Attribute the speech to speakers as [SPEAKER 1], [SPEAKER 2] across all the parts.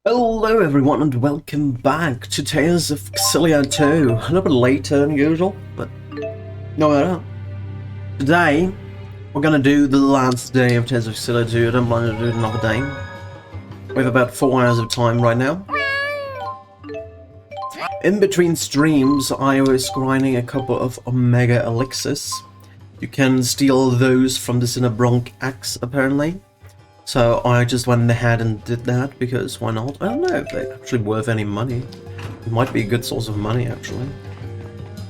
[SPEAKER 1] Hello everyone and welcome back to Tales of Xillia 2. A little bit later than usual, but no matter. Today, we're gonna do the last day of Tales of Xillia 2. I don't plan to do it another day. We have about 4 hours of time right now. In between streams, I was grinding a couple of Omega Elixirs. You can steal those from the Cinnabronk axe, apparently. So I just went ahead and did that, because why not? I don't know if they're actually worth any money. It might be a good source of money, actually.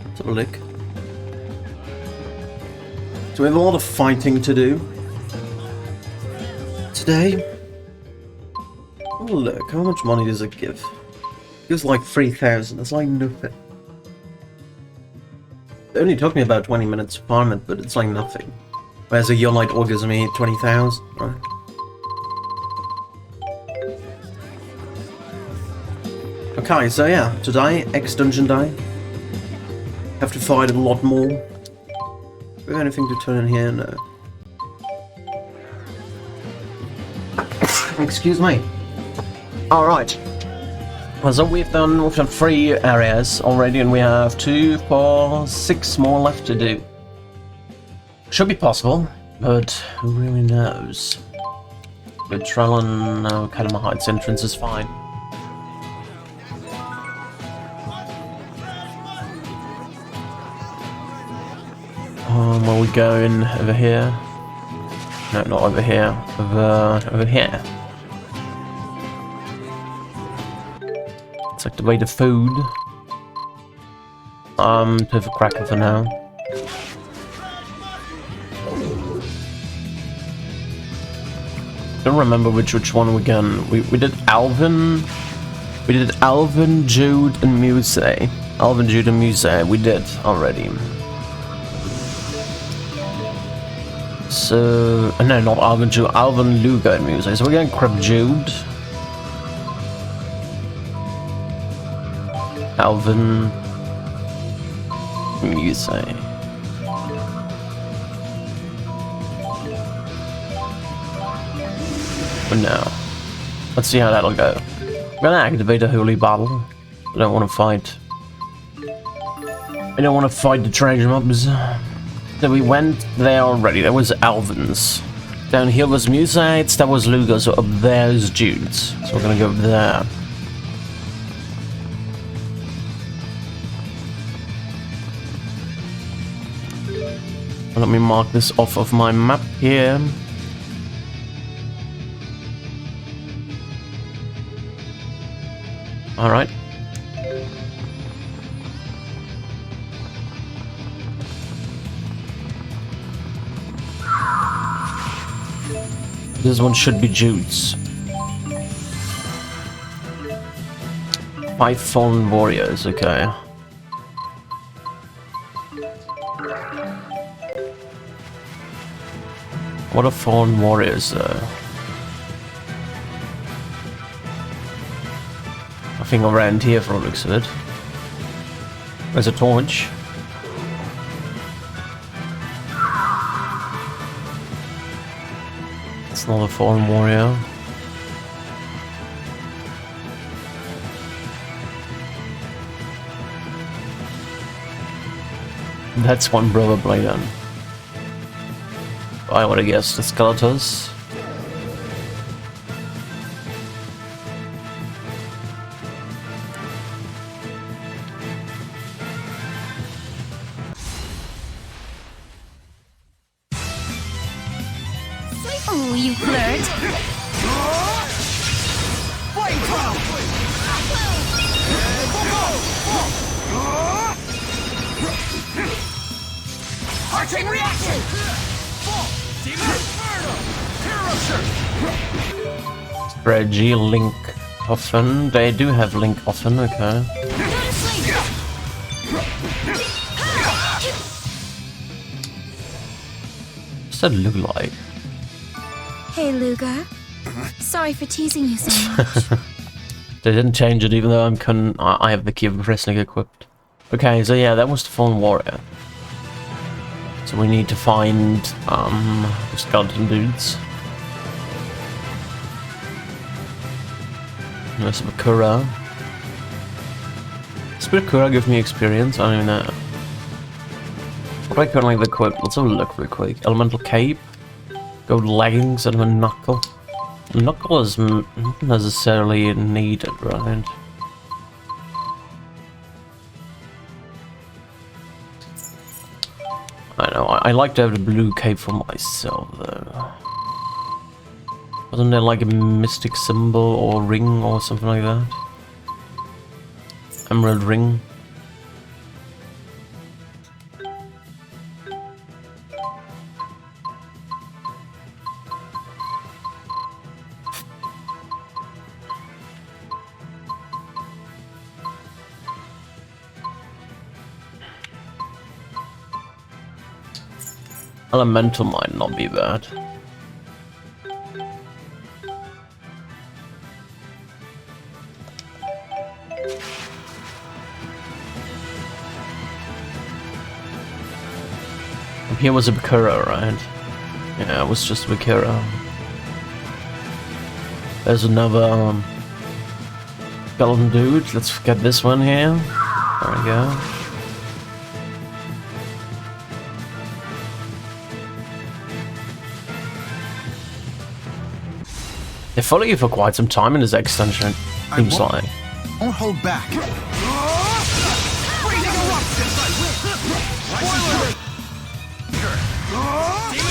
[SPEAKER 1] Let's have a look. So we have a lot of fighting to do today. Oh look, how much money does it give? It gives like 3,000, that's like nothing. It only took me about 20 minutes to farm it, but it's like nothing. Whereas a Yolite ore gives me 20,000, right? Okay, so yeah, today, X-Dungeon Day. Have to fight a lot more. Do we have anything to turn in here? No. Excuse me. Alright. So we've done 3 areas already, and we have 2, 4, 6 more left to do. Should be possible, but who really knows? But Trellon, Kadama Heights entrance is fine. Where we going? Over here? No, not over here. Over here. Let's activate the food. Perfect cracker for now. Don't remember which one we done. We did Alvin. We did Alvin, Jude, and Muse. Alvin, Jude, and Muse. We did already. So, no, not Alvin, Jude, Alvin, Luga, and Muse. So we're going to grab Jude. Alvin, Muse. For now. Let's see how that'll go. I'm gonna activate a holy battle. I don't want to fight. I don't want to fight the treasure mobs. So we went there already. That was Alvin's. Down here was Musates, that was Luga, so up there is Jude's. So we're gonna go there. Let me mark this off of my map here. Alright. This one should be Jude's. 5 fallen warriors, okay. What are fallen warriors though? Nothing around here for the looks of it. There's a torch. It's not a fallen warrior. That's one brother blade on. I want to guess the Skeletons.
[SPEAKER 2] Oh, you flirt.
[SPEAKER 3] Arching reaction!
[SPEAKER 1] Strategy, Link often. They do have Link often, okay. What's that look like?
[SPEAKER 2] Hey, Luga. Sorry for teasing you so much.
[SPEAKER 1] They didn't change it even though I have the key of wrestling equipped. Okay, so yeah, that was the fallen warrior. So we need to find the skeleton dudes. There's Bakura. Does Bakura give me experience? I don't even know. What do I currently equip? Let's have a look real quick. Elemental Cape. Gold leggings and a knuckle. Knuckle is not necessarily needed, right? I know, I like to have the blue cape for myself, though. Wasn't there like a mystic symbol or ring or something like that? Emerald ring. Elemental might not be bad. Up here was a Bakura, right? Yeah, it was just a Bakura. There's another skeleton dude. Let's get this one here. There we go. They follow you for quite some time in this extension, seems like.
[SPEAKER 3] Won't hold back.
[SPEAKER 4] Demon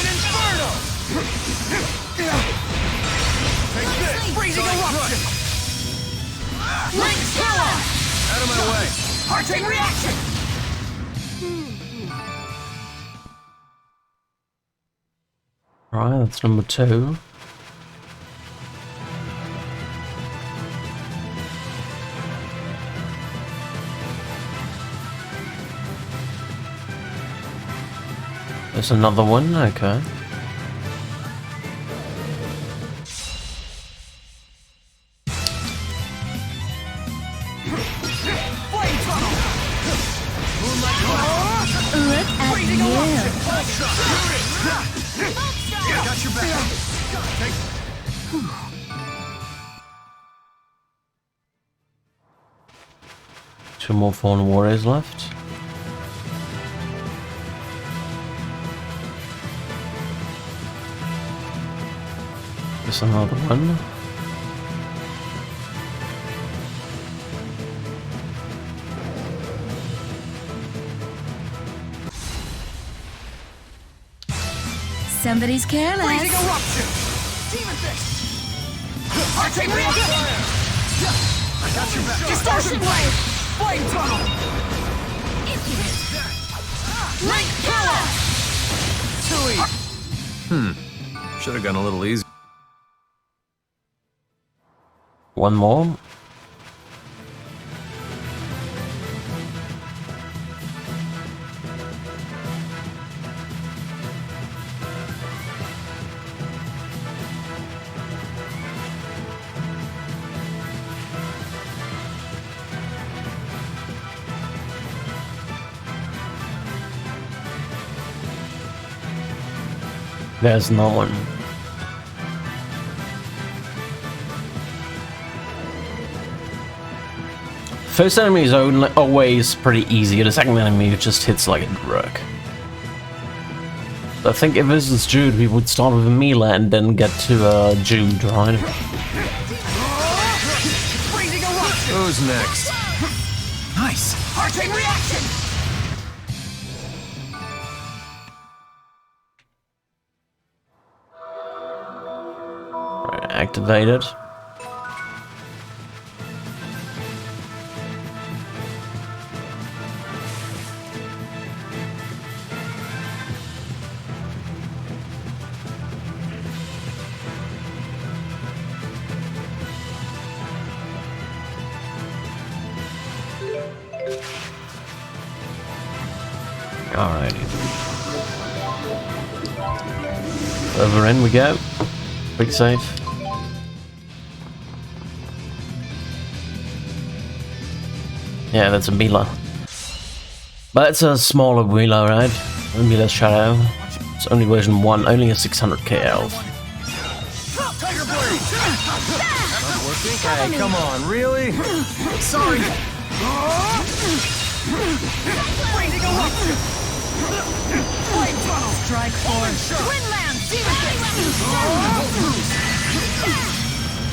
[SPEAKER 4] Inferno! Take this! Freezing Eruption! Link Xillia! Out of my way! Arching Reaction!
[SPEAKER 1] Alright, that's number 2. There's another one, okay.
[SPEAKER 2] Look at you.
[SPEAKER 3] Got your back.
[SPEAKER 1] Two more fallen warriors left. There's another one.
[SPEAKER 2] Somebody's careless.
[SPEAKER 4] Freezing Eruption! Demon Fist! Arching Reaction!
[SPEAKER 3] I got your back.
[SPEAKER 4] Distortion Blade! Flame Tunnel! Link Xillia!
[SPEAKER 3] Should have gone a little easy.
[SPEAKER 1] One more. There's no one. First enemy is always pretty easy, the second enemy just hits like a drug. So I think if this is Jude, we would start with a melee and then get to Jude, right?
[SPEAKER 4] Freezing Eruption!
[SPEAKER 3] Who's next? Nice.
[SPEAKER 4] Arching Reaction!
[SPEAKER 1] Right, activated. Alrighty. Over in we go. Quick save. Yeah, that's a Mila. But it's a smaller Mila, right? A Mila Shadow. It's only version 1, only a 600k health.
[SPEAKER 4] Tiger Blade!
[SPEAKER 3] working? Hey, come on, really? Sorry.
[SPEAKER 4] Freezing eruption! Flame tunnel! Strike force! Twinland!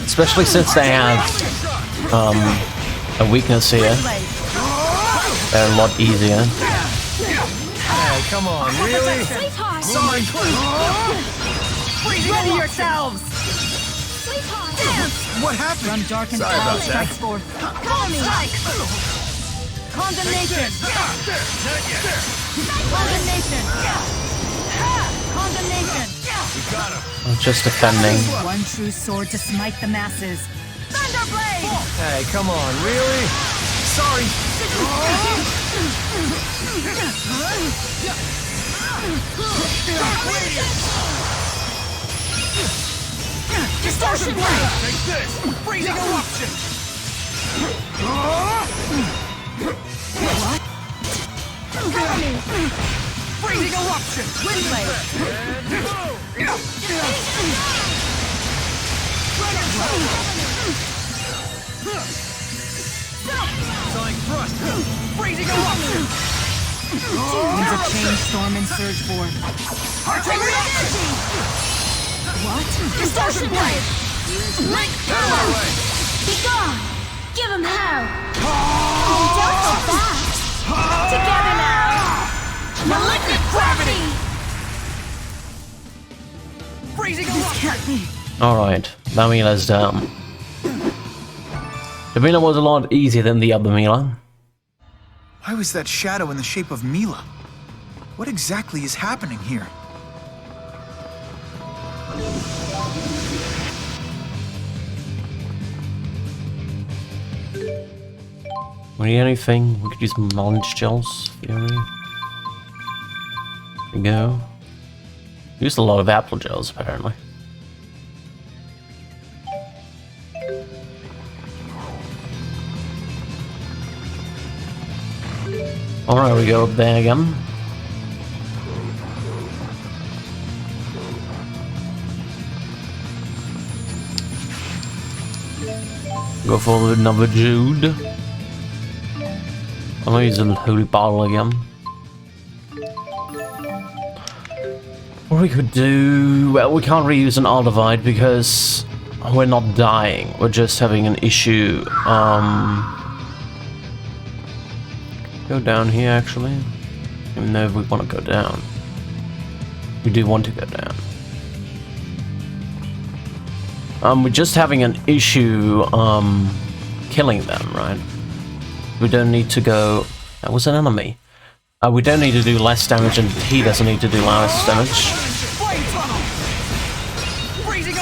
[SPEAKER 1] Especially since they have a weakness here. They're a lot easier.
[SPEAKER 3] Hey, come on, really?
[SPEAKER 2] Sweetheart!
[SPEAKER 3] Sorry.
[SPEAKER 4] Ready yourselves!
[SPEAKER 2] Sweetheart!
[SPEAKER 4] Dance!
[SPEAKER 3] What happened?
[SPEAKER 4] From darkened
[SPEAKER 3] Sorry about
[SPEAKER 4] clouds
[SPEAKER 3] that.
[SPEAKER 4] strikes forth. Cover me! Condemnation! Condemnation! Condemnation!
[SPEAKER 1] I'm just defending.
[SPEAKER 4] One true sword to smite the masses. Thunderblade!
[SPEAKER 3] Hey, come on, really? Sorry.
[SPEAKER 4] Distortion blade!
[SPEAKER 3] Take this.
[SPEAKER 4] Freezing eruption! What? Cover me! Freezing eruption! Wind blade!
[SPEAKER 3] Sonic thrust.
[SPEAKER 4] Freezing eruption! Winds of change storm and surge forth. Arching reaction! What? Distortion blade!
[SPEAKER 2] Link power! Be gone! Give him hell! Oh, don't go back! Together now! Malignant gravity!
[SPEAKER 4] Freezing eruption! Can't be.
[SPEAKER 1] Alright, that Mila's down. The Mila was a lot easier than the other Mila.
[SPEAKER 5] Why was that shadow in the shape of Mila? What exactly is happening here?
[SPEAKER 1] We need anything? We could use knowledge gels. There we go. Used a lot of apple gels apparently. Alright, we go up there again. Go for another Jude. I'm gonna use a holy bottle again. Or we could do... well, we can't reuse an Aldivide because we're not dying. We're just having an issue. Go down here, actually. Even though we want to go down. We do want to go down. We're just having an issue, killing them, right? We don't need to go... that was an enemy. We don't need to do less damage, and he doesn't need to do less damage.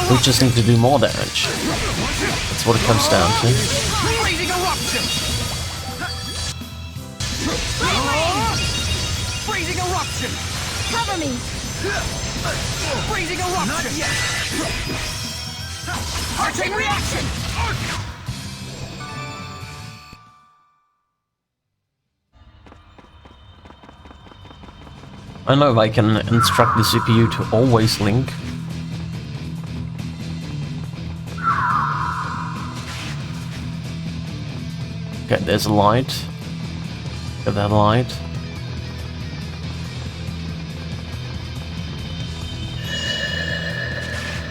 [SPEAKER 1] We just need to do more damage. That's what it comes down to.
[SPEAKER 4] Freezing eruption! Freezing eruption!
[SPEAKER 2] Cover me!
[SPEAKER 4] Freezing eruption! Not yet! Arching reaction!
[SPEAKER 1] I know I can instruct the CPU to always link. Okay, there's a light. Get that light.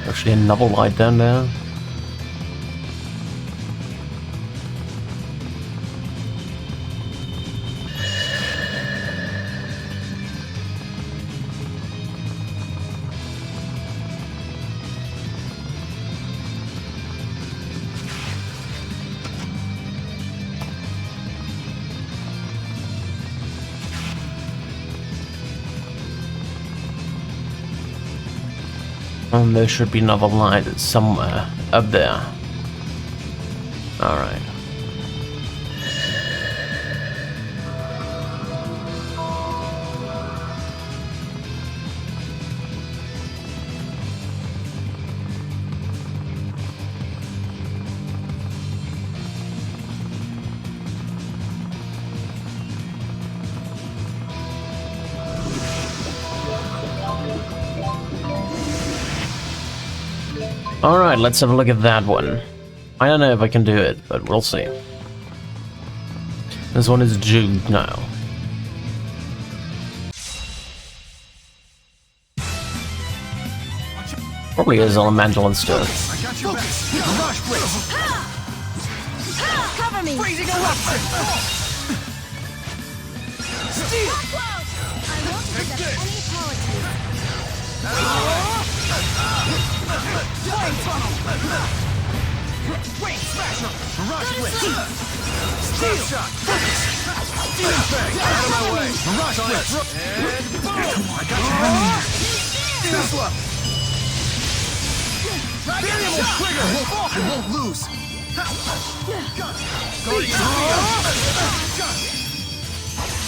[SPEAKER 1] Actually, another light down there. And there should be another light somewhere up there. Alright. Alright, let's have a look at that one. I don't know if I can do it, but we'll see. This one is Jude now. Probably is elemental and stuff.
[SPEAKER 5] I got your back. Mirage Blitz.
[SPEAKER 2] Cover me!
[SPEAKER 4] Freezing eruption!
[SPEAKER 2] Steel! I won't accept any apologies.
[SPEAKER 4] Flame funnel! Wing smasher!
[SPEAKER 5] Mirage Blitz.
[SPEAKER 4] Steel!
[SPEAKER 5] Shot. Steel Bang. Out of my way. Mirage Blitz.
[SPEAKER 3] And boom!
[SPEAKER 5] Come on, I got your hand in there. Steel Slow.
[SPEAKER 3] Variable trigger!
[SPEAKER 5] I won't lose.
[SPEAKER 3] Guardian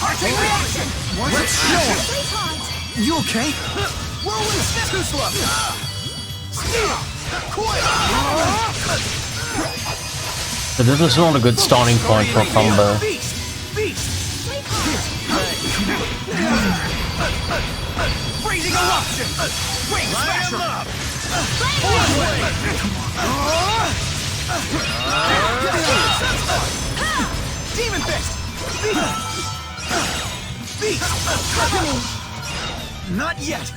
[SPEAKER 4] Arcane reaction!
[SPEAKER 5] Let's show him.
[SPEAKER 2] Sweetheart!
[SPEAKER 5] You okay?
[SPEAKER 4] Whirlwind snap!
[SPEAKER 5] Too slow.
[SPEAKER 4] Steel! Coil!
[SPEAKER 1] But this is not a good starting point for a combo.
[SPEAKER 4] Beast! Beast! Freezing eruption! Wing smasher! Demon fist! Beast!
[SPEAKER 5] Not yet.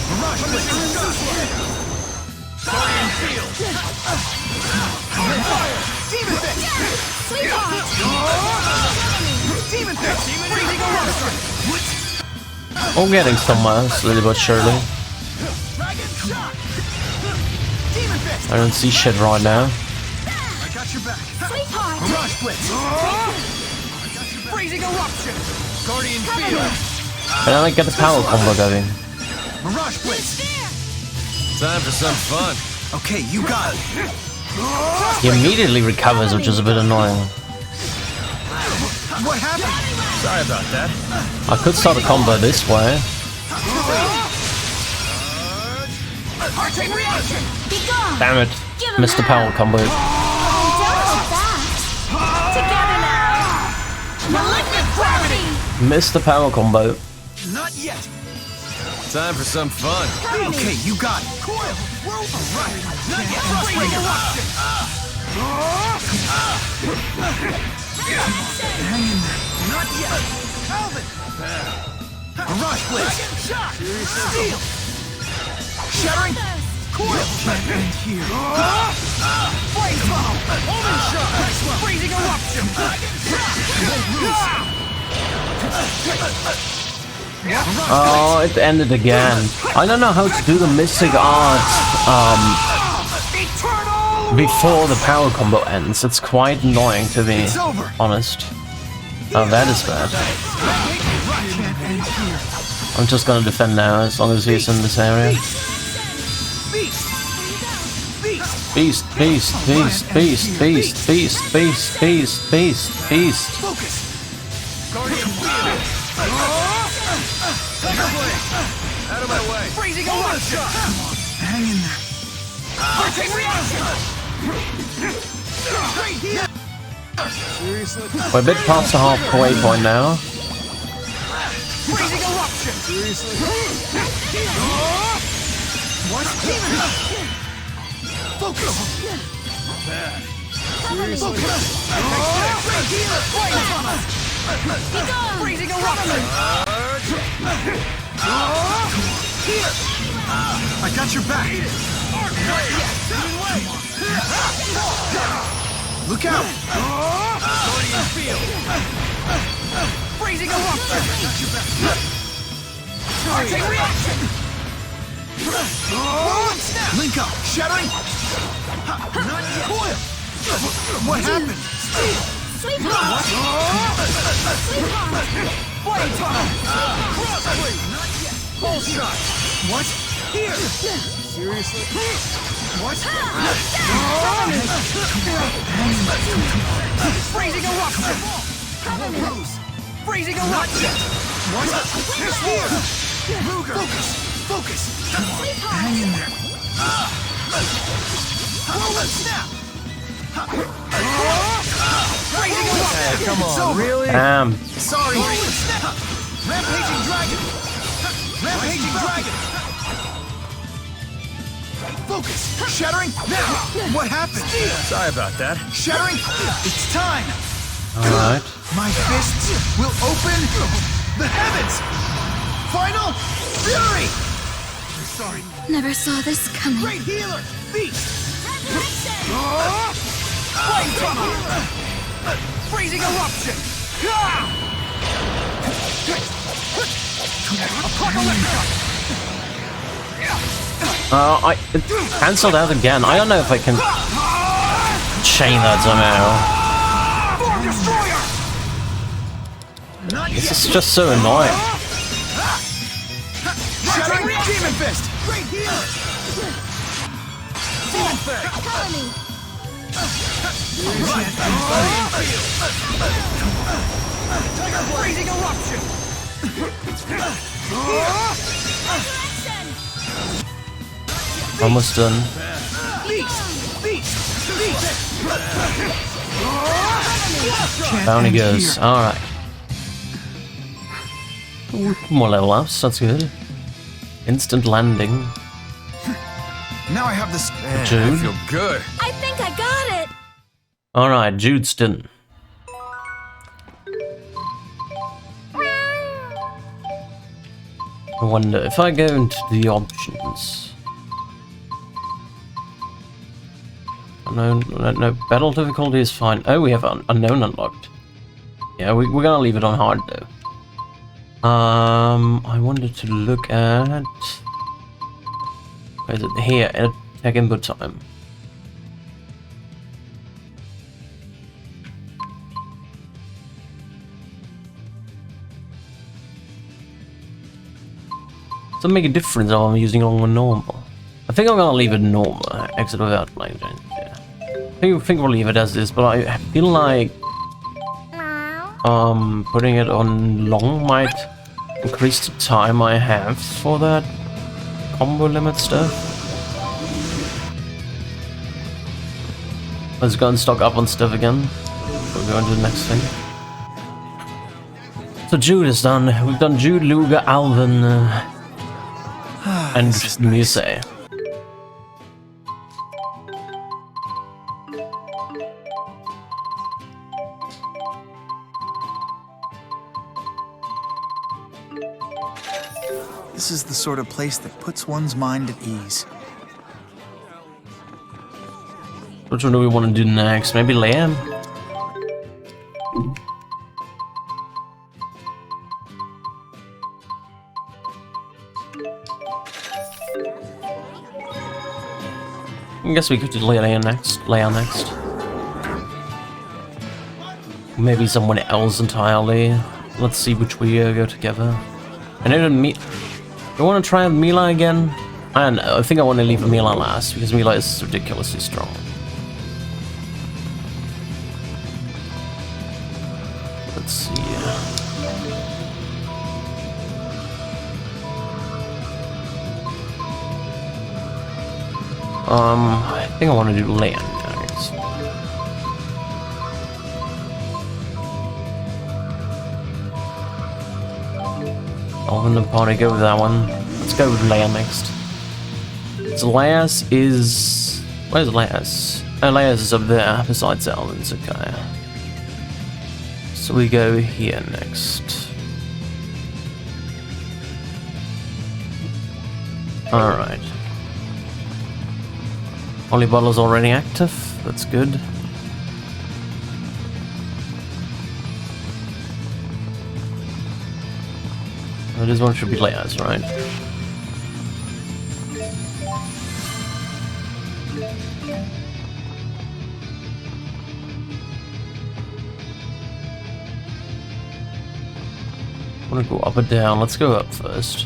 [SPEAKER 5] Mirage Blitz.
[SPEAKER 3] Guardian field!
[SPEAKER 4] Demon fist!
[SPEAKER 2] Sweetheart!
[SPEAKER 4] Demon fist! Freezing eruption!
[SPEAKER 1] I'm getting somewhere, slowly but surely.
[SPEAKER 4] Dragon shot! Demon fist!
[SPEAKER 1] I don't see shit right now.
[SPEAKER 5] I got your back.
[SPEAKER 2] Sweetheart!
[SPEAKER 5] Mirage Blitz.
[SPEAKER 4] Freezing eruption!
[SPEAKER 3] Guardian field!
[SPEAKER 1] And then I get the power combo going.
[SPEAKER 5] Mirage Blitz.
[SPEAKER 3] Time for some fun.
[SPEAKER 5] Okay, you got it.
[SPEAKER 1] He immediately recovers, which is a bit annoying.
[SPEAKER 5] What happened?
[SPEAKER 3] Sorry about that.
[SPEAKER 1] I could start a combo this way.
[SPEAKER 4] Arcane reaction!
[SPEAKER 2] Be gone!
[SPEAKER 1] Damn it. Missed the power combo.
[SPEAKER 2] Oh, don't hold that! Together now! Malignant gravity!
[SPEAKER 1] Missed the power combo.
[SPEAKER 5] Not yet.
[SPEAKER 3] Time for some fun.
[SPEAKER 5] Okay, you got it. Coil. All right.
[SPEAKER 4] Not yet! Freezing eruption!
[SPEAKER 5] Hang in there. Not yet. Alvin. Mirage Blitz.
[SPEAKER 4] Shot! Steel!
[SPEAKER 5] Shattering. Coil. Can't end here.
[SPEAKER 4] Flame funnel! Omen shot! Freezing eruption!
[SPEAKER 1] Oh, it ended again. I don't know how to do the mystic art
[SPEAKER 4] Eternal!
[SPEAKER 1] before the power combo ends. It's quite annoying to be
[SPEAKER 5] over.
[SPEAKER 1] honest. Oh, that is bad.
[SPEAKER 5] Can't end here.
[SPEAKER 1] I'm just gonna defend now as long as he's in this area. Beast, beast, beast, beast, beast, beast, beast, beast, beast, beast.
[SPEAKER 5] Focus.
[SPEAKER 3] Guardian field! Tiger blade! Out of my way!
[SPEAKER 4] Freezing eruption!
[SPEAKER 5] Hang in there.
[SPEAKER 4] Arcane reaction! Great heal!
[SPEAKER 5] Seriously?
[SPEAKER 1] We're a bit past the halfway point now.
[SPEAKER 4] Freezing eruption!
[SPEAKER 5] What? Focus.
[SPEAKER 4] Seriously? Great healer! Flame funnel! Freezing eruption!
[SPEAKER 5] Here. I got your back. Look out.
[SPEAKER 3] Guardian field!
[SPEAKER 4] Freezing eruption! Arcane reaction! Whirlwind snap!
[SPEAKER 5] Link up. Shattering. Not yet. Coil. What happened?
[SPEAKER 2] Sweetheart! Sweetheart!
[SPEAKER 4] Flame tunnel!
[SPEAKER 5] Crossblade. Not yet.
[SPEAKER 4] Pulse shot!
[SPEAKER 5] What? Here. Seriously? What?
[SPEAKER 4] Freezing eruption! Freezing eruption!
[SPEAKER 5] What? Here. Luger. Focus. Focus. Hang in there.
[SPEAKER 4] Whirlwind snap! Freezing eruption!
[SPEAKER 3] Hey, come
[SPEAKER 5] It's
[SPEAKER 3] on,
[SPEAKER 5] over.
[SPEAKER 3] really?
[SPEAKER 1] Damn.
[SPEAKER 5] Sorry.
[SPEAKER 4] Whirlwind snap!
[SPEAKER 5] Rampaging dragon. Rampaging dragon. Focus! Shattering now! What happened?
[SPEAKER 3] Sorry about that.
[SPEAKER 5] Shattering! It's time!
[SPEAKER 1] Alright.
[SPEAKER 5] My fists will open the heavens! Final fury! Sorry.
[SPEAKER 2] Never saw this coming.
[SPEAKER 5] Great healer! Beast!
[SPEAKER 3] Flame trauma! Freezing eruption!
[SPEAKER 1] It cancelled out again. I don't know if I can chain that somehow.
[SPEAKER 3] Form destroyer!
[SPEAKER 1] This is just so annoying.
[SPEAKER 5] Shattering demon fist! Great healer!
[SPEAKER 3] Demon fang!
[SPEAKER 2] Follow me.
[SPEAKER 3] Freezing eruption!
[SPEAKER 1] Almost done.
[SPEAKER 5] Beast! Beast! Beast!
[SPEAKER 1] Down he goes. Alright. More level ups, that's good. Instant landing.
[SPEAKER 5] Now I have this.
[SPEAKER 3] Man, I
[SPEAKER 1] Jude.
[SPEAKER 3] feel good.
[SPEAKER 2] I think I got it.
[SPEAKER 1] Alright, Judeston. I wonder if I go into the options. No, battle difficulty is fine. Oh, we have unknown unlocked. Yeah, we're gonna leave it on hard though. I wanted to look at. Where is it? Here, attack input time. Does it make a difference if I'm using it on normal? I think I'm gonna leave it normal. Exit without playing change. Yeah. I think we'll leave it as is, but I feel like putting it on long might increase the time I have for that combo limit stuff. Let's go and stock up on stuff again. We'll go into the next thing. So Jude is done. We've done Jude, Luga, Alvin, and Muse.
[SPEAKER 5] This is the sort of place that puts one's mind at ease.
[SPEAKER 1] Which one do we want to do next? Maybe Liam? I guess we could do Leia next. Maybe someone else entirely. Let's see which we go together. I know I want to try Mila again. I don't know. I think I want to leave Mila last because Mila is ridiculously strong. Let's see. I think I want to do land next. I'll in the party go with that one. Let's go with Leia next. So Leia's is... Where's Leia's? Oh, Leia's is up there, besides Alvin's, okay. So we go here next. Alright. Holy Bottle's already active, that's good. Oh, this one should be Leia's, right? I want to go up or down, let's go up first.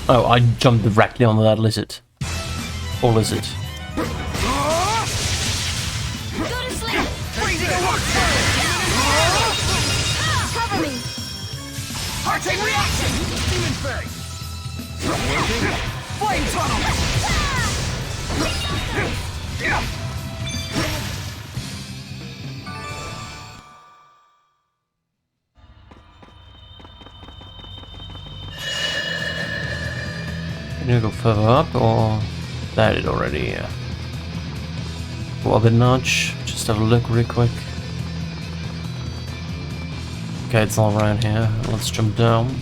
[SPEAKER 1] Oh, I jumped directly onto that lizard. Or lizard.
[SPEAKER 2] Go to sleep.
[SPEAKER 3] Freezing eruption!
[SPEAKER 2] Cover me!
[SPEAKER 3] Heart-chain reaction! Demon Fang! Working. Flame tunnel!
[SPEAKER 1] Can you go further up or that it already? Yeah. Go up a notch. Just have a look real quick. Okay, it's all around here. Let's jump down.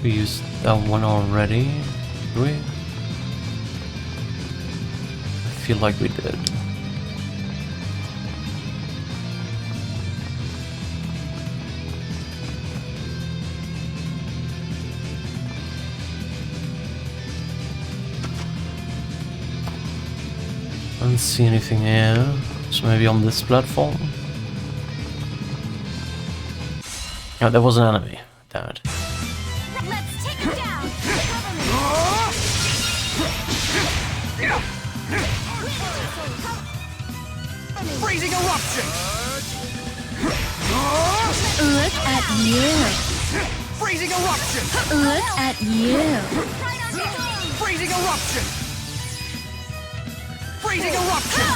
[SPEAKER 1] We used that one already, did we? I feel like we did. I don't see anything here, so maybe on this platform. Oh, there was an enemy. Damn it.
[SPEAKER 2] Let's take it down!
[SPEAKER 3] Freezing eruption!
[SPEAKER 2] Look at you!
[SPEAKER 3] Freezing eruption!
[SPEAKER 2] Look at you!
[SPEAKER 3] Freezing eruption! Freezing eruption!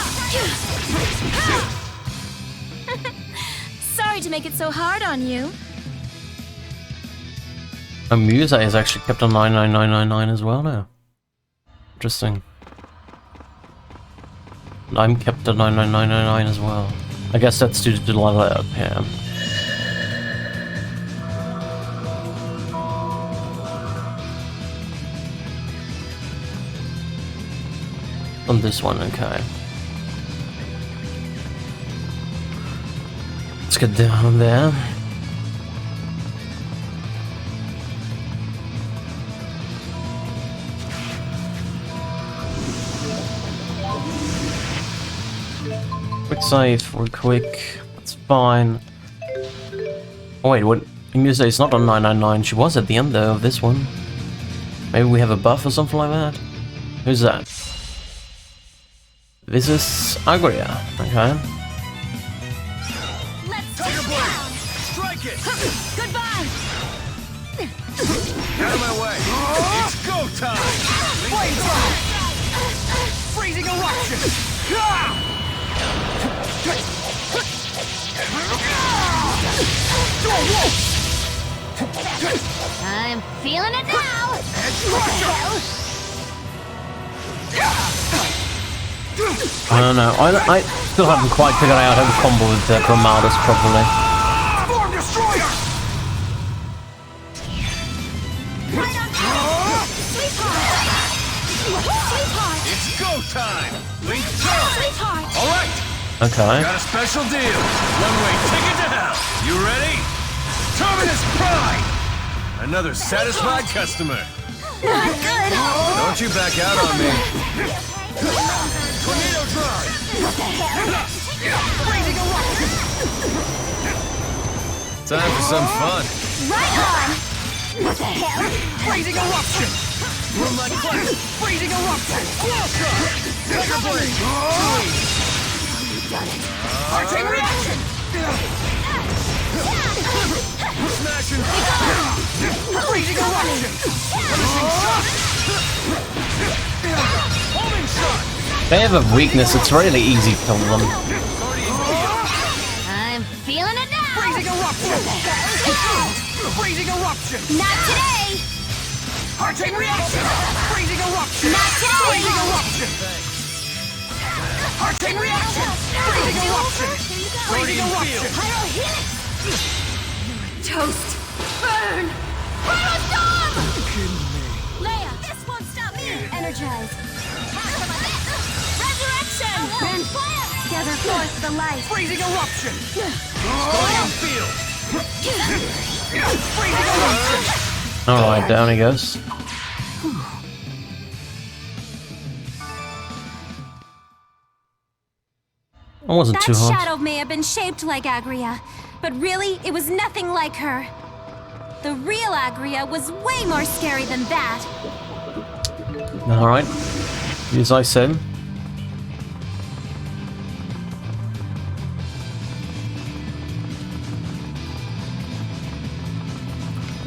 [SPEAKER 2] Sorry to make it so hard on you.
[SPEAKER 1] Musa is actually kept on 99999 as well now. Interesting. And I'm kept on 99999 as well. I guess that's due to the level up here. On this one, okay. Let's get down there. Quick save, real quick. That's fine. Oh wait, what? Musa is not on 999. She was at the end though of this one. Maybe we have a buff or something like that. Who's that? This is Agria. Okay.
[SPEAKER 2] Let's take
[SPEAKER 3] Tiger
[SPEAKER 2] it
[SPEAKER 3] Blade!
[SPEAKER 2] down!
[SPEAKER 3] Strike it!
[SPEAKER 2] Goodbye!
[SPEAKER 3] Out of my way! It's go time! Flame tunnel! Freezing eruption!
[SPEAKER 2] I'm feeling it now!
[SPEAKER 1] I don't know. I still haven't quite figured out how to combo with the Chromatus properly.
[SPEAKER 3] Storm Destroyer!
[SPEAKER 2] Right on time! Sweetheart!
[SPEAKER 3] It's go time! Link turn!
[SPEAKER 2] Sweetheart!
[SPEAKER 3] Alright!
[SPEAKER 1] Okay.
[SPEAKER 3] Got a special deal! One-way ticket to hell! You ready? Terminus Prime! Another satisfied customer!
[SPEAKER 2] Not good!
[SPEAKER 3] Don't you back out on me! Tornado Drive! Freezing eruption! Time for some fun!
[SPEAKER 2] Right on! What the hell?
[SPEAKER 3] Freezing eruption! Moonlight Clash! Freezing eruption! Tiger Blade! Heart-chain reaction! Smash and freezing eruption! Finishing shot! Homing shot!
[SPEAKER 1] They have a weakness. It's really easy to kill them.
[SPEAKER 3] Guardian Field!
[SPEAKER 2] I'm feeling it now!
[SPEAKER 3] Freezing eruption! Freezing eruption!
[SPEAKER 2] Not today!
[SPEAKER 3] Heart-chain reaction! Freezing eruption!
[SPEAKER 2] Not today!
[SPEAKER 3] Freezing eruption! Heart-chain reaction! Freezing eruption! Freezing eruption!
[SPEAKER 2] Toast! Burn! Storm! Leia, this won't stop me! Energize! Resurrection! And gather forth the light!
[SPEAKER 3] Freezing eruption! Guardian Field! Freezing eruption!
[SPEAKER 1] Alright, down he goes. It wasn't too
[SPEAKER 2] That
[SPEAKER 1] hard.
[SPEAKER 2] shadow may have been shaped like Agria, but really, it was nothing like her. The real Agria was way more scary than that.
[SPEAKER 1] Alright. As I said.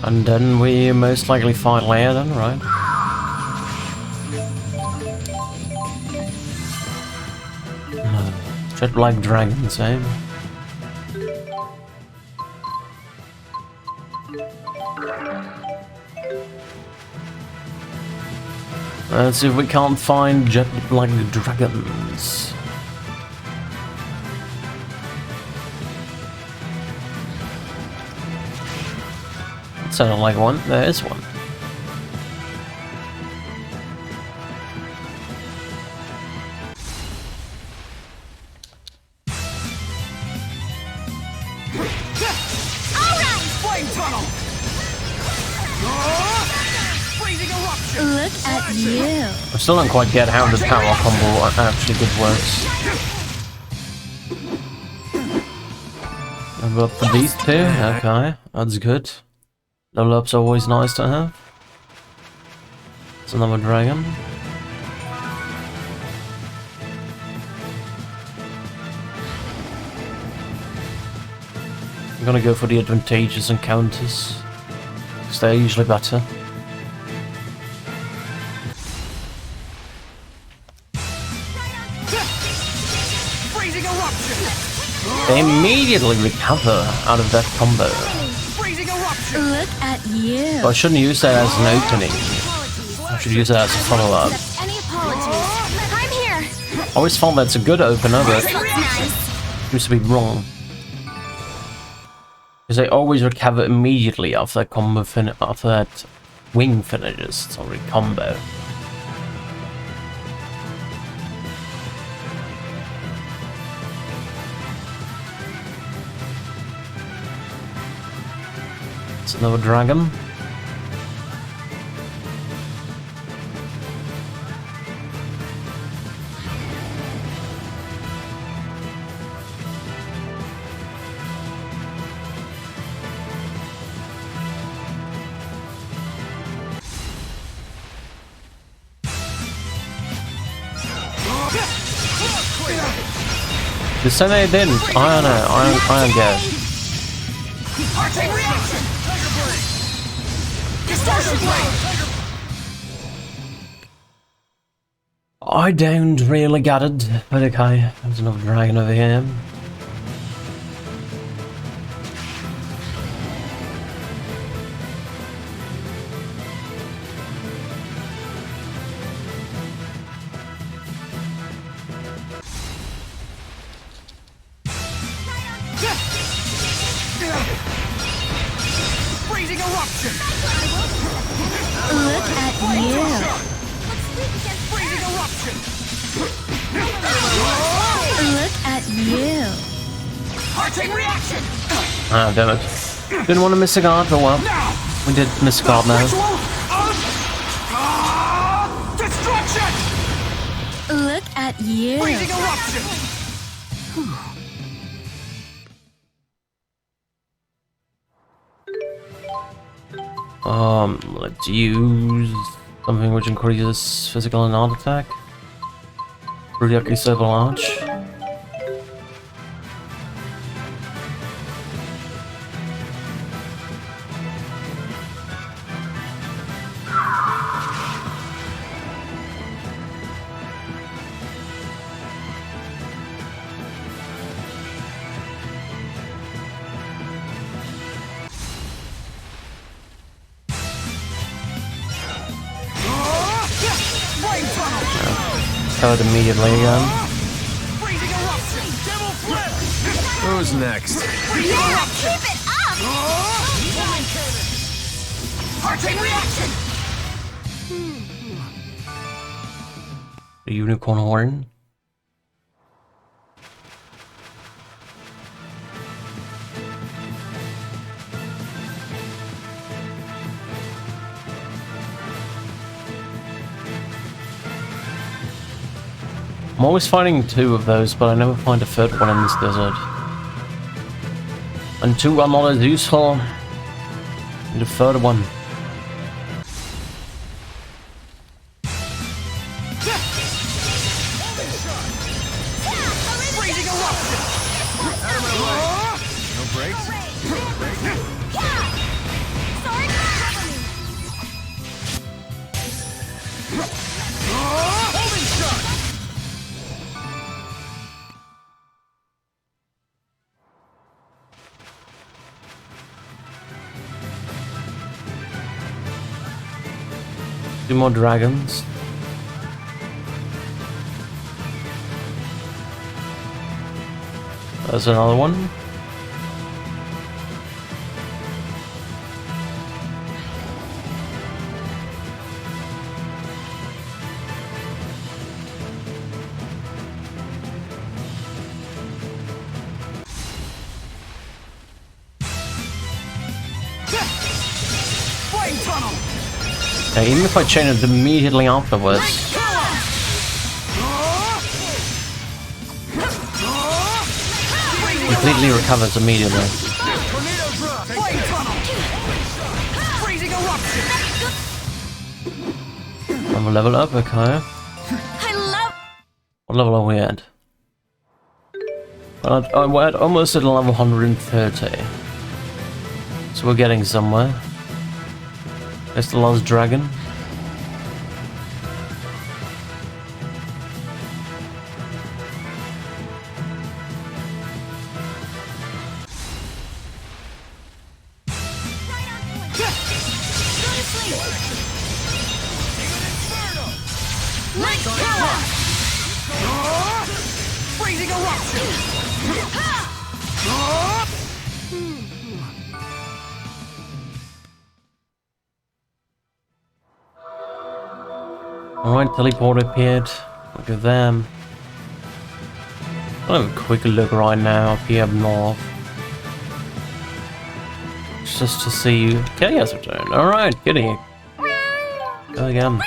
[SPEAKER 1] And then we most likely fight Leia then, right? Jet black dragons, eh? Let's see if we can't find jet black dragons. It sounded like one. There is one.
[SPEAKER 2] Look at you.
[SPEAKER 1] I still don't quite get how the power combo actually works. Level up for these two, okay, that's good. Level up's always nice to have. It's another dragon. I'm gonna go for the advantageous encounters, because they're usually better. They immediately recover out of that combo.
[SPEAKER 2] Look at you.
[SPEAKER 1] But I shouldn't use that as an opening. I should use that as a follow-up.
[SPEAKER 2] Any apologies? I'm here.
[SPEAKER 1] I always found that's a good opener, but
[SPEAKER 2] This looks nice.
[SPEAKER 1] seems to be wrong. Because they always recover immediately after that combo after that wing finishes. It's already combo. It's another dragon. They said they didn't. I don't know. I don't get it. I don't really get it, but okay. There's another dragon over here.
[SPEAKER 2] Look at you. Look at you.
[SPEAKER 1] Ah, damn it. Didn't want to miss a guard, but well. We did miss a guard now.
[SPEAKER 2] Look at you.
[SPEAKER 1] Let's use something which increases physical and art attack. Really lucky silver large. Covered immediately again.
[SPEAKER 3] Who's next?
[SPEAKER 2] Yeah, keep it up.
[SPEAKER 1] The unicorn horn. I'm always finding two of those, but I never find a third one in this desert. And two are not as useful as the third one.
[SPEAKER 3] legs. Holding shot.
[SPEAKER 1] Two more dragons. There's another one.
[SPEAKER 3] Flame tunnel.
[SPEAKER 1] Yeah, even if I chain it immediately afterwards, completely recovers immediately.
[SPEAKER 3] Tornado drop. Flame tunnel. Freezing eruption.
[SPEAKER 1] I'm a level up, okay.
[SPEAKER 2] I love.
[SPEAKER 1] What level are we at? Well, we're at almost at level 130. So we're getting somewhere. There's the last dragon.
[SPEAKER 3] Freezing eruption.
[SPEAKER 1] Alright, teleport appeared. Look at them. I'll have a quick look right now up here up north. Just to see Kitty has returned. Alright, Kitty. Go again.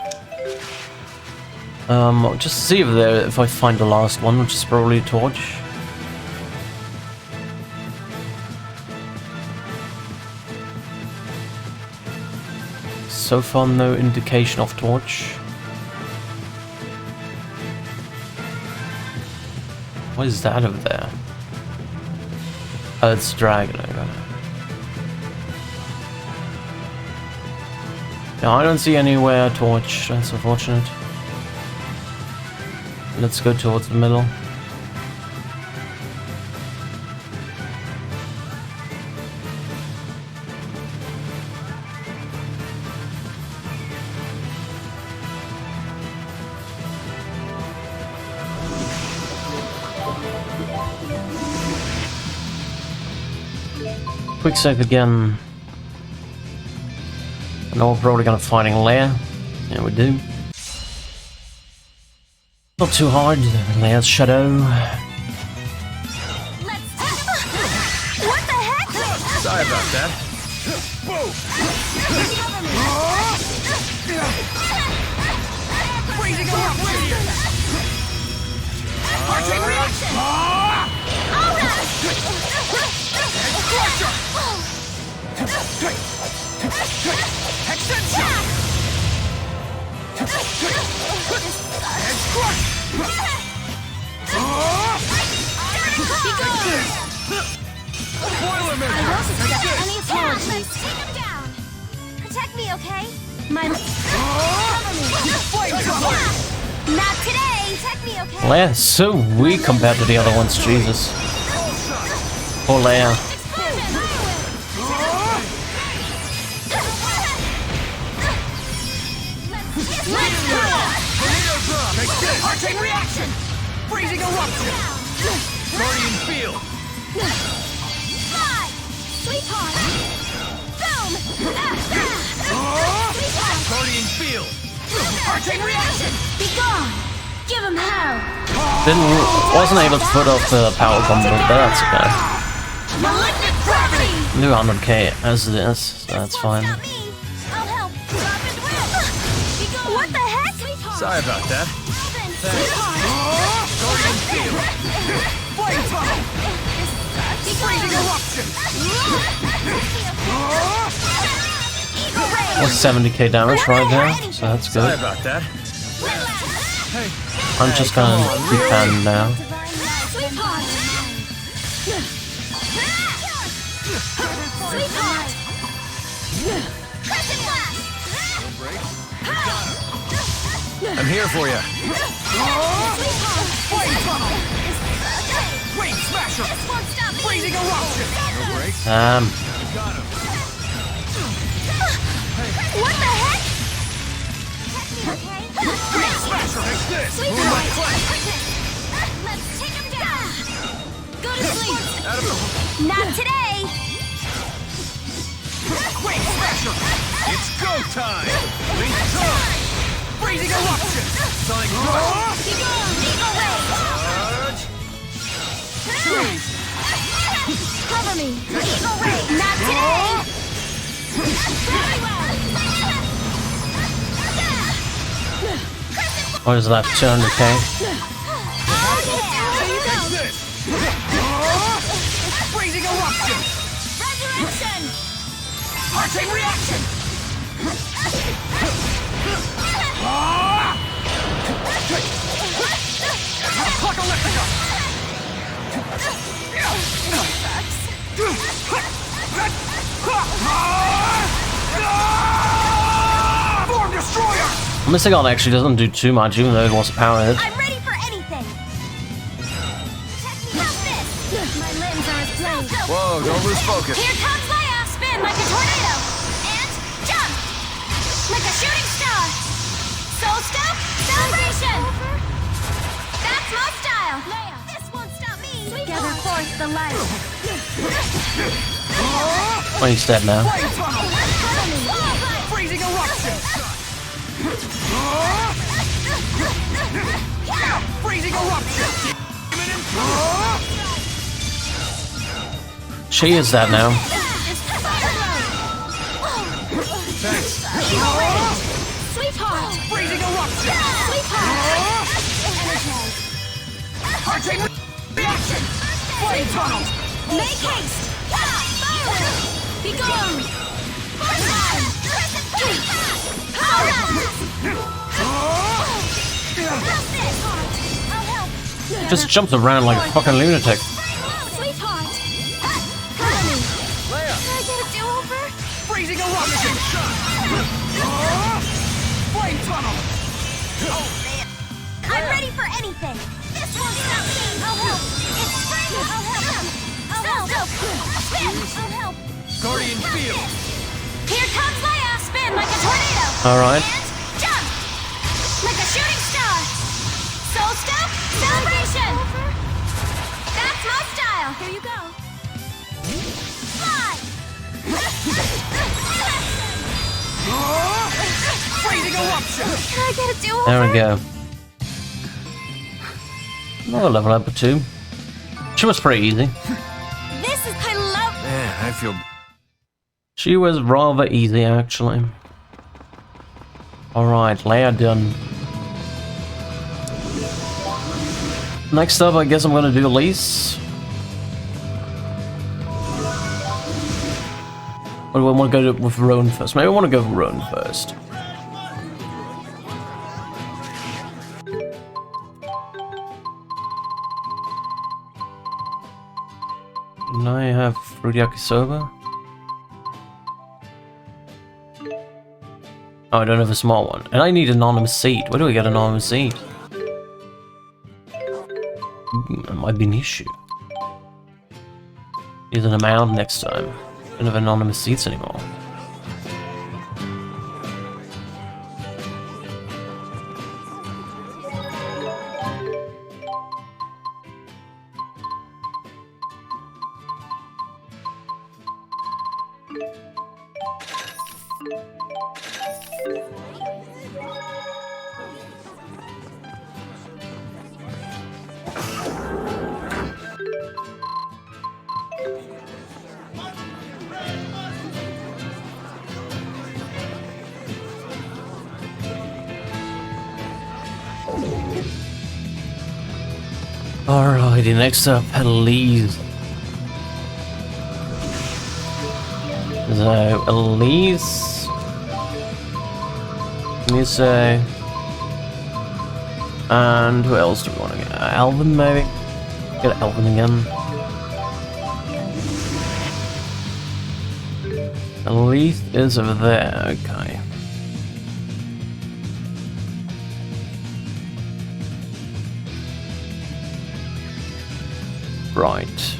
[SPEAKER 1] Just to see if I find the last one, which is probably a torch. So far, no indication of torch. What is that over there? Oh, it's a dragon. No, I don't see anywhere a torch. That's unfortunate. Let's go towards the middle. Quick save again. I know we're probably gonna find a lair. Yeah, we do. Not too hard. Lair's shadow.
[SPEAKER 2] What the heck?
[SPEAKER 3] Sorry about that. Freezing eruption. Arcane reaction. Extension.
[SPEAKER 2] Any apologies? Take him down. Protect me, okay? My. Not today. Protect me, okay?
[SPEAKER 1] Lair's so weak compared to the other ones. Jesus. Poor Lair.
[SPEAKER 3] Arcane reaction! Freezing eruption! Guardian field!
[SPEAKER 2] Fly! Sweetheart! Boom!
[SPEAKER 3] Guardian field! Arcane reaction!
[SPEAKER 2] Be gone! Give him hell!
[SPEAKER 1] Wasn't able to put off the power combo, but that's okay.
[SPEAKER 2] Malignant gravity!
[SPEAKER 1] Do 100k as it is, so that's fine.
[SPEAKER 2] Not me! I'll help! Drop and whip! Be gone! What the heck?
[SPEAKER 3] Sorry about that.
[SPEAKER 2] Sweetheart!
[SPEAKER 3] Guardian field! Flame tunnel! Freezing eruption!
[SPEAKER 1] Was 70k damage right there, so that's
[SPEAKER 3] Sorry
[SPEAKER 1] good.
[SPEAKER 3] about that.
[SPEAKER 1] I'm just gonna defend now.
[SPEAKER 2] Sweetheart! Crescent blast!
[SPEAKER 3] I'm here for you.
[SPEAKER 5] Wait, Smasher!
[SPEAKER 2] This won't stop me!
[SPEAKER 5] Freezing eruption!
[SPEAKER 3] No breaks. Got him.
[SPEAKER 2] What the heck? Protect me, okay?
[SPEAKER 5] Smasher!
[SPEAKER 3] Take this.
[SPEAKER 2] Sweetheart! Let's take him down! Go to sleep!
[SPEAKER 3] Out of the...
[SPEAKER 2] Not today!
[SPEAKER 5] Wait, Smasher!
[SPEAKER 3] It's go time. Link charge.
[SPEAKER 5] Freezing eruption!
[SPEAKER 3] Sonic rush.
[SPEAKER 2] Eagle Ray!
[SPEAKER 3] Charge.
[SPEAKER 2] Cover me! Eagle Ray! Not today! Very well!
[SPEAKER 1] What is that? 200k?
[SPEAKER 2] Oh yeah! Here you go!
[SPEAKER 3] This.
[SPEAKER 5] Freezing eruption!
[SPEAKER 2] Resurrection!
[SPEAKER 5] Arcane reaction! Apocalyptica! Form Destroyer!
[SPEAKER 1] Mystigon actually doesn't do too much, even though it wants to power it.
[SPEAKER 2] I'm ready for anything! Protect me like this! My limbs are as blades.
[SPEAKER 3] Whoa, don't lose focus.
[SPEAKER 2] Here comes Leia! Spin like a tornado! And jump! Like a shooting star! Soul Step! Celebration! That's my style! Leia! This won't stop me! Gather forth the light!
[SPEAKER 1] Well, he's dead now.
[SPEAKER 5] Flame tunnel! Freezing eruption! Freezing eruption!
[SPEAKER 1] She is dead now.
[SPEAKER 3] Thanks.
[SPEAKER 2] Sweetheart!
[SPEAKER 5] Freezing eruption!
[SPEAKER 2] Sweetheart! Energize!
[SPEAKER 5] Arcane reaction! Flame tunnel!
[SPEAKER 2] Make haste! Fire! Be gone!
[SPEAKER 1] Just jumps around like a fucking lunatic.
[SPEAKER 2] Sweetheart! Cover me!
[SPEAKER 3] Leia.
[SPEAKER 2] Can I get a do-over?
[SPEAKER 5] Freezing eruption! Flame tunnel!
[SPEAKER 2] I'm ready for anything! This won't stop me! I'll help! It's spring! I'll help! I'll help! Spin! I'll help!
[SPEAKER 3] Guardian field.
[SPEAKER 2] Here comes Leia! Spin like a tornado!
[SPEAKER 1] Alright.
[SPEAKER 2] And jump! Like a shooting star! Soul Step! Celebration! That's my style! Here you go! Fly!
[SPEAKER 5] Freezing eruption!
[SPEAKER 2] Can I get a do-over?
[SPEAKER 1] There we go. Another level up or 2. She was pretty easy.
[SPEAKER 2] This is I love.
[SPEAKER 3] Man, I feel...
[SPEAKER 1] She was rather easy, actually. Alright, Leia done. Next up, I guess I'm gonna do Elise. Or do I want to go with Roan first? Maybe I want to go with Roan first. Can I have fruit yakisoba? Oh, I don't have a small one. And I need an anonymous seed. Where do we get an anonymous seed? That might be an issue. Use an amount next time. Don't have anonymous seeds anymore. Alrighty, next up, Elise. So, Elise. Let me say. And who else do we want to get? Alvin, maybe? Get Alvin again. The leaf is over there, okay. Right.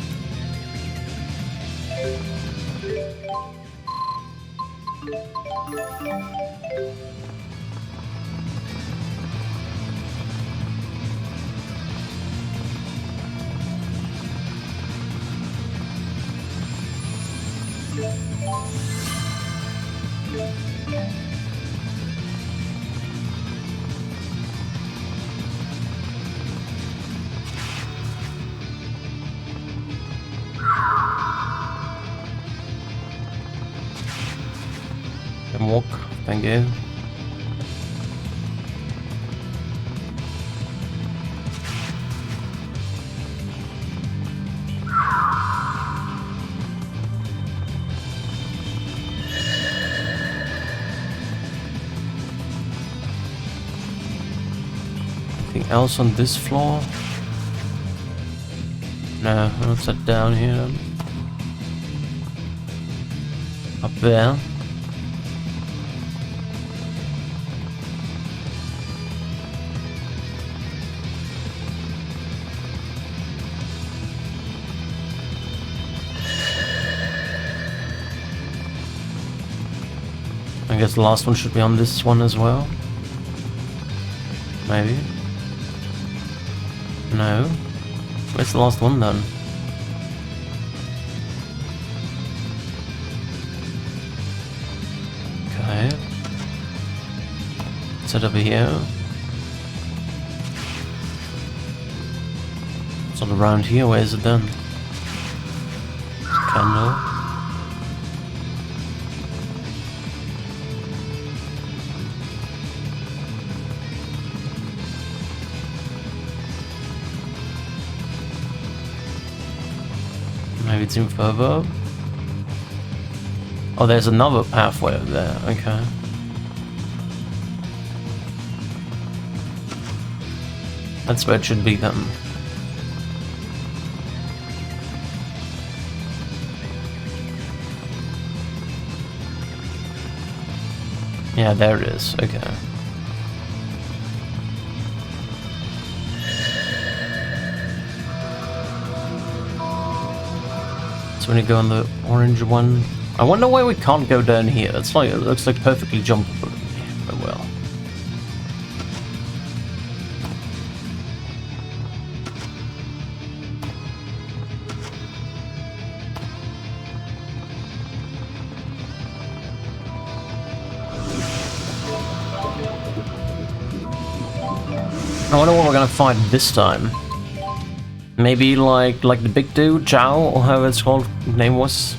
[SPEAKER 1] Can walk, thank you. Anything else on this floor? No, what's that down here? Up there. I guess the last one should be on this one as well. Maybe. No. Where's the last one then? Okay. Is it over here? It's not around here. Where is it then? Candle. Maybe it's even further up. Oh, there's another pathway over there. Okay. That's where it should be then. Yeah, there it is. Okay. So when you go on the orange one, I wonder why we can't go down here. It's like, it looks like perfectly jumpable. Oh well. I wonder what we're gonna find this time. Maybe like the big dude, Zhao, or however it's called, name was.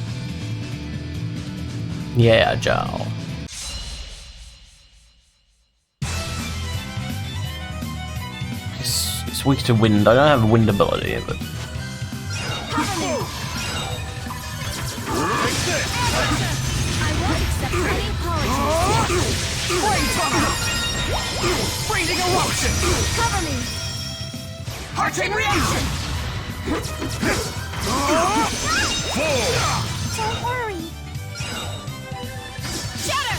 [SPEAKER 1] Yeah, Zhao. It's weak to wind. I don't have a wind ability, but.
[SPEAKER 4] Freezing eruption! Cover me! Heart chain reaction!
[SPEAKER 2] Don't worry. Shatter!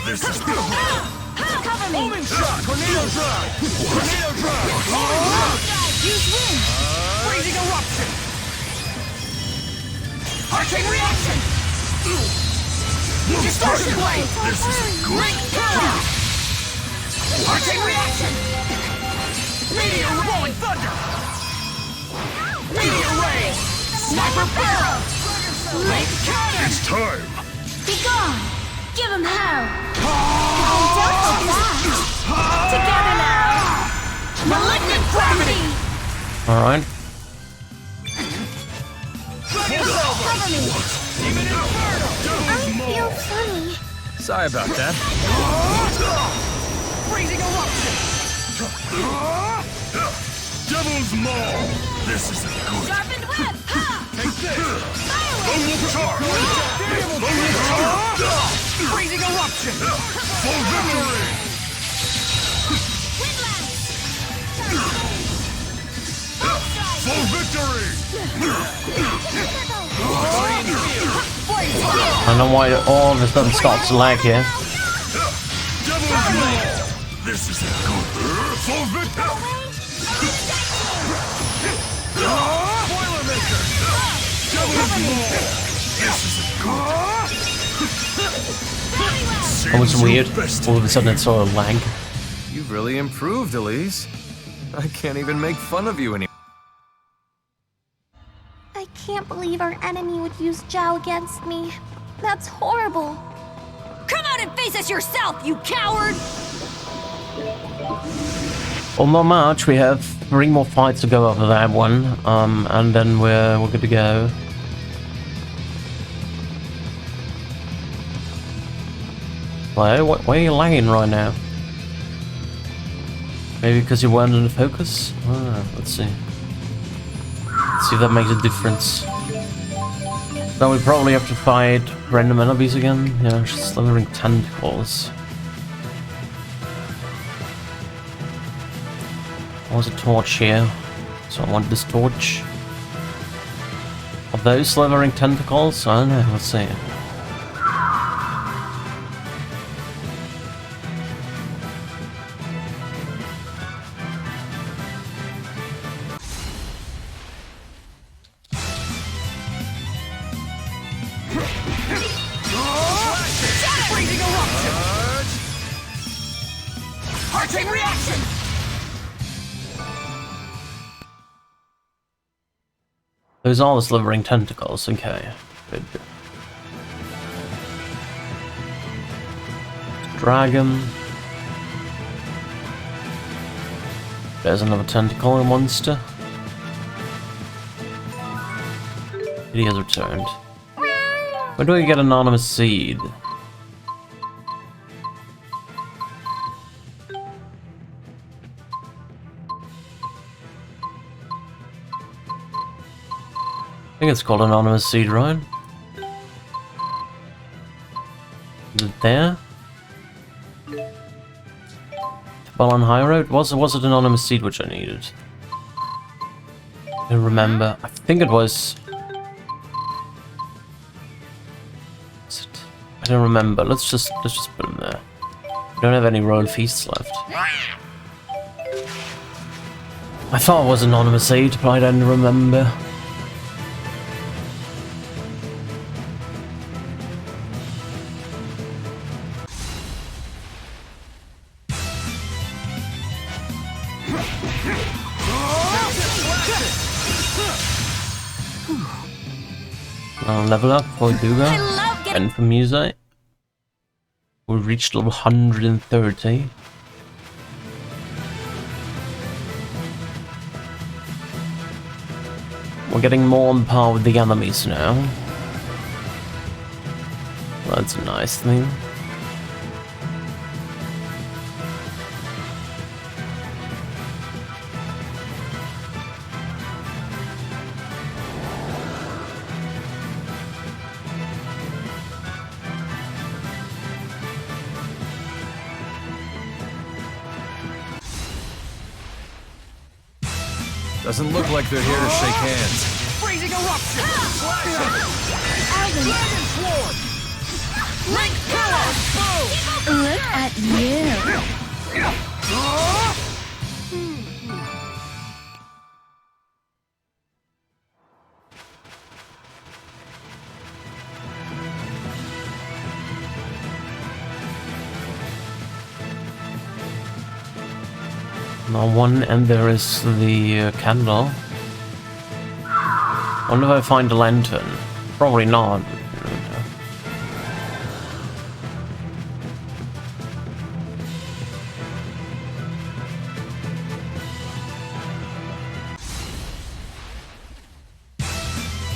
[SPEAKER 3] This is
[SPEAKER 2] Cover me!
[SPEAKER 3] Omen shot! Tornado drive! Tornado drive!
[SPEAKER 2] Use wind!
[SPEAKER 4] Freezing eruption! Heart chain reaction! Distortion blade!
[SPEAKER 3] This is
[SPEAKER 4] Link power! Heart chain reaction! Meteor rolling thunder! Meteor ray! Sniper barrel! Link counter!
[SPEAKER 3] It's time!
[SPEAKER 2] Be gone! Give him hell! Don't go back! Together now!
[SPEAKER 4] Malignant gravity!
[SPEAKER 1] Alright.
[SPEAKER 2] Cover me! I feel funny.
[SPEAKER 3] Sorry about that.
[SPEAKER 4] Freezing eruption!
[SPEAKER 3] Devil's Maul! This isn't good.
[SPEAKER 2] Sharpened web! Ha!
[SPEAKER 3] Take this!
[SPEAKER 2] Fireworks!
[SPEAKER 3] Double charge! Double charge!
[SPEAKER 4] Freezing eruption!
[SPEAKER 3] For victory!
[SPEAKER 2] Windlass!
[SPEAKER 1] I don't know why all of a sudden starts to lag here.
[SPEAKER 3] This is for victory. Boilermaker. This is
[SPEAKER 1] That was weird. All of a sudden it saw a lag.
[SPEAKER 3] You've really improved, Elise. I can't even make fun of you anymore.
[SPEAKER 2] I can't believe our enemy would use Zhao against me. That's horrible.
[SPEAKER 4] Come out and face us yourself, you coward!
[SPEAKER 1] Well, not much. We have 3 more fights to go after that one, and then we're good to go. Why are you lagging right now? Maybe because you weren't in the focus? Let's see. Let's see if that makes a difference. Then we probably have to fight random enemies again. Yeah, slithering tentacles. There was a torch here, so I want this torch. Are those slithering tentacles? I don't know, let's see.
[SPEAKER 4] Chain reaction!
[SPEAKER 1] Those are the slithering tentacles, okay. Good. Dragon. There's another tentacle monster. He has returned. Where do we get anonymous seed? I think it's called anonymous seed, right? Is it there? Well, on High Road? Was it anonymous seed which I needed? I don't remember. I think it was. I don't remember. Let's just put them there. We don't have any royal feasts left. I thought it was anonymous seed, but I don't remember. Level up for Duga and for music. We reached level 130. We're getting more on par with the enemies now. That's a nice thing.
[SPEAKER 3] Doesn't look like they're here to shake hands.
[SPEAKER 4] Freezing eruption! Dragon sword! Link pillar! Look at you!
[SPEAKER 1] Now one, and there is the candle. Wonder if I find a lantern. Probably not.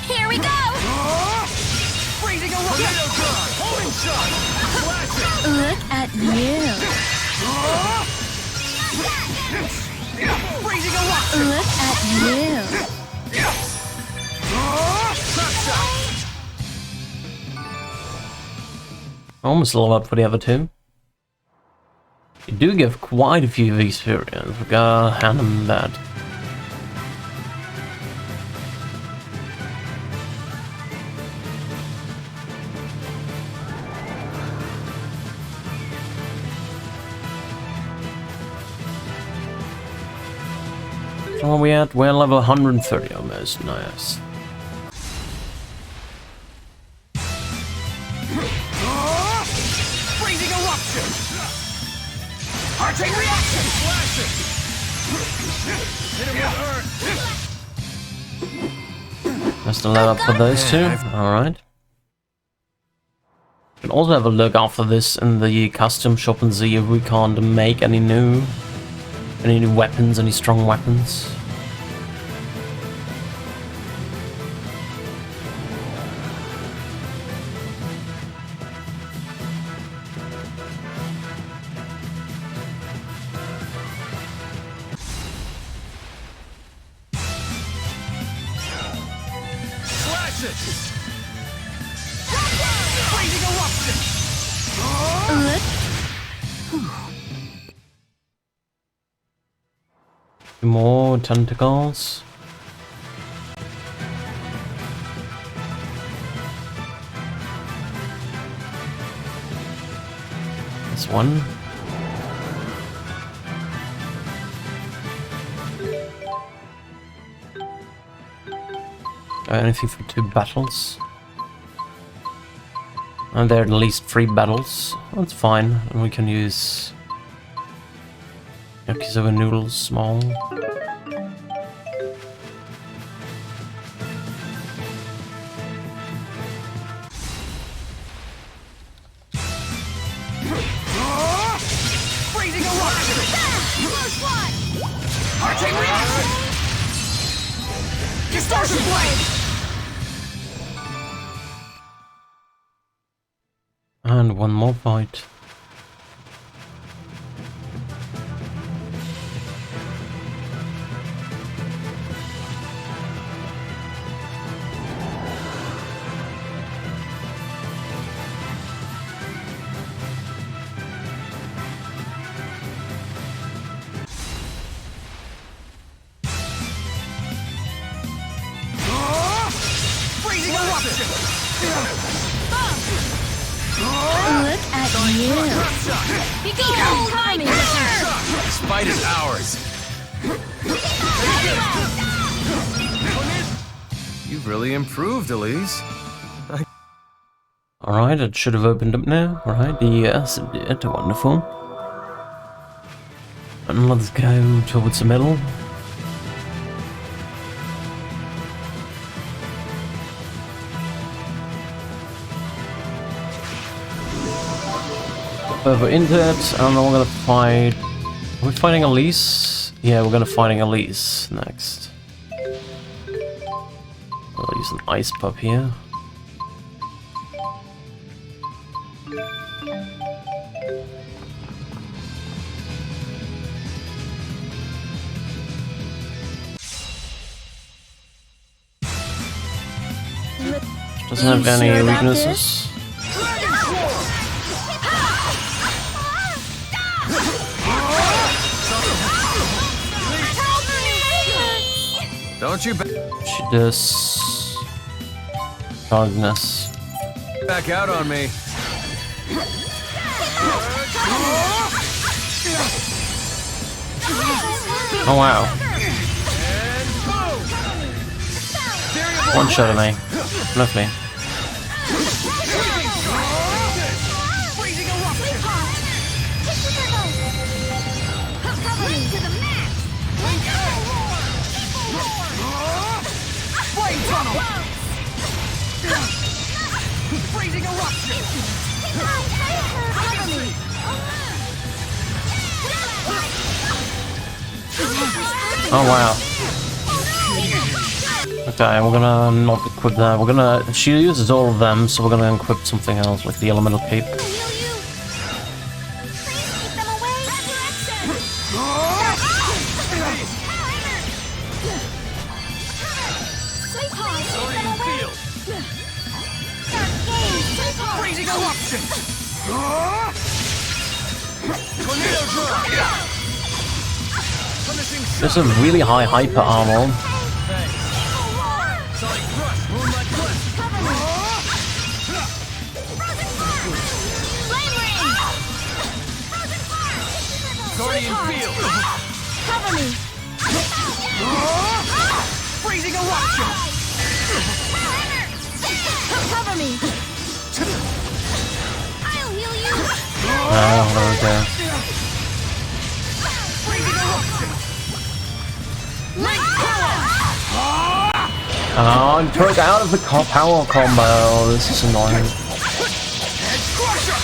[SPEAKER 2] Here we go!
[SPEAKER 4] Freezing eruption!
[SPEAKER 3] Holding shot! Flashing!
[SPEAKER 4] Look at you! Freezing eruption! Look at you!
[SPEAKER 1] Almost level up for the other two. You do give quite a few of these experience. We gotta hand them that. So where are we at? We're level 130 almost. Nice.
[SPEAKER 3] Freezing eruption! Arcing reaction! Flashing! Hit him with earth!
[SPEAKER 1] Just a level up for those two. Alright. We can also have a look after this in the custom shop and see if we can't make any new weapons, any strong weapons.
[SPEAKER 3] Flash it! Freezing eruption!
[SPEAKER 1] More tentacles. This one. Anything for 2 battles. And there are at least 3 battles. That's fine. And we can use yakisoba noodles small.
[SPEAKER 3] Freezing eruption!
[SPEAKER 2] Close one!
[SPEAKER 3] Arcing reaction! Distortion blade!
[SPEAKER 1] And one more fight.
[SPEAKER 3] Freezing eruption!
[SPEAKER 4] Look at you.
[SPEAKER 2] Be cold, cover me!
[SPEAKER 3] This fight is ours! You've really improved, Elise.
[SPEAKER 1] Alright, it should have opened up now. Alright, yes, it did. Wonderful. And let's go towards the middle. Over into it, and then we're gonna fight. Are we fighting Elise? Yeah, we're gonna fighting Elise next. I'll use an ice pup here. Doesn't have any
[SPEAKER 4] sure about
[SPEAKER 1] weaknesses.
[SPEAKER 3] Don't you
[SPEAKER 1] She does darkness.
[SPEAKER 3] back out on me.
[SPEAKER 1] Oh wow. One shot at me. Lovely.
[SPEAKER 2] Cover me to the max!
[SPEAKER 3] Flame tunnel! Freezing eruption!
[SPEAKER 2] Cover me!
[SPEAKER 1] Oh wow. Okay, we're gonna not equip that. We're gonna. She uses all of them, so we're gonna equip something else, like the elemental cape.
[SPEAKER 2] Heal you! Please keep them away! Resurrection! Sweetheart, keep them away! Dark gaze, sweetheart!
[SPEAKER 3] Freezing eruption! Tornado drop! Punishing
[SPEAKER 1] There's a really high hyper armor.
[SPEAKER 3] Sonic crush! Moonlight crush!
[SPEAKER 2] Cover me! Flame ring!
[SPEAKER 3] Guardian field!
[SPEAKER 2] Cover me!
[SPEAKER 3] Freezing eruption!
[SPEAKER 4] Cover me!
[SPEAKER 2] I'll heal you.
[SPEAKER 1] Oh, okay.
[SPEAKER 3] Freezing eruption!
[SPEAKER 1] Oh, I'm broke out of the power combo. This is annoying.
[SPEAKER 3] Edge crusher!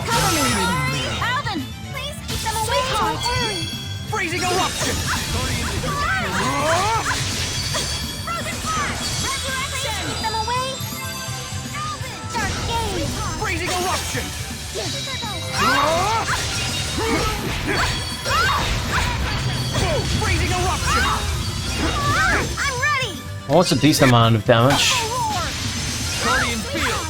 [SPEAKER 4] Cover me!
[SPEAKER 2] Alvin, please keep them away. Don't worry.
[SPEAKER 3] Freezing eruption!
[SPEAKER 2] Frozen fire. Resurrection. Keep them away. Alvin, dark gaze.
[SPEAKER 3] Freezing eruption! Freezing eruption!
[SPEAKER 2] I'm ready.
[SPEAKER 1] Well, it's a decent amount of damage.
[SPEAKER 3] Guardian field!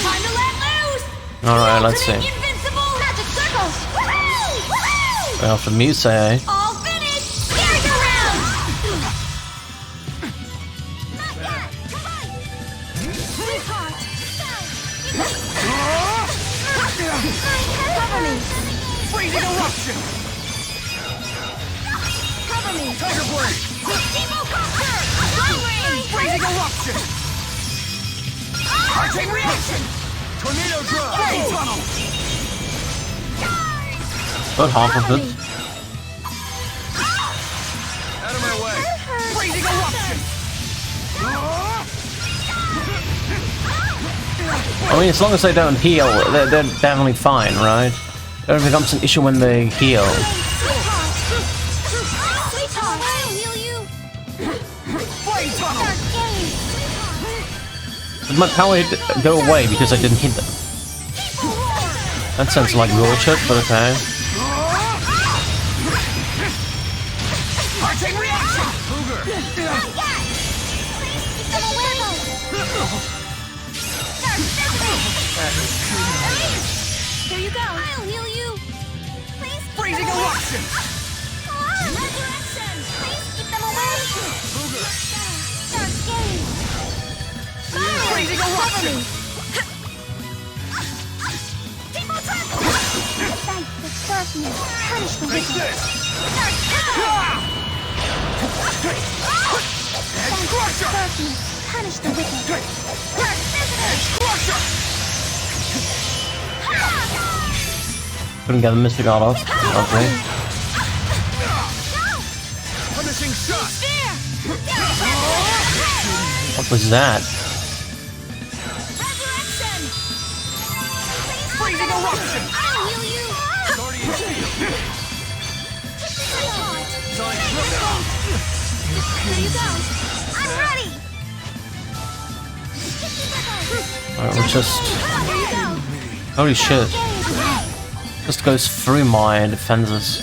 [SPEAKER 2] Time to let loose.
[SPEAKER 1] Alright, let's see.
[SPEAKER 2] Invincible magic circles. Woohoo!
[SPEAKER 1] Well, for Muse, eh?
[SPEAKER 2] All finished. Merry-go-round. Not yet. Come on. Sweetheart. Cover me.
[SPEAKER 3] Freezing eruption!
[SPEAKER 2] Cover me.
[SPEAKER 3] Tiger blade!
[SPEAKER 2] Demo Copter. Long range.
[SPEAKER 3] Freezing eruption! Arcane reaction! Tornado drop! Flame tunnel!
[SPEAKER 1] About half of it.
[SPEAKER 3] Out of my way! Freezing eruption!
[SPEAKER 1] I mean, as long as they don't heal, they're definitely fine, right? It only becomes an issue when they heal.
[SPEAKER 2] Sweetheart, I'll heal you.
[SPEAKER 3] Flame tunnel!
[SPEAKER 2] Dark gaze.
[SPEAKER 1] But my power hit go away because I didn't hit them. That sounds like bullshit, but okay.
[SPEAKER 3] Arcane reaction! Cougar!
[SPEAKER 2] Keep them away. Here you go. I'll heal you. Please.
[SPEAKER 3] Freezing eruption!
[SPEAKER 2] Resurrection. Please keep them away. Dark gaze.
[SPEAKER 3] Freezing eruption!
[SPEAKER 2] People travel. Fight the darkness. Punish the
[SPEAKER 3] Take
[SPEAKER 2] wicked.
[SPEAKER 3] this!
[SPEAKER 2] Dark
[SPEAKER 3] Edge crusher!
[SPEAKER 2] darkness. Punish the wicked. Dark
[SPEAKER 3] Edge crusher!
[SPEAKER 1] Couldn't get the Mystic Art off. Okay.
[SPEAKER 3] Punishing shot!
[SPEAKER 1] What was that?
[SPEAKER 2] Resurrection.
[SPEAKER 3] Freezing eruption!
[SPEAKER 2] I'll heal you.
[SPEAKER 3] Guardian field! Sonic
[SPEAKER 2] Here you go. I'm ready.
[SPEAKER 1] Alright, we're just...
[SPEAKER 2] Here you go.
[SPEAKER 1] Holy shit. Just goes through my defenses.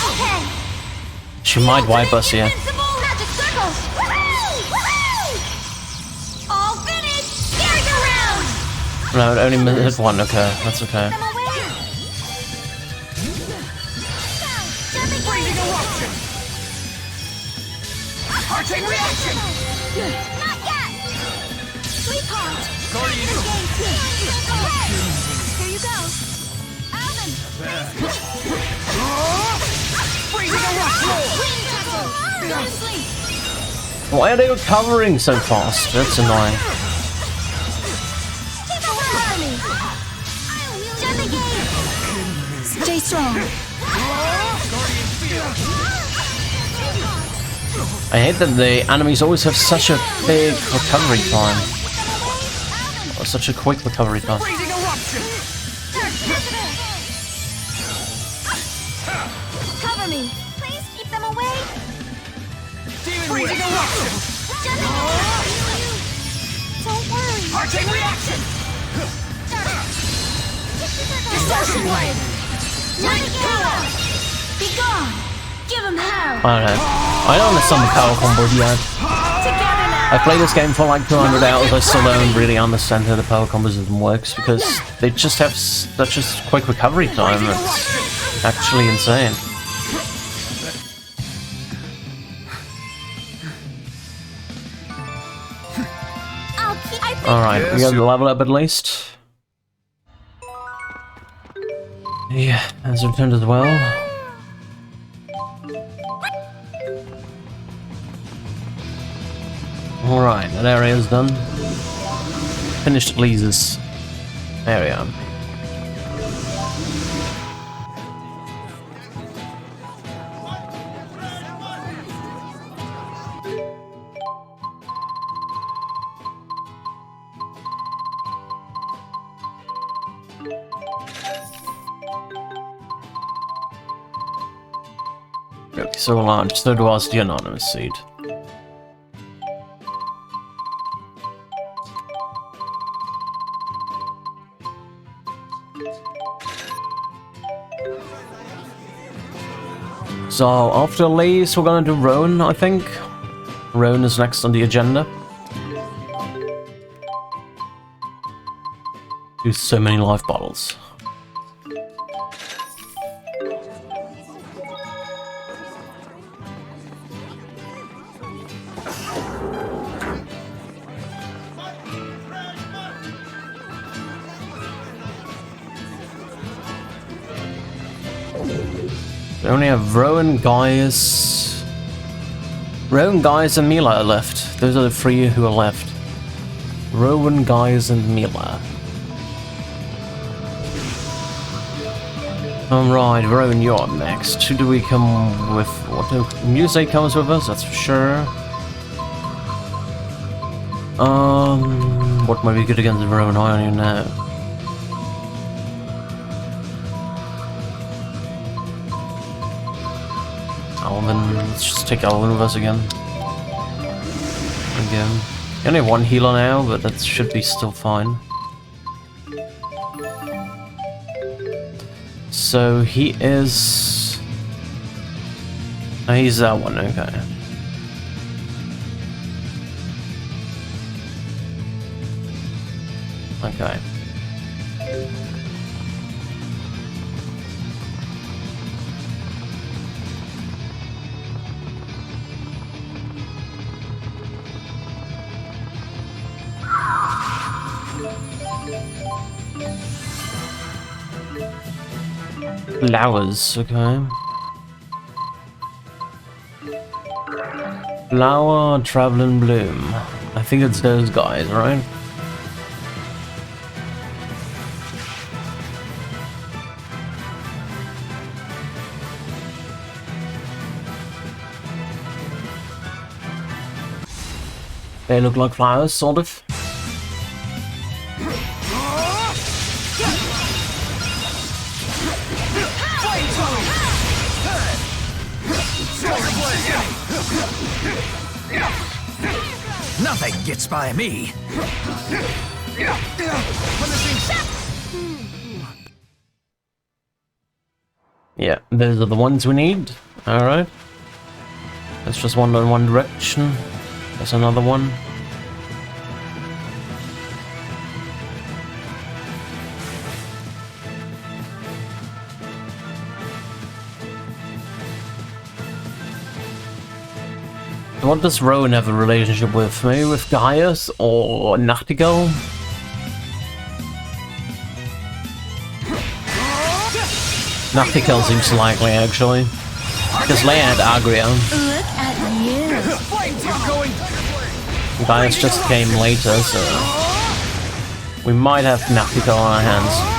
[SPEAKER 2] Okay.
[SPEAKER 1] She might wipe us here.
[SPEAKER 2] Invincible magic circles. Woohoo! All finished. Merry-go-round.
[SPEAKER 1] No, it only hit one. Okay, that's okay.
[SPEAKER 2] Them away.
[SPEAKER 3] Freezing eruption! Arcane reaction!
[SPEAKER 2] Not yet. Sweetheart.
[SPEAKER 3] Guardian
[SPEAKER 2] Here you go. Alvin.
[SPEAKER 3] Freezing eruption!
[SPEAKER 2] Wing tackle. Go to sleep.
[SPEAKER 1] Why are they recovering so fast? That's annoying.
[SPEAKER 2] Keep away from me. I'll heal you. Renegade.
[SPEAKER 4] Stay strong.
[SPEAKER 3] Guardian field!
[SPEAKER 1] I hate that the enemies always have such a big recovery time. Or such a quick recovery time.
[SPEAKER 3] Freezing eruption!
[SPEAKER 2] Cover me. Please keep them away.
[SPEAKER 3] Freezing eruption!
[SPEAKER 2] Don't worry.
[SPEAKER 3] Arcane reaction!
[SPEAKER 2] Distortion blade. Be gone. Give him hell.
[SPEAKER 1] I don't know. I don't understand the power combos yet.
[SPEAKER 2] Together now.
[SPEAKER 1] I played this game for like 200 hours, I still don't really understand how the power combos even works because they just have such a quick recovery time. It's actually insane.
[SPEAKER 2] I
[SPEAKER 1] Alright, we
[SPEAKER 5] Yes,
[SPEAKER 1] got the level up at least. Yeah, has returned as well. Alright, that area is done. Finished at least this area. Okay, so large, so was the anonymous seed. So after Lee's, we're gonna do Roan, I think. Roan is next on the agenda. Do so many life bottles. We only have Rowan, Gaius, and Mila are left. Those are the three who are left. Rowan, Gaius, and Mila. Alright, Rowan, you're up next. Who do we come with? What do music comes with us? That's for sure. What might be good against Rowan? I don't even know. Alvin, let's just take Alvin with us again. You only have one healer now, but that should be still fine. So he is... Oh, he's that one, okay. Okay. Flowers, okay. Flower, Traveling Bloom. I think it's those guys, right? They look like flowers, sort of.
[SPEAKER 3] Nothing gets by me.
[SPEAKER 1] Yeah, those are the ones we need. Alright. That's just one in one direction. There's another one. What does Rowan have a relationship with? Maybe with Gaius or Nachtigall? Nachtigall seems likely, actually. Because Leia had Agria.
[SPEAKER 4] Look at you.
[SPEAKER 1] Gaius just came later, so... we might have Nachtigall on our hands.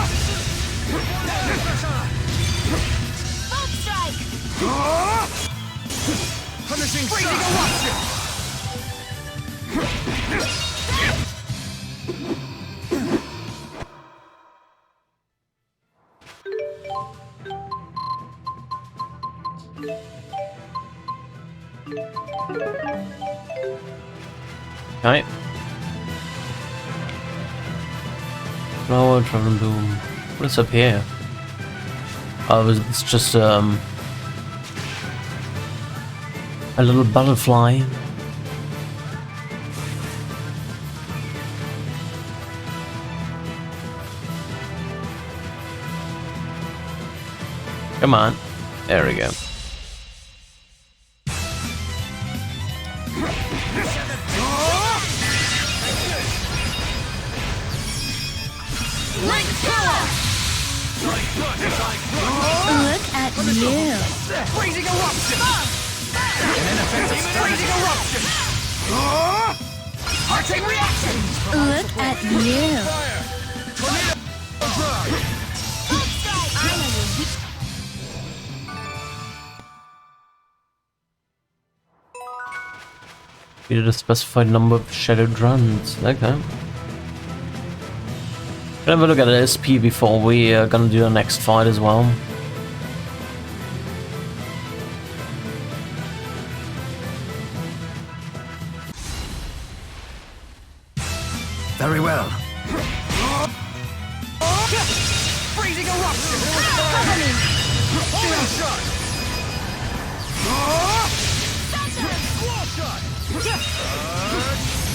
[SPEAKER 1] Okay. Flower, Traveling Bloom. What is up here? Oh, it's just a little butterfly. Come on. There we go.
[SPEAKER 2] Like killer!
[SPEAKER 4] Look at you.
[SPEAKER 3] Freezing eruption! An ineffective freezing eruption! Arching reaction!
[SPEAKER 4] Look at you.
[SPEAKER 3] Fire! Tornado drive!
[SPEAKER 1] We did a specified number of shadowed runs. Okay. Gonna have a look at the SP before we are gonna do the next fight as well.
[SPEAKER 3] Very well.
[SPEAKER 2] Freezing eruption!
[SPEAKER 4] Cover me.
[SPEAKER 3] Shield shot! Squall shot!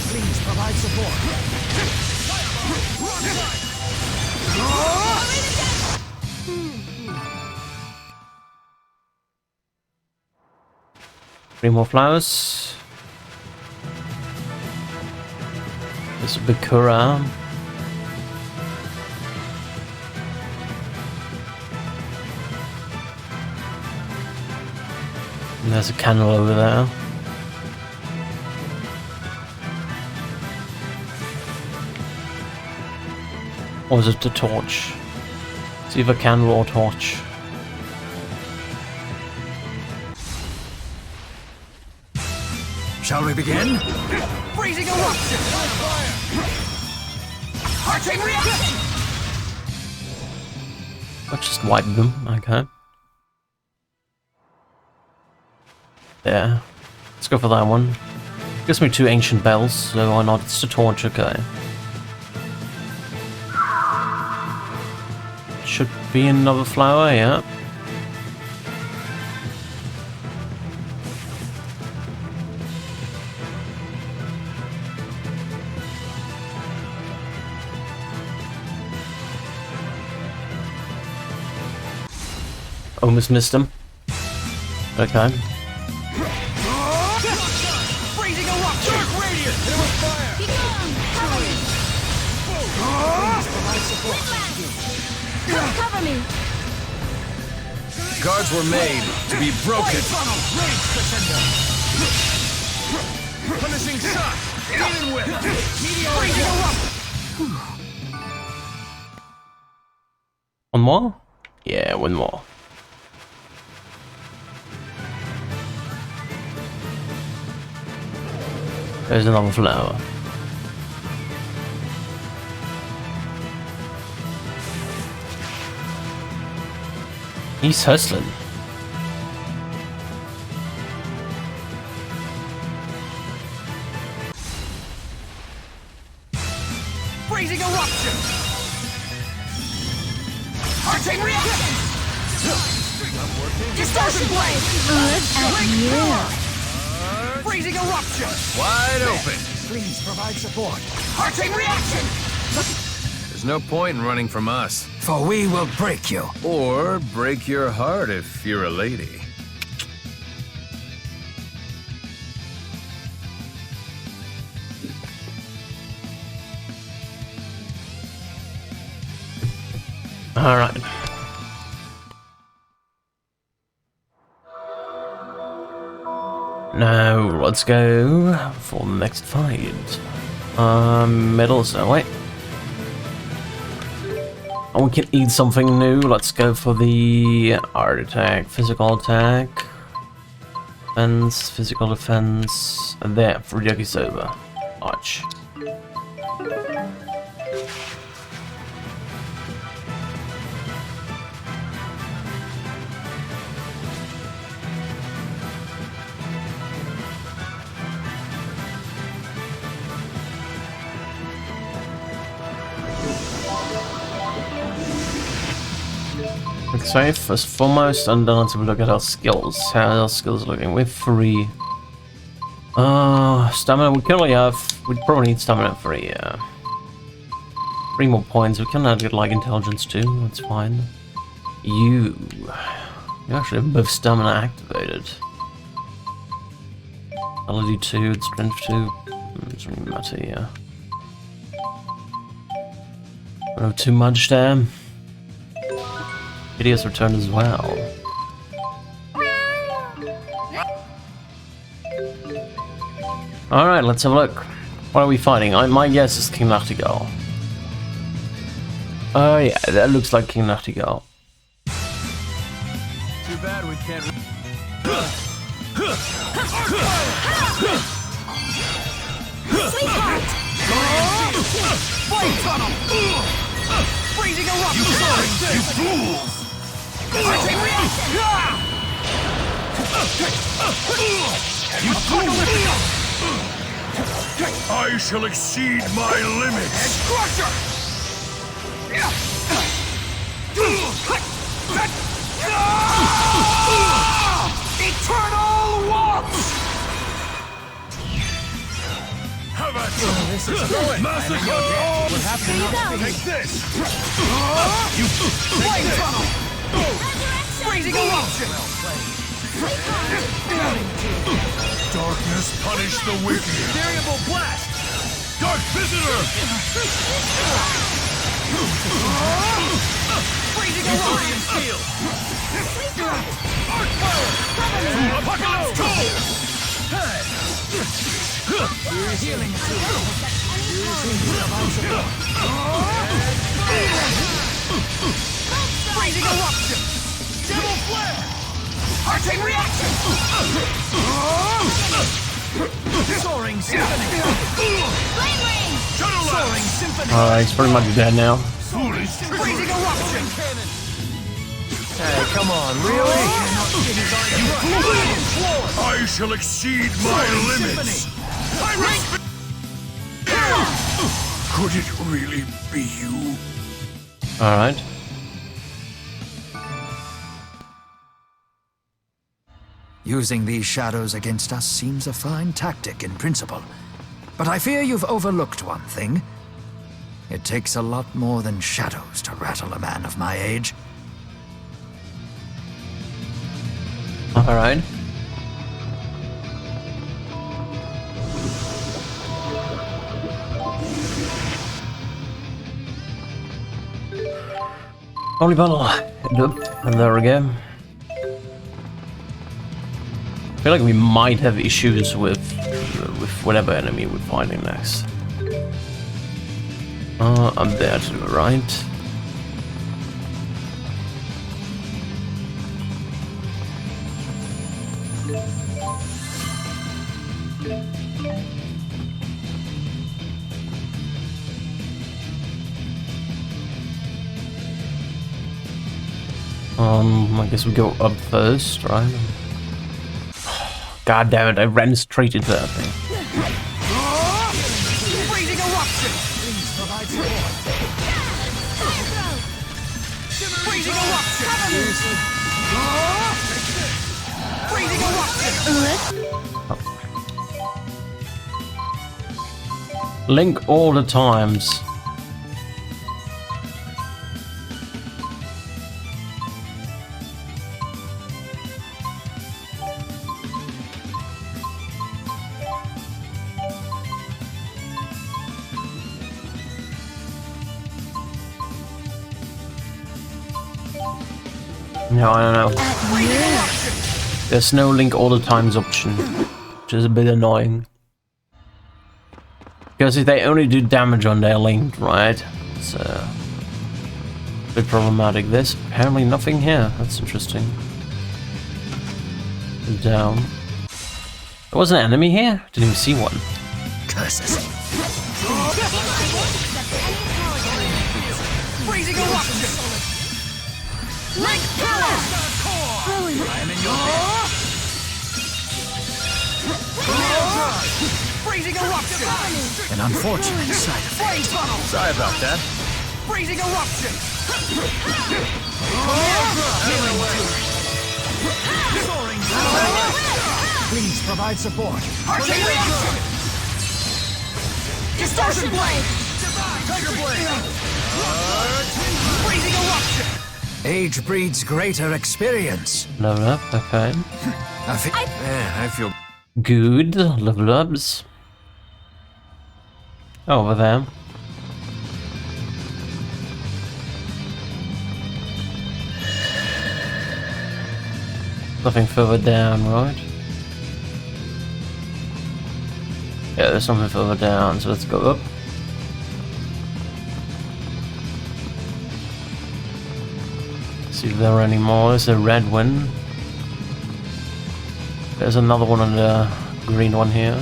[SPEAKER 3] Please provide support.
[SPEAKER 1] Three more flowers. There's a Bakura. And there's a candle over there. Or is it the torch? It's either candle or torch.
[SPEAKER 3] Shall we begin? Freezing eruption! Fire! Arching reaction!
[SPEAKER 1] I'll just wipe them, okay. Yeah. Let's go for that one. Gives me 2 ancient bells, so why not? It's the torch, okay. Should be another flower, yeah. Almost missed him. Okay.
[SPEAKER 3] Freezing eruption! Dark radiant! Hit him with fire!
[SPEAKER 2] Be gone! Cover me!
[SPEAKER 3] Please provide support.
[SPEAKER 2] Cover me!
[SPEAKER 3] Guards were made to be broken. Rage crescendo. Punishing shot. Demon whip. Freezing eruption.
[SPEAKER 1] One more? Yeah, one more. There's another flower. He's hustling.
[SPEAKER 3] Freezing eruption. Arching reaction.
[SPEAKER 2] Distortion blade!
[SPEAKER 4] Look at you.
[SPEAKER 3] Freezing eruption. Wide open. Please provide support. Arching reaction. There's no point in running from us.
[SPEAKER 6] For we will break you.
[SPEAKER 3] Or break your heart if you're a lady.
[SPEAKER 1] All right. Now let's go for the next fight. Middle, so wait. And we can eat something new. Let's go for the art attack, physical attack, defense, physical defense, and there for Yakisoba. Arch. Let's save first foremost, and then let's have a look at our skills. How are our skills looking? We're 3. Stamina, we currently have... We'd probably need stamina for 3, yeah. 3 more points. We can add get like intelligence too, that's fine. You actually have both stamina activated. Ability 2, strength 2. Doesn't really matter, yeah. Oh, too much there. Videos returned as well. Alright, let's have a look. What are we fighting? My guess is King Nachtigal. Oh yeah, that looks like King Nachtigal.
[SPEAKER 3] Too bad we can't.
[SPEAKER 4] Sweetheart! Flame tunnel! Freezing eruption!
[SPEAKER 3] You fools!
[SPEAKER 4] Arching reaction!
[SPEAKER 3] You fools! I shall exceed my limits.
[SPEAKER 4] Crusher! Eternal waltz!
[SPEAKER 3] How about this is going? Massacre! What happened? Take this! You
[SPEAKER 4] Flame tunnel! Freezing eruption!
[SPEAKER 3] darkness punish the wicked. Variable blast! Dark visitor!
[SPEAKER 4] Freezing
[SPEAKER 3] Guardian
[SPEAKER 4] eruption!
[SPEAKER 3] steel! Arc power! Apocalypse cold!
[SPEAKER 4] Healing Freezing eruption!
[SPEAKER 3] Devil flare!
[SPEAKER 4] Arching reaction!
[SPEAKER 3] Soaring symphony!
[SPEAKER 2] Flame ring!
[SPEAKER 3] Soaring symphony!
[SPEAKER 1] He's pretty much dead now.
[SPEAKER 3] Foolish
[SPEAKER 4] Freezing eruption!
[SPEAKER 3] Hey, come on, really? I shall exceed my limits. Could it really be you?
[SPEAKER 1] Alright.
[SPEAKER 6] Using these shadows against us seems a fine tactic in principle. But I fear you've overlooked one thing. It takes a lot more than shadows to rattle a man of my age.
[SPEAKER 1] Alright. Holy bottle. And there we go. I feel like we might have issues with whatever enemy we're fighting next. I'm there to the right. I guess we go up first, right? God damn it, I ran straight into that thing.
[SPEAKER 4] Freezing eruption! Freezing eruption! Freezing eruption!
[SPEAKER 1] Link all the times. No, I don't know. There's no link all the times option, which is a bit annoying. Because if they only do damage on their link, right? It's a bit problematic. There's apparently nothing here. That's interesting. Down. There was an enemy here? Didn't even see one.
[SPEAKER 6] Curses.
[SPEAKER 4] Freezing eruption! Like power!
[SPEAKER 3] I am in your
[SPEAKER 4] Freezing eruption!
[SPEAKER 6] An unfortunate side effect.
[SPEAKER 4] Flame tunnel!
[SPEAKER 3] Sorry about that.
[SPEAKER 4] Freezing eruption!
[SPEAKER 3] Soaring
[SPEAKER 6] Please provide support.
[SPEAKER 4] Arching reaction! Distortion blade!
[SPEAKER 3] Tiger blade!
[SPEAKER 4] Freezing eruption!
[SPEAKER 6] Age breeds greater experience.
[SPEAKER 1] Level up, okay.
[SPEAKER 3] Man, I feel
[SPEAKER 1] Good. Level ups. Over there. Nothing further down, right? Yeah, there's something further down, so let's go up. See if there are any more. There's a red one. There's another one and a green one here.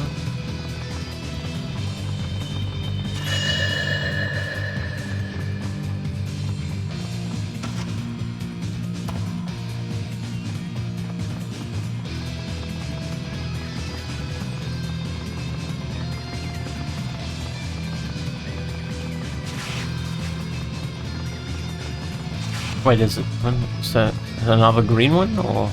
[SPEAKER 1] Wait, is that another green one, or?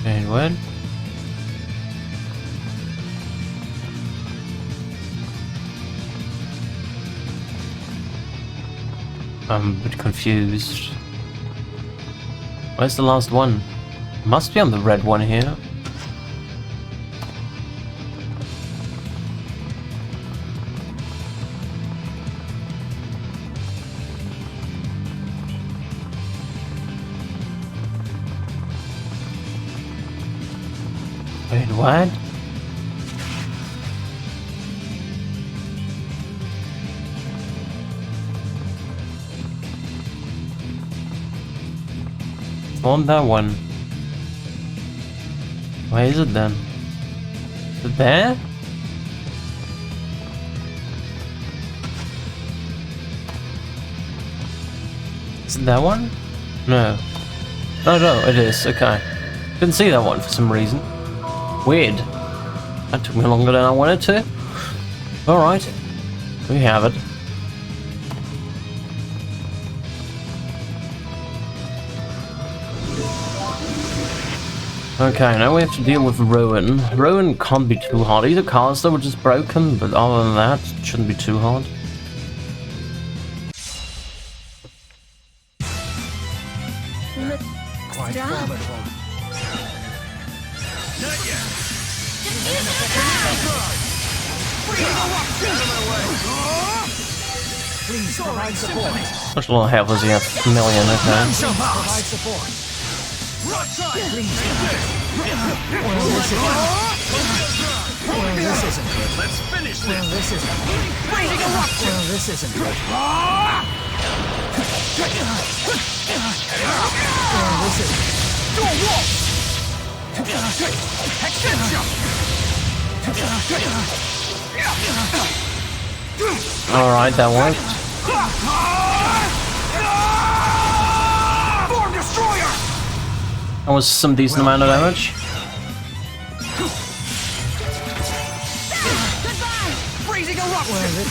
[SPEAKER 1] And when? I'm a bit confused. Where's the last one? Must be on the red one here. Wait, what? On that one. Where is it then? Is it there? Is it that one? No. Oh no, it is, okay. Didn't see that one for some reason. Weird. That took me longer than I wanted to. Alright. We have it. Okay, now we have to deal with Rowan. Rowan can't be too hard. These are cars that were just broken, but other than that, it shouldn't be too hard.
[SPEAKER 6] Quite formidable.
[SPEAKER 3] Not yet.
[SPEAKER 6] Please provide support.
[SPEAKER 1] Much little help was he at a million, okay.
[SPEAKER 6] Provide support. Please. Well, this isn't good.
[SPEAKER 3] Let's finish
[SPEAKER 6] Well,
[SPEAKER 3] this.
[SPEAKER 6] this isn't good. Well, this isn't good. Well, this isn't
[SPEAKER 1] Alright, that worked.
[SPEAKER 3] Form destroyer.
[SPEAKER 1] That was some decent amount of damage.
[SPEAKER 3] Freezing eruption.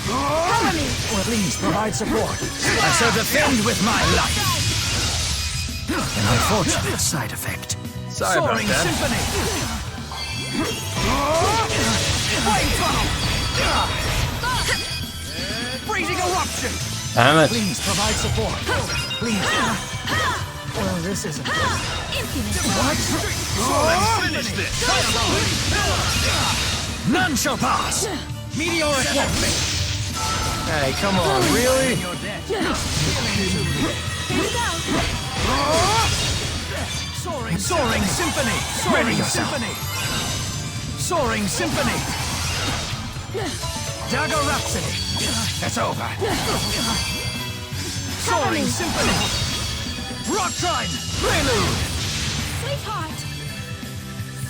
[SPEAKER 6] Well, please provide support. I shall defend with my life. An unfortunate side effect.
[SPEAKER 3] Sorry about
[SPEAKER 6] Soaring
[SPEAKER 3] that.
[SPEAKER 6] symphony.
[SPEAKER 3] Flame tunnel. Freezing eruption.
[SPEAKER 1] Damn it.
[SPEAKER 6] Please provide support. Please. Well, this isn't good.
[SPEAKER 3] Let's finish this.
[SPEAKER 6] None shall pass. Meteoric warfare.
[SPEAKER 3] Hey, come on, really?
[SPEAKER 6] Soaring symphony. Soaring symphony. Soaring symphony. Dagger Rhapsody. It's over. Soaring symphony. Rock Trine. Prelude.
[SPEAKER 2] Sweetheart!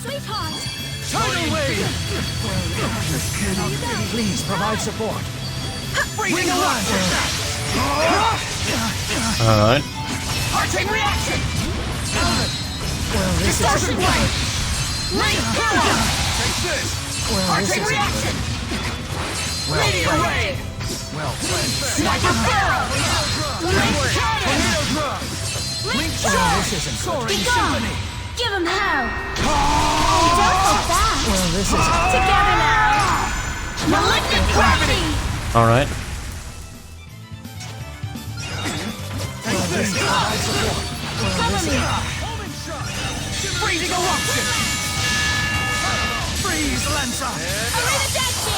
[SPEAKER 2] Sweetheart!
[SPEAKER 6] Tidal wave. Please provide support.
[SPEAKER 3] Freezing eruption.
[SPEAKER 1] Alright.
[SPEAKER 3] Arching reaction.
[SPEAKER 6] Well, this
[SPEAKER 3] Distortion
[SPEAKER 6] isn't
[SPEAKER 3] blade.
[SPEAKER 6] good.
[SPEAKER 3] Take this.
[SPEAKER 6] Well, this
[SPEAKER 3] Arching
[SPEAKER 6] isn't
[SPEAKER 3] reaction.
[SPEAKER 6] well
[SPEAKER 3] Meteor
[SPEAKER 6] played.
[SPEAKER 3] ray.
[SPEAKER 6] Well played.
[SPEAKER 3] Sniper barrel. Link cannon. Link
[SPEAKER 6] Well,
[SPEAKER 3] charge.
[SPEAKER 6] this isn't good.
[SPEAKER 3] Soaring
[SPEAKER 2] Be
[SPEAKER 3] symphony.
[SPEAKER 2] gone! Give him hell! Don't go back!
[SPEAKER 6] Well, this isn't
[SPEAKER 2] Together now! Malignant gravity!
[SPEAKER 1] Alright.
[SPEAKER 6] Please provide support. Well, this isn't
[SPEAKER 3] Homing shot. Freezing eruption. Freeze Lancer.
[SPEAKER 2] Arrivederci!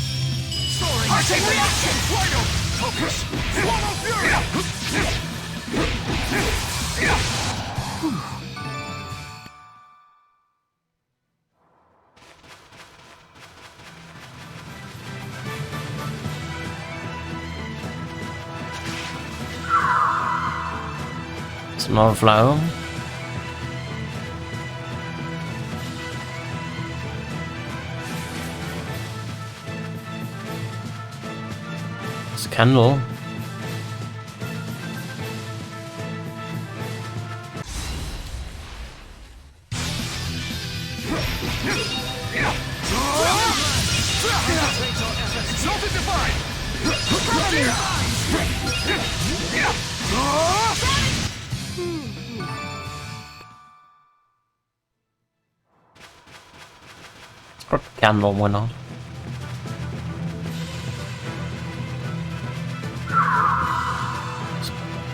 [SPEAKER 3] Hearting reaction! Rhino! Focus! Swallow fury!
[SPEAKER 1] It's another flower. It's a candle.
[SPEAKER 3] Exalted Divine!
[SPEAKER 1] Or candle, why not?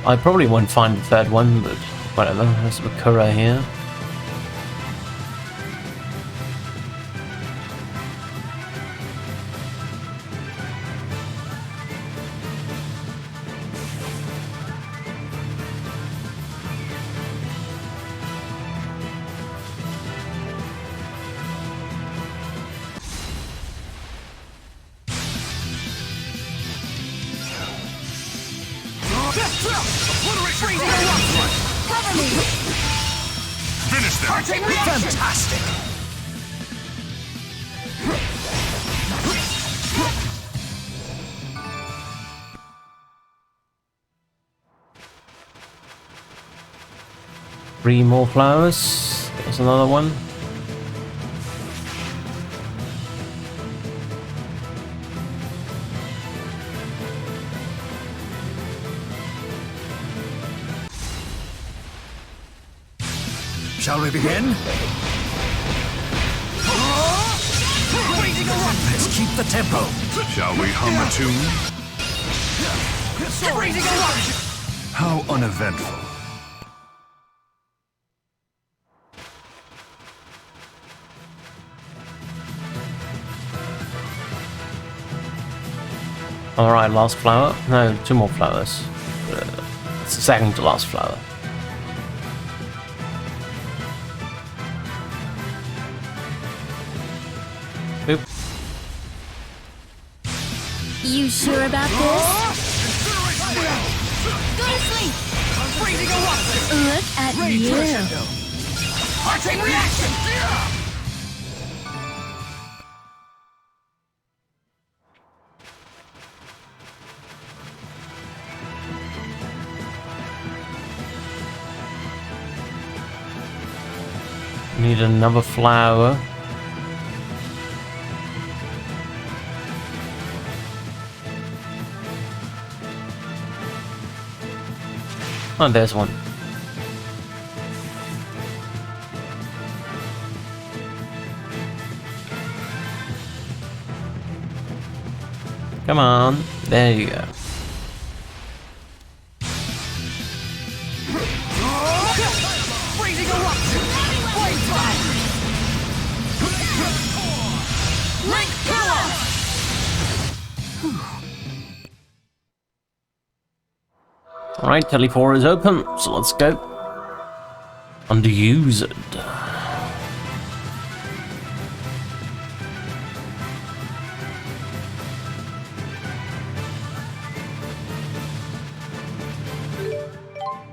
[SPEAKER 1] I probably won't find the third one, but whatever. There's a Bakura here.
[SPEAKER 3] Finish them!
[SPEAKER 6] Fantastic!
[SPEAKER 1] Three more flowers. There's another one.
[SPEAKER 6] Shall we begin? Let's keep the tempo.
[SPEAKER 3] Shall we hum a tune? How uneventful.
[SPEAKER 1] Alright, last flower. No, two more flowers. It's the second to last flower. Oop.
[SPEAKER 2] You sure about this? Go to sleep! Look at you!
[SPEAKER 3] Hearting reaction!
[SPEAKER 1] Need another flower. Oh, there's one. Come on, there you go. Alright, Tele4 is open, so let's go. Underused.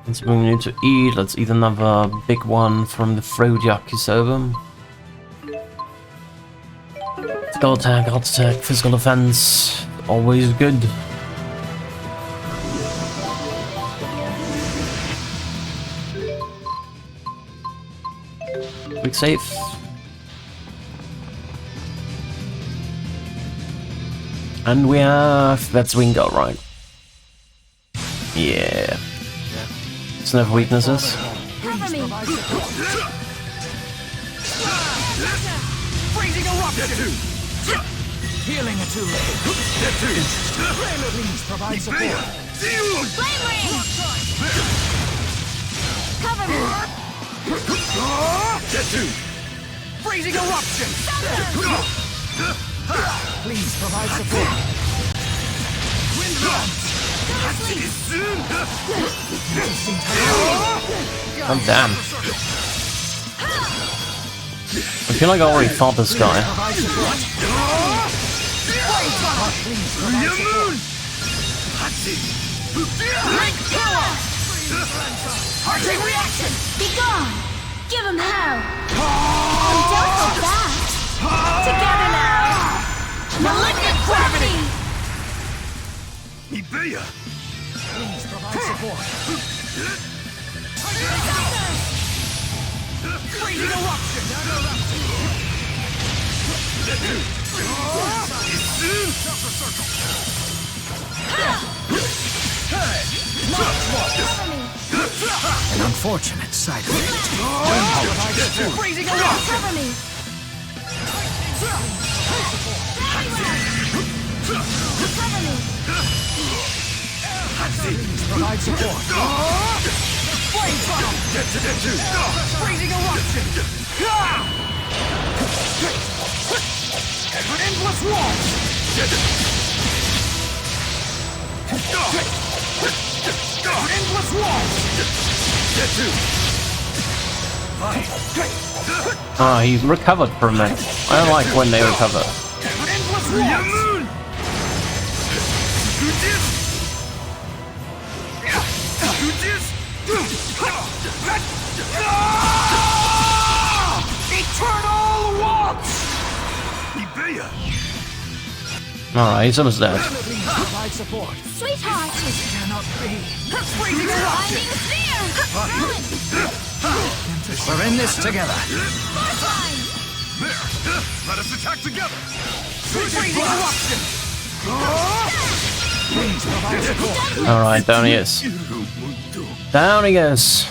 [SPEAKER 1] It's we need to eat. Let's eat another big one from the fruit yakisoba. Physical attack, heart attack, physical defense. Always good. Quick save. And we have... that's Wingo, right? Yeah. It's no weaknesses.
[SPEAKER 2] Cover me!
[SPEAKER 3] Freezing eruption!
[SPEAKER 6] Healing attunement. Please provide support.
[SPEAKER 2] Flame ring! Cover me!
[SPEAKER 3] Freezing eruption!
[SPEAKER 6] Please provide support.
[SPEAKER 1] Oh damn. I feel like I already fought this guy.
[SPEAKER 2] Heart-rate reaction! Be gone! Give him hell! And don't hold back! Together now! Malignant gravity!
[SPEAKER 3] Xillia!
[SPEAKER 6] Please provide support.
[SPEAKER 3] Freezing eruption!
[SPEAKER 6] An unfortunate side effect.
[SPEAKER 3] Freezing eruption!
[SPEAKER 2] Cover me! Cover me!
[SPEAKER 6] Provide support.
[SPEAKER 3] Flame tunnel! Freezing eruption! Endless walls! Endless walls!
[SPEAKER 1] Ah, he recovered for a minute. I don't like when they recover.
[SPEAKER 3] Endless walls! Eternal waltz! Xillia!
[SPEAKER 1] Alright, he's almost dead.
[SPEAKER 6] Provide support.
[SPEAKER 2] Sweetheart!
[SPEAKER 6] Cannot be.
[SPEAKER 3] Freezing eruption!
[SPEAKER 2] Binding sphere!
[SPEAKER 6] We're in this together.
[SPEAKER 2] More time!
[SPEAKER 3] There! Let us attack together! Freezing eruption!
[SPEAKER 6] Please provide support.
[SPEAKER 1] Alright, down he is. Down he goes.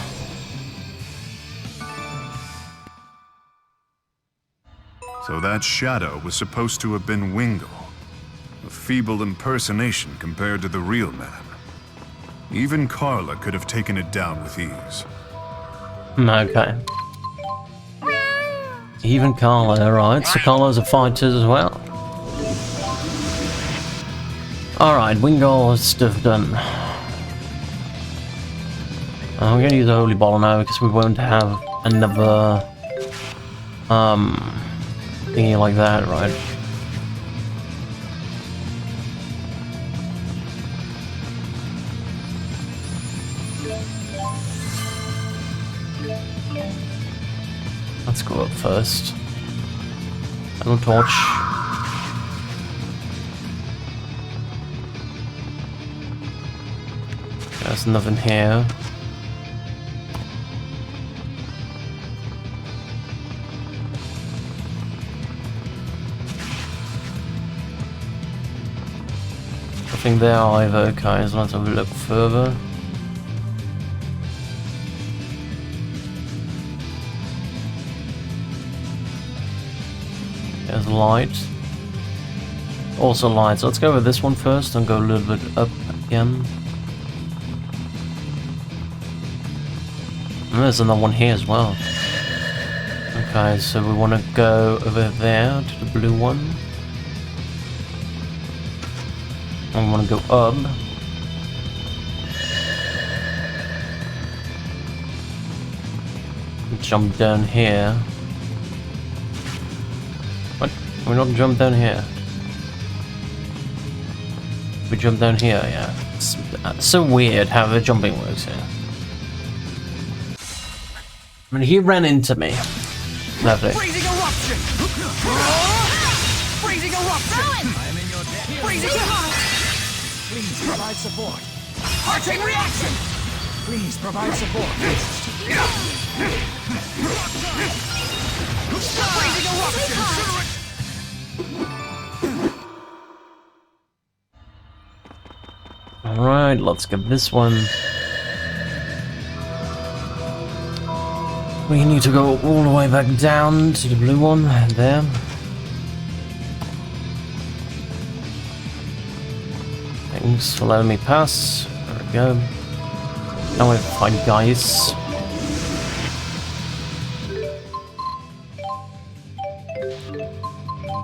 [SPEAKER 7] So that shadow was supposed to have been Wingle. A feeble impersonation compared to the real man. Even Carla could have taken it down with ease.
[SPEAKER 1] Okay. Even Carla, alright. So Carla's a fighter as well. Alright, Wingle stuff done. I'm gonna use the Holy Bottle now because we won't have another thingy like that, right? Let's go up first. Battle torch. There's nothing here. Nothing there either. Okay, so let's have a look further. There's light. Also light. So let's go with this one first and go a little bit up again. And there's another one here as well. Okay, so we want to go over there to the blue one. And we want to go up. Jump down here. What? We don't jump down here. We jump down here, yeah. It's so weird how the jumping works here. I mean, he ran into me. Lovely.
[SPEAKER 3] Freezing eruption! Freezing eruption! I'm in your debt. Freezing eruption!
[SPEAKER 6] Please provide support.
[SPEAKER 3] Heart-rate reaction!
[SPEAKER 6] Please provide support.
[SPEAKER 3] Freezing eruption!
[SPEAKER 1] Alright, let's get this one. We need to go all the way back down to the blue one, there. Thanks for letting me pass. There we go. Now we have to fight Gaius.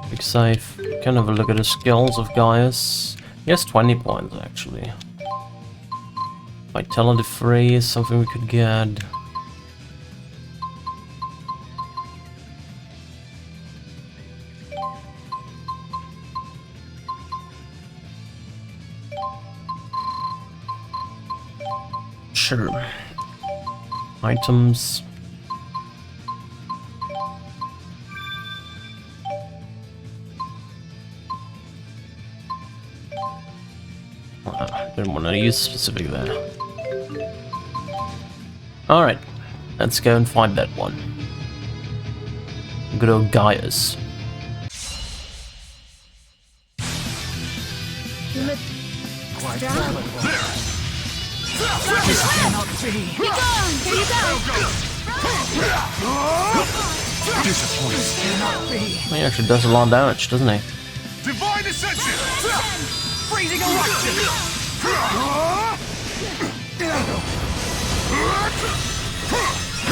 [SPEAKER 1] Big safe. Can have a look at the skills of Gaius. Yes, 20 points actually. Vitality free is something we could get. Sure. Items. Didn't want to use specific there. Alright, let's go and find that one. Good old Gaius. He actually does a lot of damage, doesn't he?
[SPEAKER 3] Divine Ascension!
[SPEAKER 5] Freezing eruption!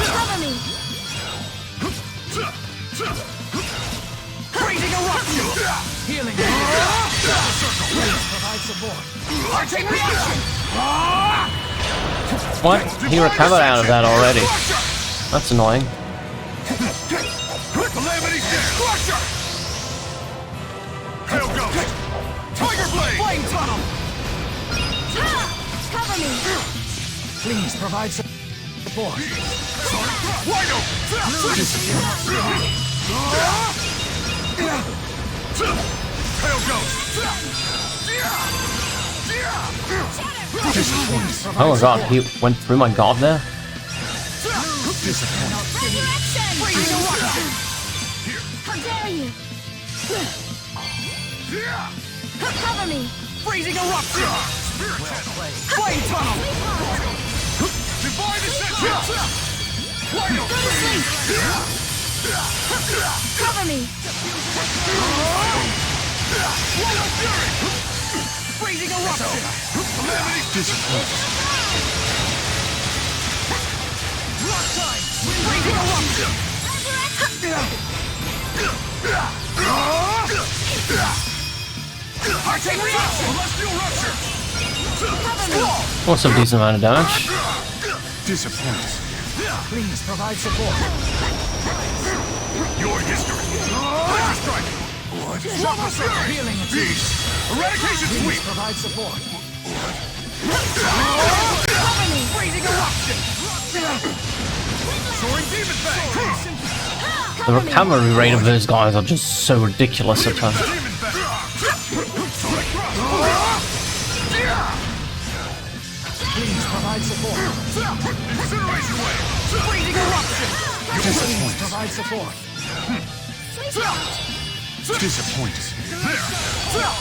[SPEAKER 2] Cover me!
[SPEAKER 5] Freezing eruption!
[SPEAKER 6] Healing. Provide support.
[SPEAKER 5] Arching reaction!
[SPEAKER 1] What? He recovered out of that already. That's annoying.
[SPEAKER 3] Calamity Snare! Crusher! Hail Ghost! Tiger Blade!
[SPEAKER 5] Flame tunnel!
[SPEAKER 2] Cover me!
[SPEAKER 6] Please provide support.
[SPEAKER 3] Wide open! Hail Ghost!
[SPEAKER 1] Oh my god, he went through my guard there?
[SPEAKER 2] Resurrection! How dare you! Cover me!
[SPEAKER 5] Freezing eruption! Flame tunnel!
[SPEAKER 3] Divine Ascension!
[SPEAKER 2] Go to sleep! Cover me!
[SPEAKER 5] Freezing eruption!
[SPEAKER 3] Calamity
[SPEAKER 5] Rock time! Freezing eruption! Arching reaction!
[SPEAKER 3] Celestial Rupture!
[SPEAKER 1] What's a decent amount of damage?
[SPEAKER 7] Disappointed.
[SPEAKER 6] Please provide support.
[SPEAKER 3] Your history! Hyper Strike! Chakra Circle!
[SPEAKER 6] Healing and
[SPEAKER 3] Beast! Eradication
[SPEAKER 6] please
[SPEAKER 3] Sweep!
[SPEAKER 6] provide support.
[SPEAKER 2] Cover me!
[SPEAKER 5] Freezing eruption!
[SPEAKER 3] Soaring Demon Fang!
[SPEAKER 1] The recovery rate of those guys are just so ridiculous at times.
[SPEAKER 3] Demon Fang! Sonic Thrust!
[SPEAKER 6] Please provide support.
[SPEAKER 3] Incineration Wave!
[SPEAKER 5] Freezing eruption!
[SPEAKER 6] Please provide support.
[SPEAKER 7] Disappointed.
[SPEAKER 3] There!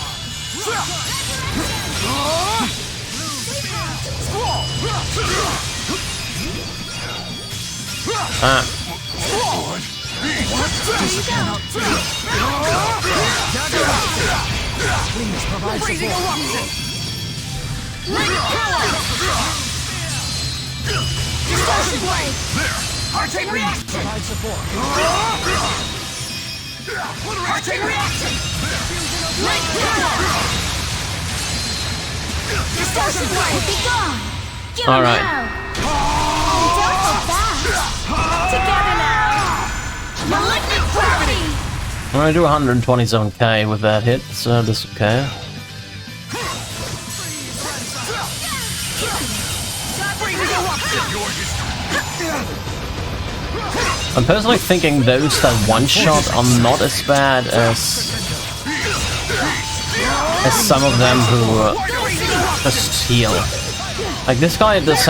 [SPEAKER 1] Ah,
[SPEAKER 6] Please provide
[SPEAKER 5] Freezing
[SPEAKER 6] support.
[SPEAKER 5] eruption! Distortion blade! Arching reaction!
[SPEAKER 6] Provide support.
[SPEAKER 5] Arching reaction! Distortion blade!
[SPEAKER 2] Be gone! Give
[SPEAKER 1] All
[SPEAKER 2] him
[SPEAKER 1] right.
[SPEAKER 2] now! Don't go back! Together now! Malignant gravity!
[SPEAKER 1] I'm gonna do 127k with that hit, so that's okay. I'm personally thinking those that one-shot are not as bad as some of them who just heal. Like this guy does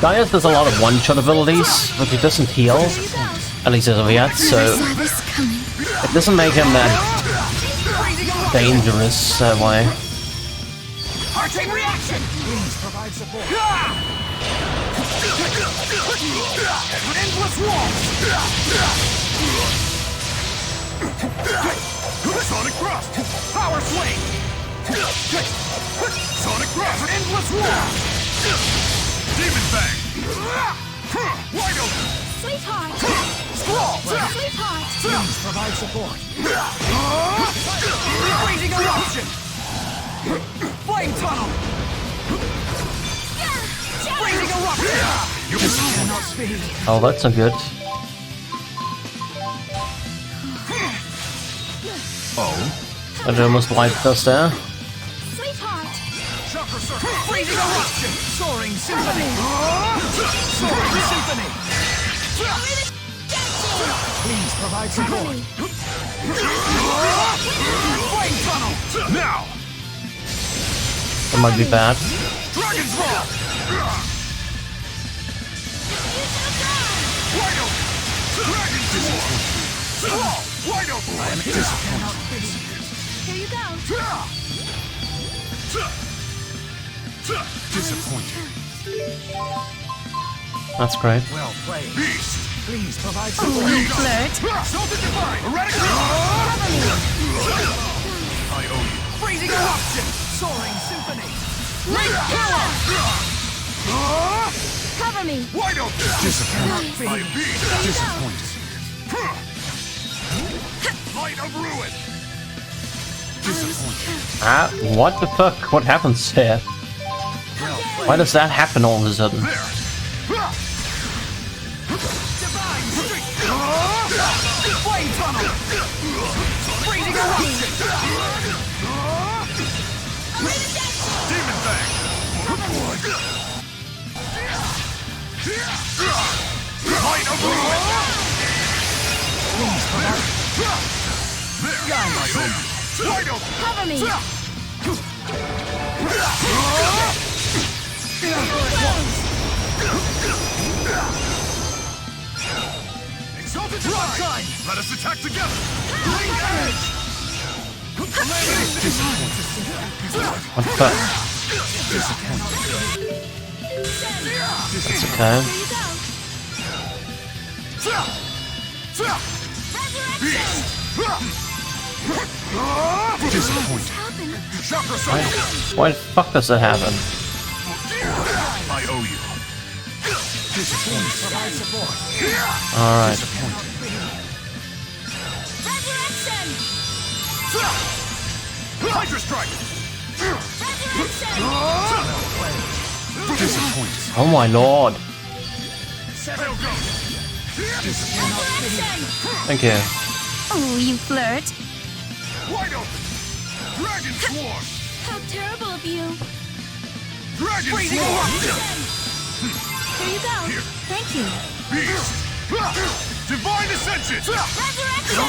[SPEAKER 1] Gaius does a lot of one-shot abilities, but he doesn't heal, at least as of yet, so it doesn't make him that dangerous that way.
[SPEAKER 5] Arching reaction!
[SPEAKER 6] Please provide support.
[SPEAKER 5] Endless walls!
[SPEAKER 3] Sonic Thrust!
[SPEAKER 5] Power swing!
[SPEAKER 3] Sonic Thrust!
[SPEAKER 5] Endless walls!
[SPEAKER 3] Demon Fang! Wide open!
[SPEAKER 2] Sweetheart!
[SPEAKER 5] Scroll!
[SPEAKER 2] Sweetheart!
[SPEAKER 6] Please provide support.
[SPEAKER 5] Freezing eruption!
[SPEAKER 1] Oh, that's not good.
[SPEAKER 7] Oh?
[SPEAKER 1] I almost wiped us there.
[SPEAKER 2] Sweetheart!
[SPEAKER 3] Chakra circle. Freezing eruption. Soaring symphony. Soaring symphony. Please provide support. Flame tunnel. Now.
[SPEAKER 1] That might be bad.
[SPEAKER 3] Dragon's roll. Wide open. Dragon's roll. Wide open. I am disappointed.
[SPEAKER 2] Here you go.
[SPEAKER 3] Disappointed.
[SPEAKER 1] That's great.
[SPEAKER 3] Well played. Beast. Please provide support.
[SPEAKER 4] You flirt.
[SPEAKER 3] Sultan divine. Eradicate. I owe you. Freezing eruption. Soaring symphony.
[SPEAKER 2] Light power! Cover me!
[SPEAKER 3] Wide open. Disappointed. I beat. Disappointed. Light of ruin. Disappointed.
[SPEAKER 1] Ah, what the fuck? What happens here? Why does that happen all of a sudden?
[SPEAKER 3] There. Divine streak. Flame tunnel. Freezing eruption. Demon bang. Light of ruin. Please provide. There. Wide open.
[SPEAKER 2] Cover me!
[SPEAKER 3] Exalted divine. Let us attack together. Ring edge.
[SPEAKER 1] What the fuck? It's okay.
[SPEAKER 2] Here you go!
[SPEAKER 3] Disappointed.
[SPEAKER 2] Happen.
[SPEAKER 3] Chakra circle.
[SPEAKER 1] Why the fuck does that happen?
[SPEAKER 3] I owe you. Disappointed. Provide support.
[SPEAKER 1] Alright.
[SPEAKER 2] Resurrection!
[SPEAKER 3] Hydra strike.
[SPEAKER 2] Resurrection!
[SPEAKER 3] Disappointed.
[SPEAKER 1] Oh my lord.
[SPEAKER 3] Pale ghost. Disappointed.
[SPEAKER 2] Resurrection!
[SPEAKER 1] Thank you.
[SPEAKER 4] Oh, you flirt.
[SPEAKER 3] Wide open. Dragon swarm.
[SPEAKER 2] How terrible of you!
[SPEAKER 3] Dragon
[SPEAKER 2] Here you go!
[SPEAKER 3] Here.
[SPEAKER 2] Thank you!
[SPEAKER 3] Beast. Divine ascension.
[SPEAKER 2] Resurrection!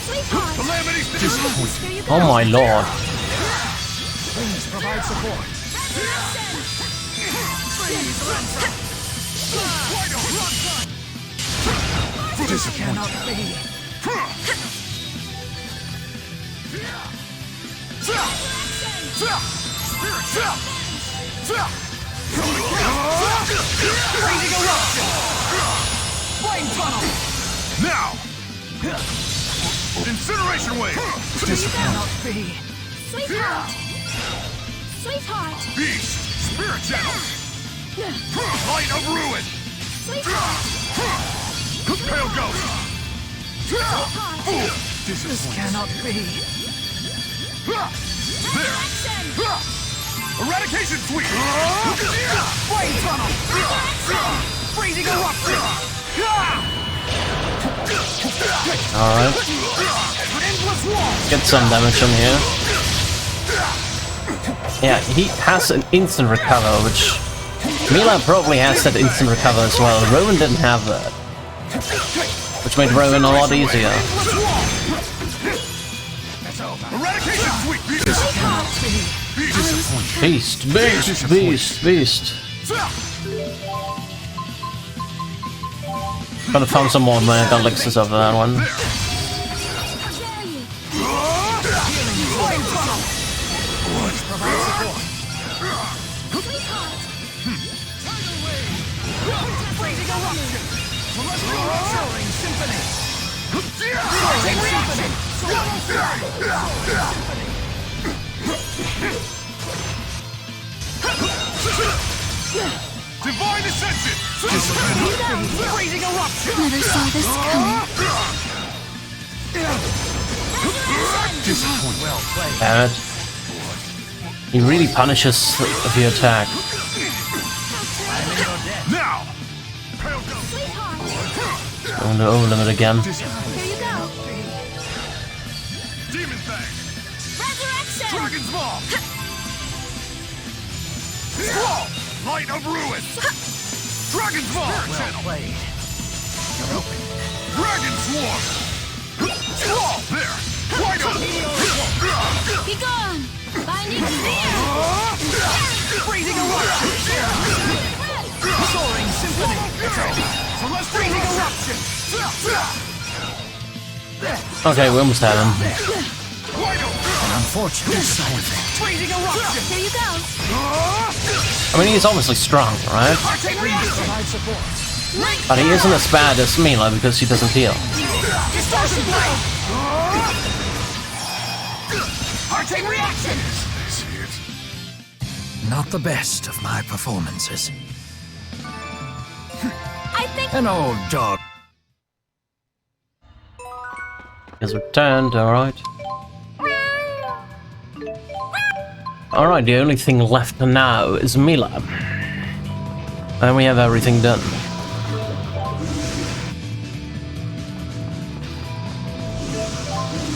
[SPEAKER 2] Sweetheart!
[SPEAKER 3] Calamities. Disappointed.
[SPEAKER 2] Here you go!
[SPEAKER 1] Oh my lord.
[SPEAKER 3] Please provide support. Wide open. Disappointed. Freezing eruption. Flame tunnel. Now. Incineration wave. Disappointed.
[SPEAKER 2] Sweetheart! Sweetheart!
[SPEAKER 3] Beast. Spirit channel. Light of ruin.
[SPEAKER 2] Sweetheart!
[SPEAKER 3] Pale ghost.
[SPEAKER 2] Sweetheart!
[SPEAKER 3] This cannot be. There.
[SPEAKER 2] Resurrection!
[SPEAKER 3] Eradication sweep. Flame tunnel. Freezing eruption.
[SPEAKER 1] Alright.
[SPEAKER 3] Endless wall.
[SPEAKER 1] Get some damage on here. Yeah, he has an instant recover, which Mila probably has that instant recover as well. Rowan didn't have that, which made Rowan a lot easier.
[SPEAKER 3] Eradication sweep.
[SPEAKER 1] Beast, beast, beast, beast. Gotta find some more mana elixirs over that one.
[SPEAKER 3] Divine ascension. Freezing eruption.
[SPEAKER 2] Never saw this coming.
[SPEAKER 3] Disappointed. Well played.
[SPEAKER 1] Damn it. He really punishes if you attack.
[SPEAKER 3] Now.
[SPEAKER 1] Going to overlimit again.
[SPEAKER 2] Here you go.
[SPEAKER 3] Demon Fang!
[SPEAKER 2] Resurrection!
[SPEAKER 3] Dragon's Maw! Squall! Light of Ruin! Dragon's Maw!
[SPEAKER 6] Well played. You're open.
[SPEAKER 3] Dragon Swarm! Squall! There! Light of...
[SPEAKER 2] Be gone! Binding Spear!
[SPEAKER 3] Freezing Eruption! Soaring Symphony! Celestial Eruption!
[SPEAKER 1] Okay, we almost have him.
[SPEAKER 6] An unfortunate side effect.
[SPEAKER 3] Freezing Eruption!
[SPEAKER 2] Here you go.
[SPEAKER 1] I mean, he's obviously strong, right?
[SPEAKER 3] Arcane Reaction!
[SPEAKER 6] Provide support.
[SPEAKER 1] But he isn't as bad as Mila because he doesn't heal.
[SPEAKER 3] Distortion Blade! Arcane Reaction!
[SPEAKER 6] Not the best of my performances.
[SPEAKER 2] I think
[SPEAKER 6] An old dog.
[SPEAKER 1] He's returned, alright. Alright, the only thing left now is Mila. And we have everything done.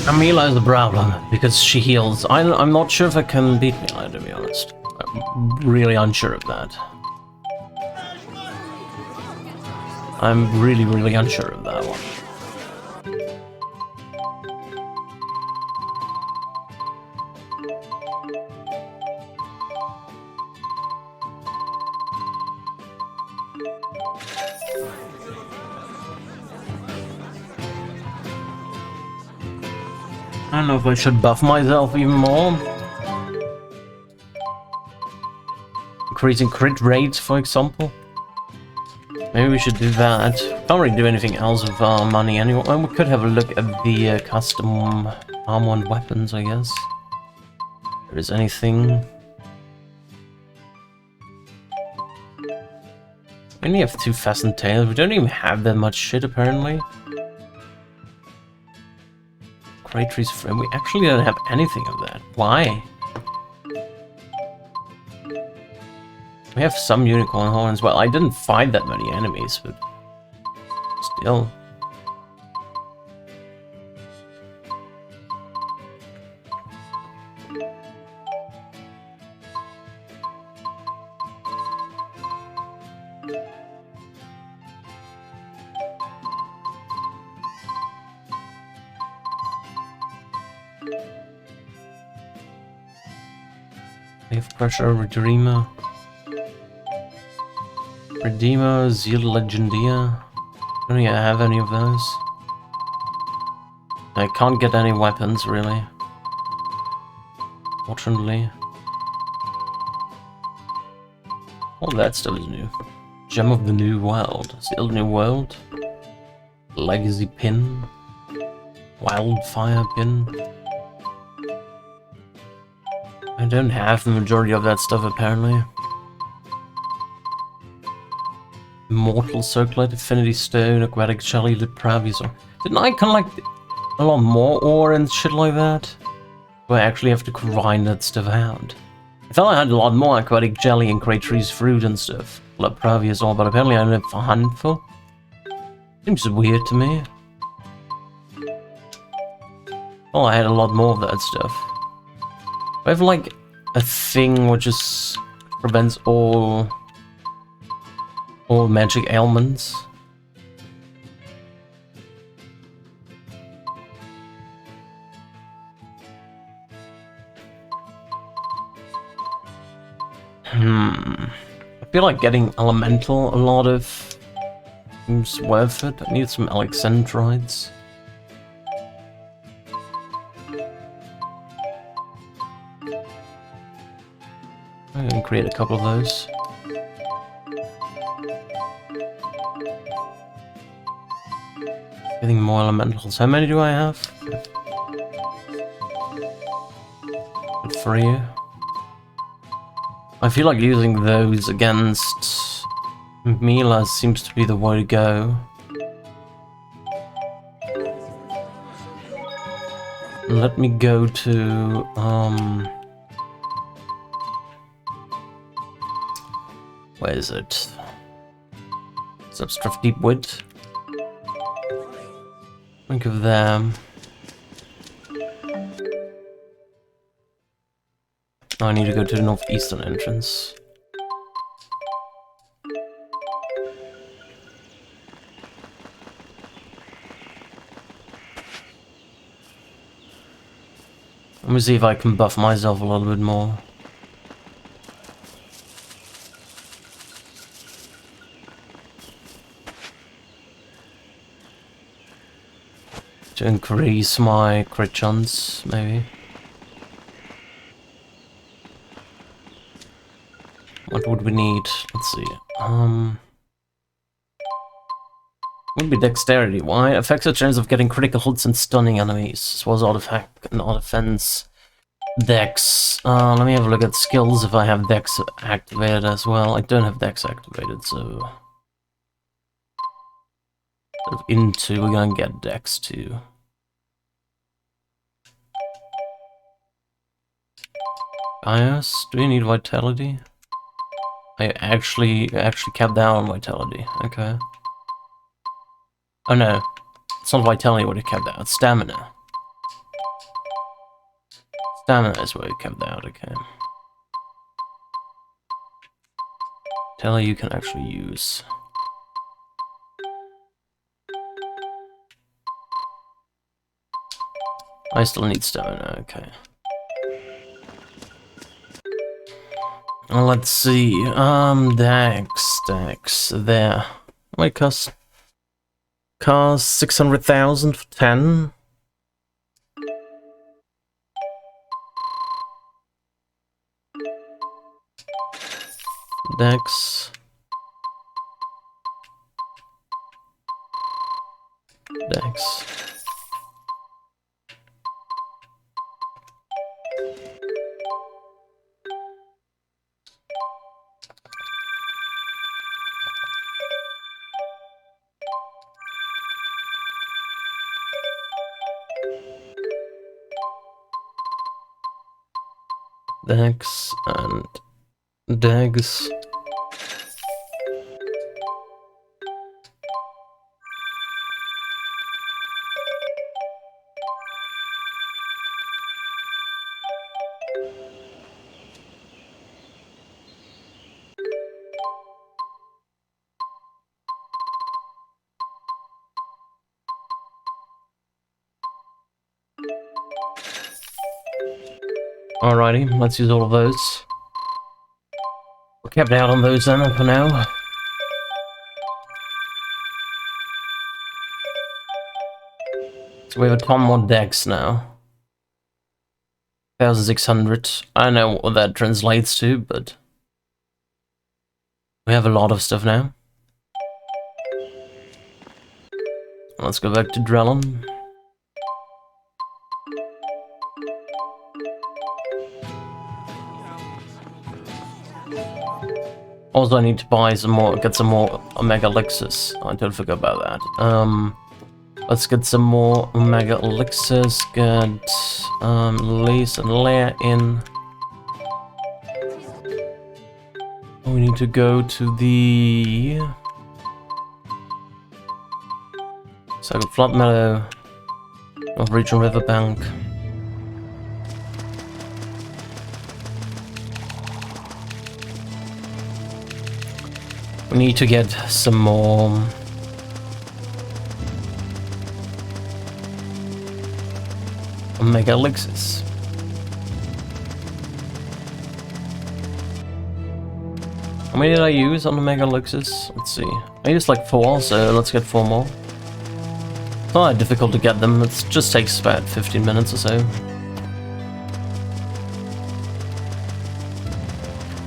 [SPEAKER 1] And Mila is the problem, because she heals. I'm not sure if I can beat Mila, to be honest. I'm really unsure of that. I'm really, really unsure of that one. I don't know if I should buff myself even more. Increasing crit rates, for example. Maybe we should do that. Can't really do anything else with our money anyway. Well, we could have a look at the custom armor and weapons, I guess. If there is anything. We only have 2 fastened tails. We don't even have that much shit, apparently. Cratries frame. We actually don't have anything of that. Why? We have some unicorn horns. Well, I didn't find that many enemies, but still. Wave Crusher, Redeemer. Redeemer, Zeal Legendia. Don't think I have any of those. I can't get any weapons, really. Fortunately. Oh, that stuff is new. Gem of the New World. Seal New World. Legacy Pin. Wildfire Pin. I don't have the majority of that stuff, apparently. Immortal Circlet, Affinity Stone, Aquatic Jelly, Lipravius. Didn't I collect a lot more ore and shit like that? Do I actually have to grind that stuff out? I thought I had a lot more Aquatic Jelly and Cratries Fruit and stuff. Lipravius ore, but apparently I only have a handful. Seems weird to me. Oh, I had a lot more of that stuff. I have like a thing which just prevents all magic ailments. I feel like getting elemental a lot of seems worth it. I need some alexandrites. I'm gonna create a couple of those. Getting more elementals. How many do I have? Good for you. I feel like using those against Mila seems to be the way to go. Let me go to where is it? Substract Deep Wood. Think of them. Now I need to go to the northeastern entrance. Let me see if I can buff myself a little bit more. To increase my crit chance, maybe. What would we need? Let's see. Would be dexterity. Why? Affects the chance of getting critical hits and stunning enemies. This was artifact and defense. Dex. Let me have a look at skills if I have Dex activated as well. I don't have Dex activated, so into we're gonna get Dex too. Bias? Do you need vitality? I actually kept down vitality. Okay. Oh no, it's not vitality what it kept out. It's stamina. Stamina is what it kept out. Okay. Vitality you can actually use. I still need stamina. Okay. Let's see. Dex. There. Wait, cost 600,000 for 10. Dex. Dex and Dex. Alrighty, let's use all of those. We're kept out on those then for now. So we have a ton more Dex now. 1,600. I don't know what that translates to, but we have a lot of stuff now. Let's go back to Drellon. Also, I need to buy some more, get some more Omega Elixirs. I don't forget about that. Let's get some more Omega Elixirs. Get Lise and Leia in. We need to go to the Sacred Flood Meadow of Regional Riverbank. We need to get some more Omega Elixirs. How many did I use on Omega Elixirs? Let's see. I used like 4, so let's get 4 more. It's not that difficult to get them, it just takes about 15 minutes or so.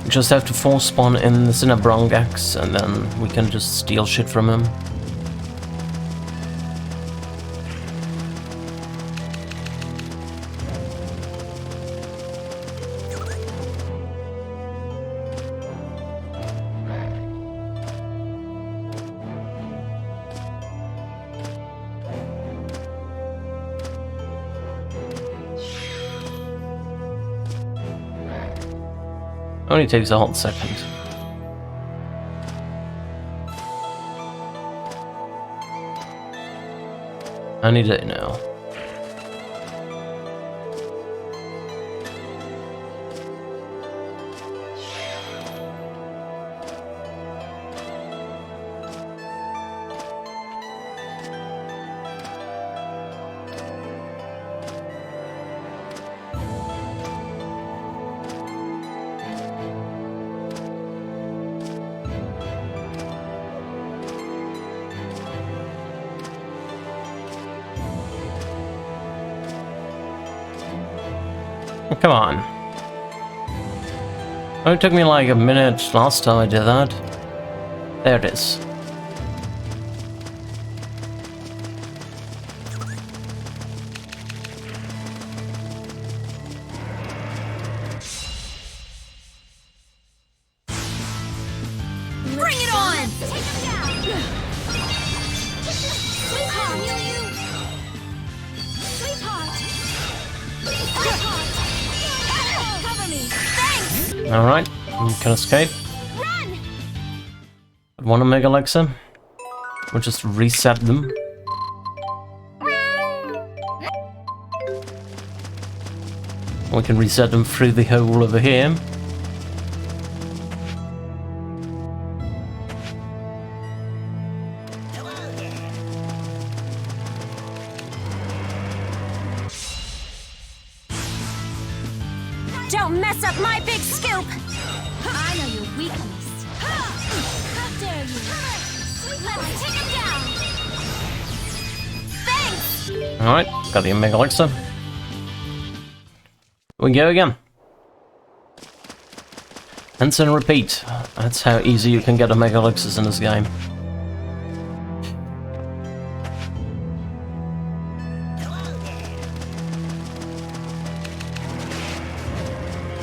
[SPEAKER 1] We just have to force spawn in the Cinnabrongax, and then we can just steal shit from him. Only takes a hot second. Any day now. Come on. It took me like a minute last time I did that. There it is.
[SPEAKER 8] Bring it on!
[SPEAKER 2] Take him down! Sweetheart! Sweetheart! Sweetheart! Cover me! Thanks!
[SPEAKER 1] Alright, you can escape.
[SPEAKER 2] Run!
[SPEAKER 1] Want to Mega Elixir? We'll just reset them. We can reset them through the hole over here.
[SPEAKER 2] Don't mess up my big scoop! I know your weakness. How dare you! Let's take him down! Thanks!
[SPEAKER 1] Alright, got the Mega Elixir. We go again. Rinse and repeat. That's how easy you can get a Mega Elixirs in this game.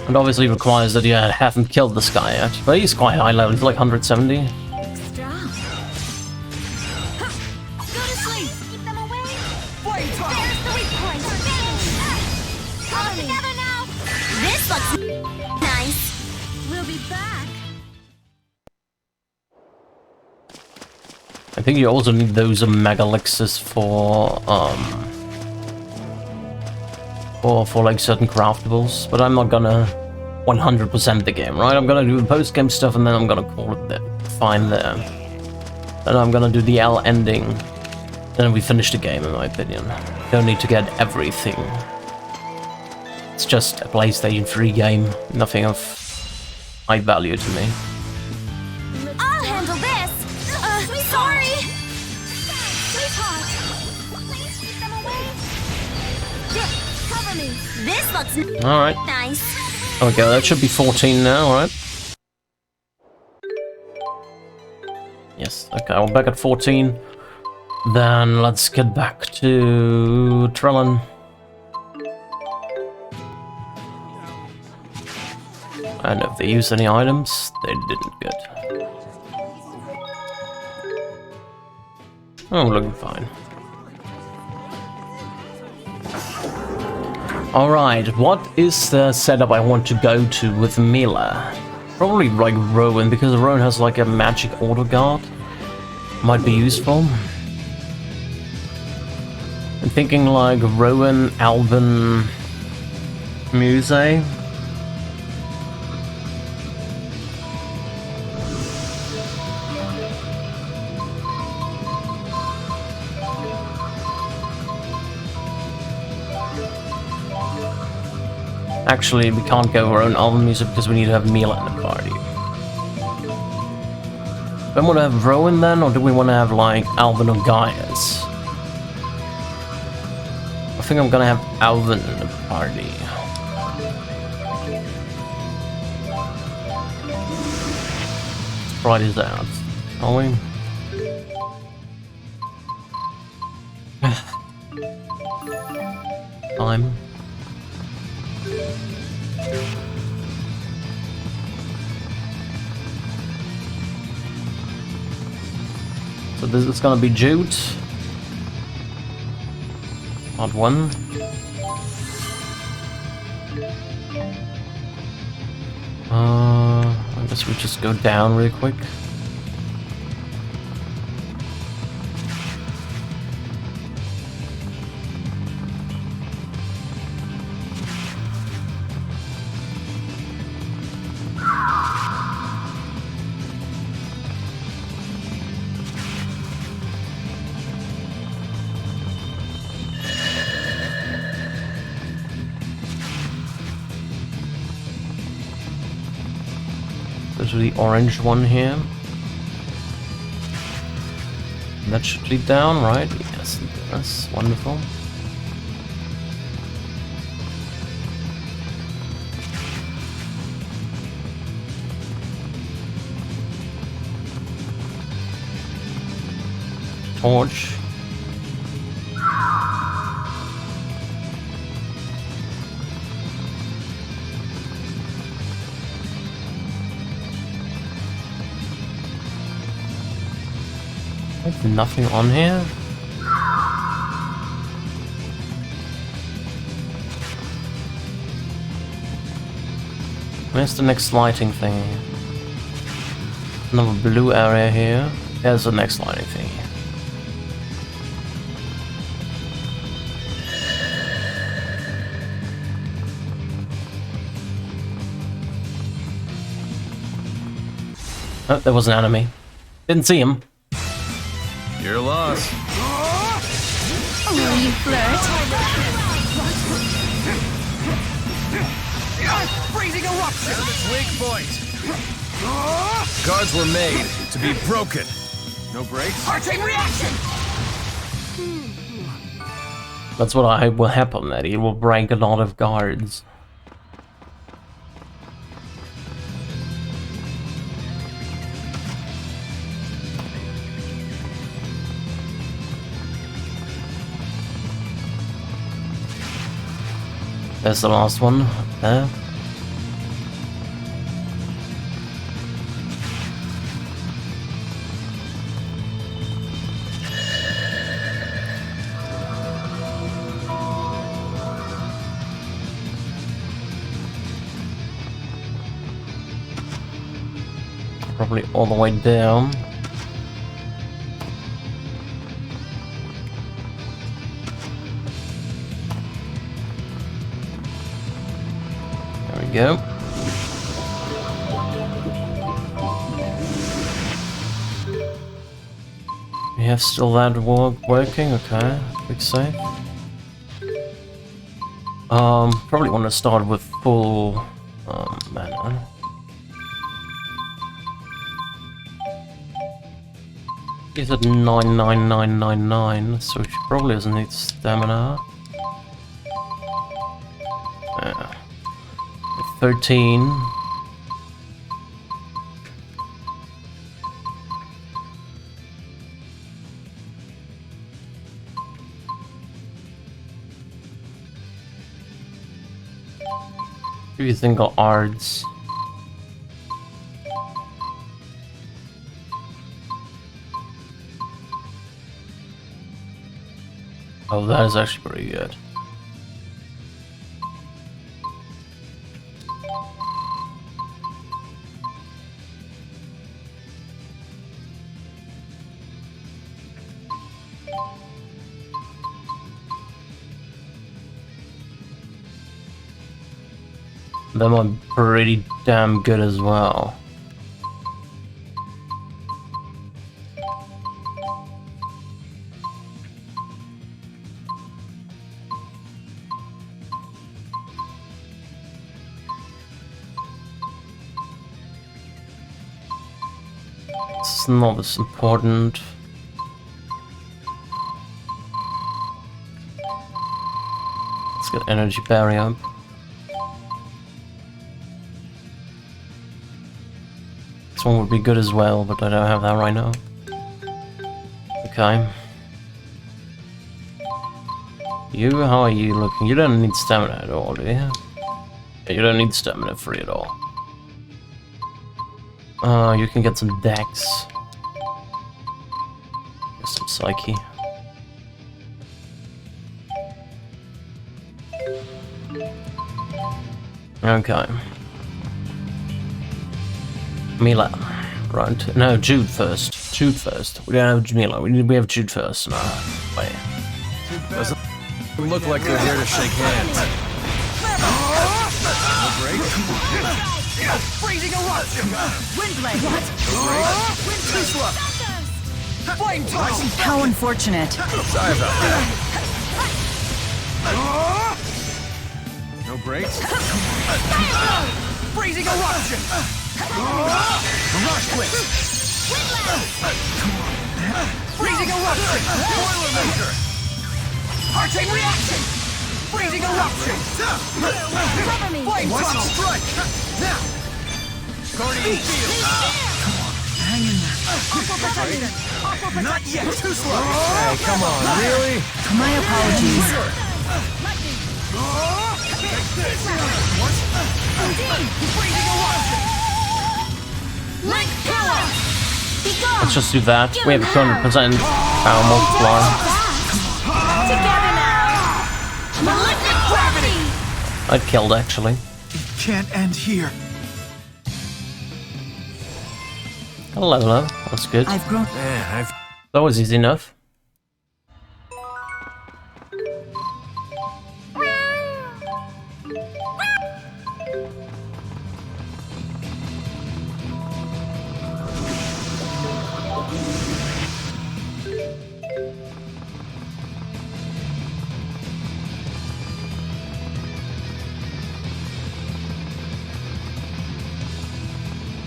[SPEAKER 1] It obviously requires that you haven't killed this guy yet, but he's quite high level, he's like 170.
[SPEAKER 2] Strong. Go to sleep! Keep them away! There's the weak point! All together now!
[SPEAKER 8] This looks nice.
[SPEAKER 2] We'll be back!
[SPEAKER 1] I think you also need those Mega Elixirs for like certain craftables, but I'm not gonna 100% the game, right? I'm gonna do the post-game stuff and then I'm gonna call it fine there. Then I'm gonna do the L ending. Then we finish the game, in my opinion. Don't need to get everything. It's just a PlayStation 3 game, nothing of high value to me.
[SPEAKER 2] I'll handle this! Sorry! Sweetheart! Please keep them away! Cover me!
[SPEAKER 8] This looks
[SPEAKER 1] Alright.
[SPEAKER 8] nice.
[SPEAKER 1] Okay, that should be 14 now, right? Yes, okay, we're back at 14. Then let's get back to Trellin. And if they use any items, they didn't. Good. Oh, we're looking fine. Alright, what is the setup I want to go to with Mila? Probably like Rowan, because Rowan has like a magic auto guard. Might be useful. I'm thinking like Rowan, Alvin, Muse. Actually, we can't go our own Alvin music because we need to have Mila in the party. Do we want to have Rowan then, or do we want to have like Alvin or Gaius? I think I'm gonna have Alvin in the party. Let's try this out, shall we? Time. So this is gonna be Jude. Part 1. I guess we just go down really quick. Go to the orange one here. That should lead down, right? Yes, that's wonderful. Torch. There's nothing on here. Where's the next lighting thing? Another blue area here. There's the next lighting thing. Oh, there was an enemy. Didn't see him.
[SPEAKER 3] Your loss.
[SPEAKER 4] Will you flirt?
[SPEAKER 3] Freezing eruption! Its weak point. Guards were made to be broken. No breaks.
[SPEAKER 5] Arching reaction!
[SPEAKER 1] That's what I hope will happen, that he will break a lot of guards. There's the last one there. Probably all the way down. Go. We have still that working, okay. Quick save. Probably want to start with full mana. He's at 99999, so she probably doesn't need stamina. 13. What do you think of ARDs? Oh, that is actually pretty good. Them are pretty damn good as well. It's not as important. Let's get energy barrier up. This one would be good as well, but I don't have that right now. Okay. You, how are you looking? You don't need stamina at all, do you? Yeah, you don't need stamina free at all. You can get some dex. Get some psyche. Okay. Mila. Right. No, Jude first. Jude first. We don't have Mila. We have Jude first. No. Wait.
[SPEAKER 3] Doesn't look like they're here to shake hands. No break.
[SPEAKER 5] Freezing eruption!
[SPEAKER 4] Windblade! What?
[SPEAKER 5] Wind Tusla! Flame tunnel!
[SPEAKER 4] How unfortunate.
[SPEAKER 3] Sorry about that.
[SPEAKER 5] No
[SPEAKER 3] breaks.
[SPEAKER 5] Freezing eruption! Rush Blitz! Freezing Eruption! Boilermaker! Arching Reaction! Freezing Eruption!
[SPEAKER 2] Cover me.
[SPEAKER 5] Flame Tunnel! Strike! Now! Guardian Field!
[SPEAKER 4] Hang in there.
[SPEAKER 2] Aqua protection. Aqua protection.
[SPEAKER 5] Not yet! Too slow!
[SPEAKER 3] Hey, come on, really?
[SPEAKER 4] My apologies.
[SPEAKER 2] Lightning.
[SPEAKER 5] Freezing Eruption!
[SPEAKER 2] Light power. Be gone.
[SPEAKER 1] Let's just do that. We have a 200% power multiplier.
[SPEAKER 2] Together now. Malignant gravity.
[SPEAKER 1] I killed actually.
[SPEAKER 5] Can't end here.
[SPEAKER 1] Got a level up. That's good.
[SPEAKER 4] I've grown.
[SPEAKER 3] Man,
[SPEAKER 1] That was easy enough.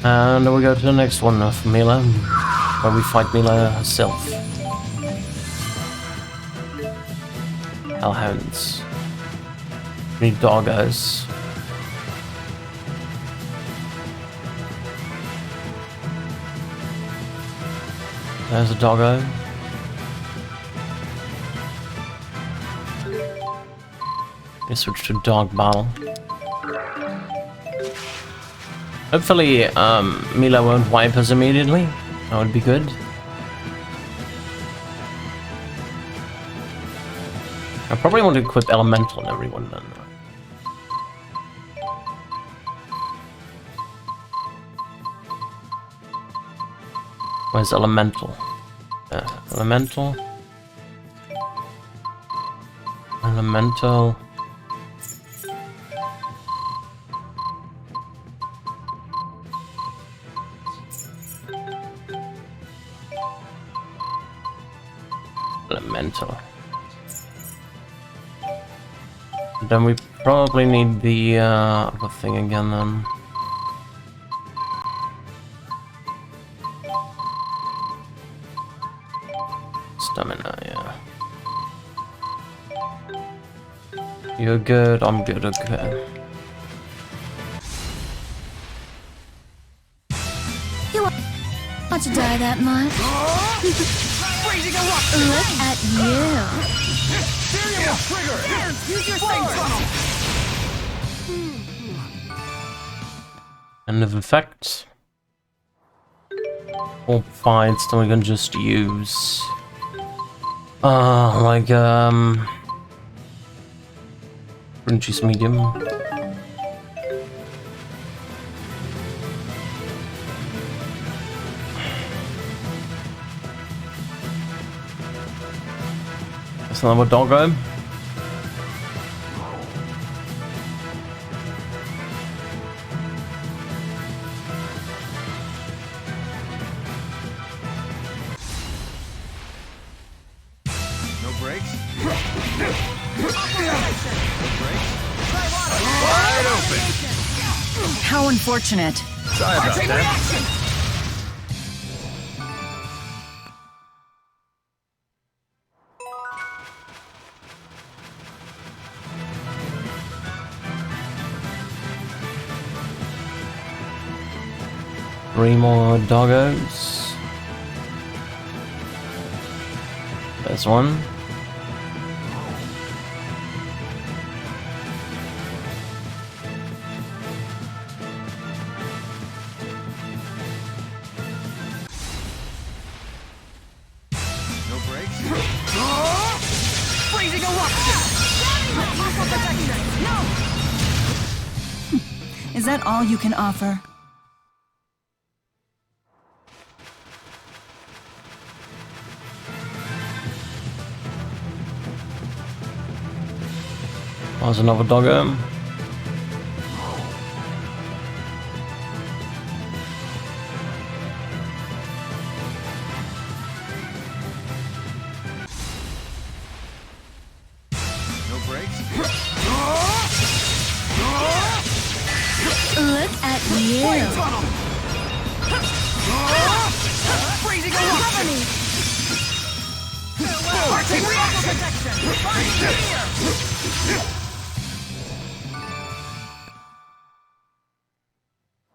[SPEAKER 1] And we go to the next one of Mila, where we fight Mila herself. Hellhounds. We need doggos. There's a doggo. We switch to dog battle. Hopefully, Mila won't wipe us immediately. That would be good. I probably want to equip Elemental on everyone then. Where's Elemental? Elemental. Elemental. Elemental. Then we probably need the other thing again then. Stamina, yeah. You're good, I'm good, okay.
[SPEAKER 2] You want to die that much?
[SPEAKER 5] Freezing Eruption!
[SPEAKER 2] Look at you.
[SPEAKER 5] Ethereal Trigger! Use your Flame Tunnel!
[SPEAKER 1] End of effect. All fights, then we can just use Fringy's medium. That's another doggo.
[SPEAKER 3] no brakes.
[SPEAKER 5] Wide open!
[SPEAKER 4] How unfortunate.
[SPEAKER 3] Sorry about
[SPEAKER 5] Arching
[SPEAKER 3] that.
[SPEAKER 5] Reaction!
[SPEAKER 1] Three more doggos. There's one.
[SPEAKER 3] No brakes.
[SPEAKER 5] Freezing Eruption!
[SPEAKER 2] Aqua protection. No.
[SPEAKER 4] Is that all you can offer?
[SPEAKER 1] There's another doggo.
[SPEAKER 3] No brakes.
[SPEAKER 2] Look at
[SPEAKER 4] Yeah.
[SPEAKER 3] Freezing eruption! Arching reaction!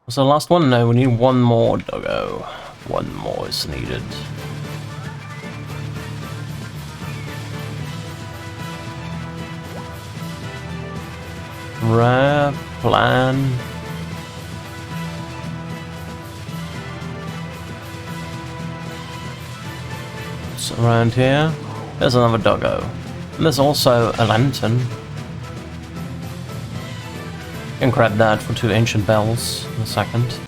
[SPEAKER 1] Was the last one? No, we need one more, doggo. One more is needed. Rare plan. It's around here. There's another doggo. And there's also a lantern. You can grab that for 2 ancient bells in a second.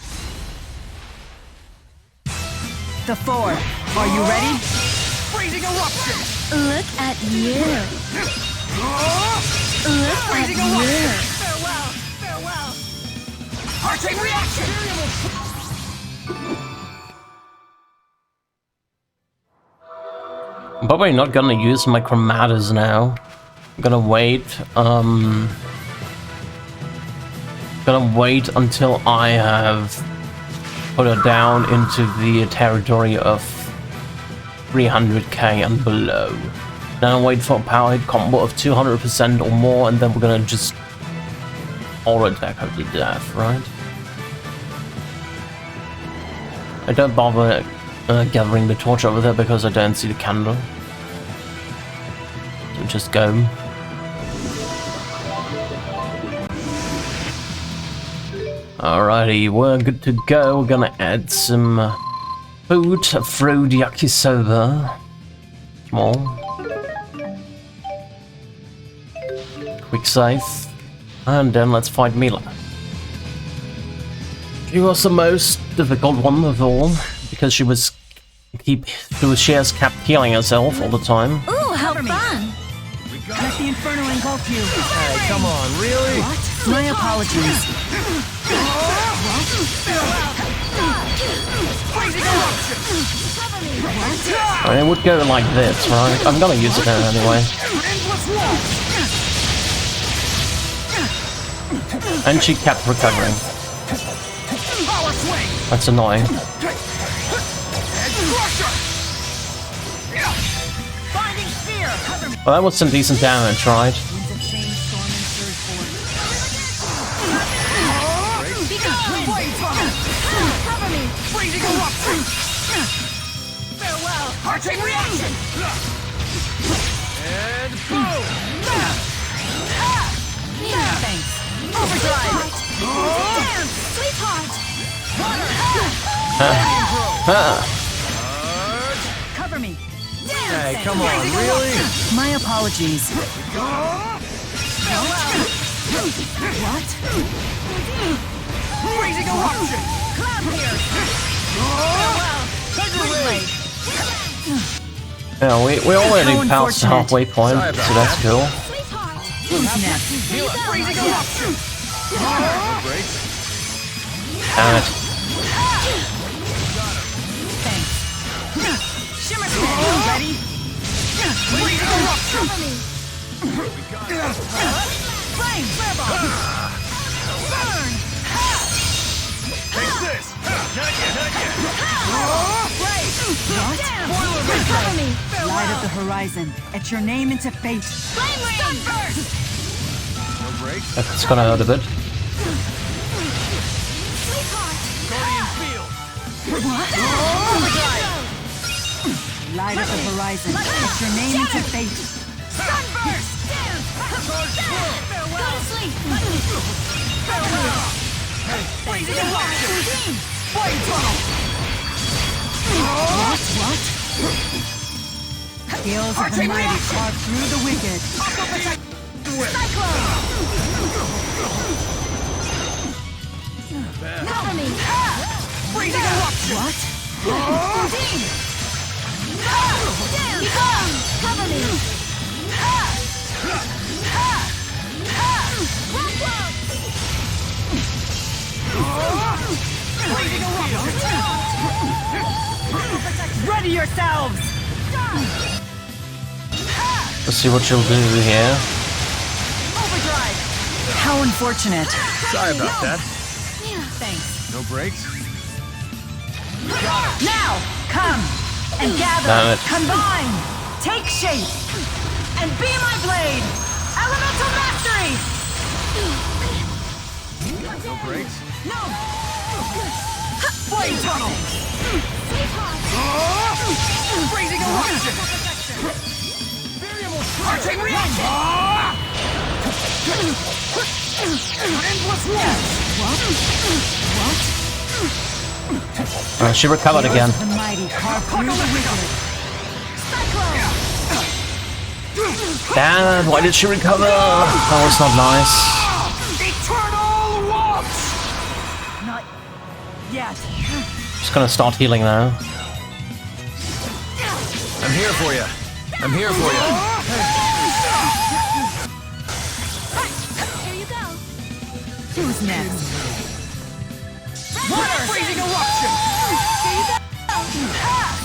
[SPEAKER 4] The 4. Are you ready?
[SPEAKER 3] Freezing eruption!
[SPEAKER 8] Look at you. Look at you.
[SPEAKER 3] Farewell! Farewell! Arching reaction!
[SPEAKER 1] I'm probably not gonna use my chromatas now. I'm gonna wait, until I have put her down into the territory of 300k and below. Then I'll wait for a power hit combo of 200% or more, and then we're gonna just auto attack her to death, right? I don't bother gathering the torch over there because I don't see the candle. So just go. Alrighty, we're good to go. We're gonna add some food, fruit, yakisoba. Come on. Quick save. And then let's fight Mila. She was the most difficult one of all, because she has kept healing herself all the time.
[SPEAKER 8] Ooh, how fun!
[SPEAKER 4] Let the Inferno engulf you.
[SPEAKER 3] Hey, come on, really?
[SPEAKER 4] What? My apologies.
[SPEAKER 3] Freezing eruption!
[SPEAKER 1] I mean, it would go like this, right? I'm gonna use it anyway.
[SPEAKER 3] Endless wall!
[SPEAKER 1] And she kept recovering.
[SPEAKER 3] Power swing!
[SPEAKER 1] That's annoying.
[SPEAKER 3] Edge crusher! Binding spear! Cover me!
[SPEAKER 1] Well, that was some decent damage, right?
[SPEAKER 4] Winds of change, storm, and surge forward.
[SPEAKER 3] Flame funnel!
[SPEAKER 2] Cover me!
[SPEAKER 3] Freezing eruption!
[SPEAKER 2] Farewell!
[SPEAKER 3] Arching reaction! And boom!
[SPEAKER 4] Thanks.
[SPEAKER 3] Overdrive!
[SPEAKER 2] Dance! Sweetheart!
[SPEAKER 4] Cover me.
[SPEAKER 3] Hey, come on, really?
[SPEAKER 4] My apologies. What?
[SPEAKER 3] Freezing eruption!
[SPEAKER 2] Cloud here!
[SPEAKER 1] Yeah, we already
[SPEAKER 4] How
[SPEAKER 1] passed the
[SPEAKER 4] unfortunate.
[SPEAKER 1] halfway point,
[SPEAKER 3] Sorry about
[SPEAKER 1] so that's
[SPEAKER 3] that.
[SPEAKER 1] cool.
[SPEAKER 2] Sweetheart!
[SPEAKER 4] Who's next?
[SPEAKER 3] Freezing eruption! Break.
[SPEAKER 1] Damn it.
[SPEAKER 4] Thanks.
[SPEAKER 2] Shimmer
[SPEAKER 4] You ready?
[SPEAKER 3] Freezing eruption!
[SPEAKER 2] Cover me!
[SPEAKER 4] Flame! Fireball!
[SPEAKER 2] Burn!
[SPEAKER 3] Take this! Not yet, not yet!
[SPEAKER 4] What?
[SPEAKER 2] Cover me!
[SPEAKER 4] Light of the horizon. Etch your name into fate.
[SPEAKER 2] Flame rain! Burst!
[SPEAKER 3] No break.
[SPEAKER 1] It's gonna hurt a bit.
[SPEAKER 2] Sweetheart!
[SPEAKER 3] Guardian field!
[SPEAKER 4] Light of the horizon. Etch your name into fate.
[SPEAKER 2] Sunburst! Dance! Farewell! Go to sleep! Farewell!
[SPEAKER 3] Freezing eruption!
[SPEAKER 2] Flame
[SPEAKER 3] tunnel!
[SPEAKER 4] What? Gales of the mighty carve through the wicked.
[SPEAKER 2] Cyclone! Cover me!
[SPEAKER 3] Freezing eruption!
[SPEAKER 4] What?
[SPEAKER 2] Dean! Dance! Become! Cover me!
[SPEAKER 3] Freezing eruption!
[SPEAKER 4] Ready yourselves!
[SPEAKER 1] Let's see what she'll do here.
[SPEAKER 4] How unfortunate.
[SPEAKER 3] Sorry about that.
[SPEAKER 4] Thanks.
[SPEAKER 3] No breaks?
[SPEAKER 4] Now, come and gather,
[SPEAKER 1] Damn it.
[SPEAKER 4] combine, take shape, and be my blade. Elemental mastery.
[SPEAKER 3] No breaks?
[SPEAKER 4] No. Flame tunnel.
[SPEAKER 3] Freezing eruption! Arching reaction! Endless war!
[SPEAKER 1] She recovered again.
[SPEAKER 4] The mighty harpoon the wizard.
[SPEAKER 1] Damn, why did she recover? That was not nice.
[SPEAKER 3] Eternal warmth!
[SPEAKER 4] Not yet.
[SPEAKER 1] Just gonna start healing now.
[SPEAKER 3] I'm here for you. I'm here for you.
[SPEAKER 2] Here you go.
[SPEAKER 4] Who's next?
[SPEAKER 3] Water! Freezing eruption!
[SPEAKER 2] Here you go.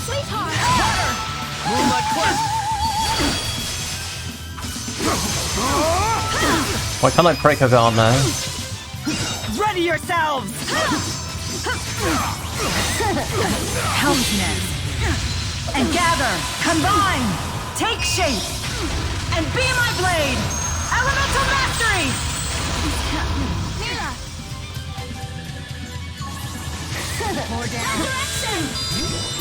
[SPEAKER 2] Sweetheart.
[SPEAKER 3] Moonlight cleft!
[SPEAKER 1] Why can't I break her guard now?
[SPEAKER 4] Ready yourselves! Helm's next. And gather, combine, take shape, and be my blade! Elemental mastery!
[SPEAKER 2] Mila. More down. Direction.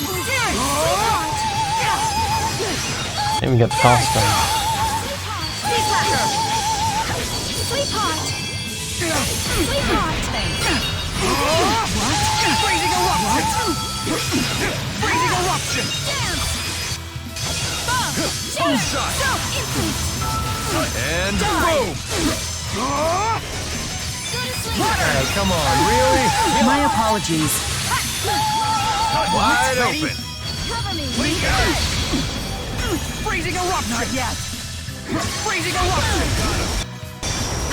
[SPEAKER 2] Sweetheart.
[SPEAKER 1] Didn't even get past them.
[SPEAKER 2] Sweetheart. Sweetheart.
[SPEAKER 3] What? Freezing eruption! Freezing eruption!
[SPEAKER 2] Dance.
[SPEAKER 3] Boom shot!
[SPEAKER 2] So instant.
[SPEAKER 3] And boom!
[SPEAKER 2] Go to sleep.
[SPEAKER 3] Hey, come on, really?
[SPEAKER 4] My apologies.
[SPEAKER 3] Wide open!
[SPEAKER 2] Cover me.
[SPEAKER 3] Freezing eruption!
[SPEAKER 4] Not yet.
[SPEAKER 3] Freezing eruption!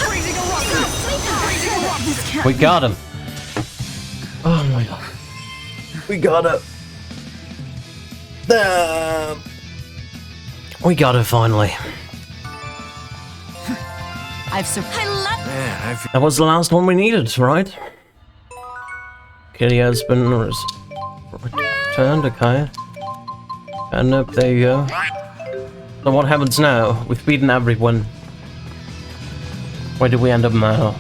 [SPEAKER 3] Freezing eruption! Freezing eruption!
[SPEAKER 1] We got him. Oh my god. We got it. We got it finally.
[SPEAKER 4] I've surprised.
[SPEAKER 2] I love
[SPEAKER 3] Man, I feel
[SPEAKER 1] That was the last one we needed, right? Xillia has been returned, okay. And up there you go. So what happens now? We've beaten everyone. Where did we end up now?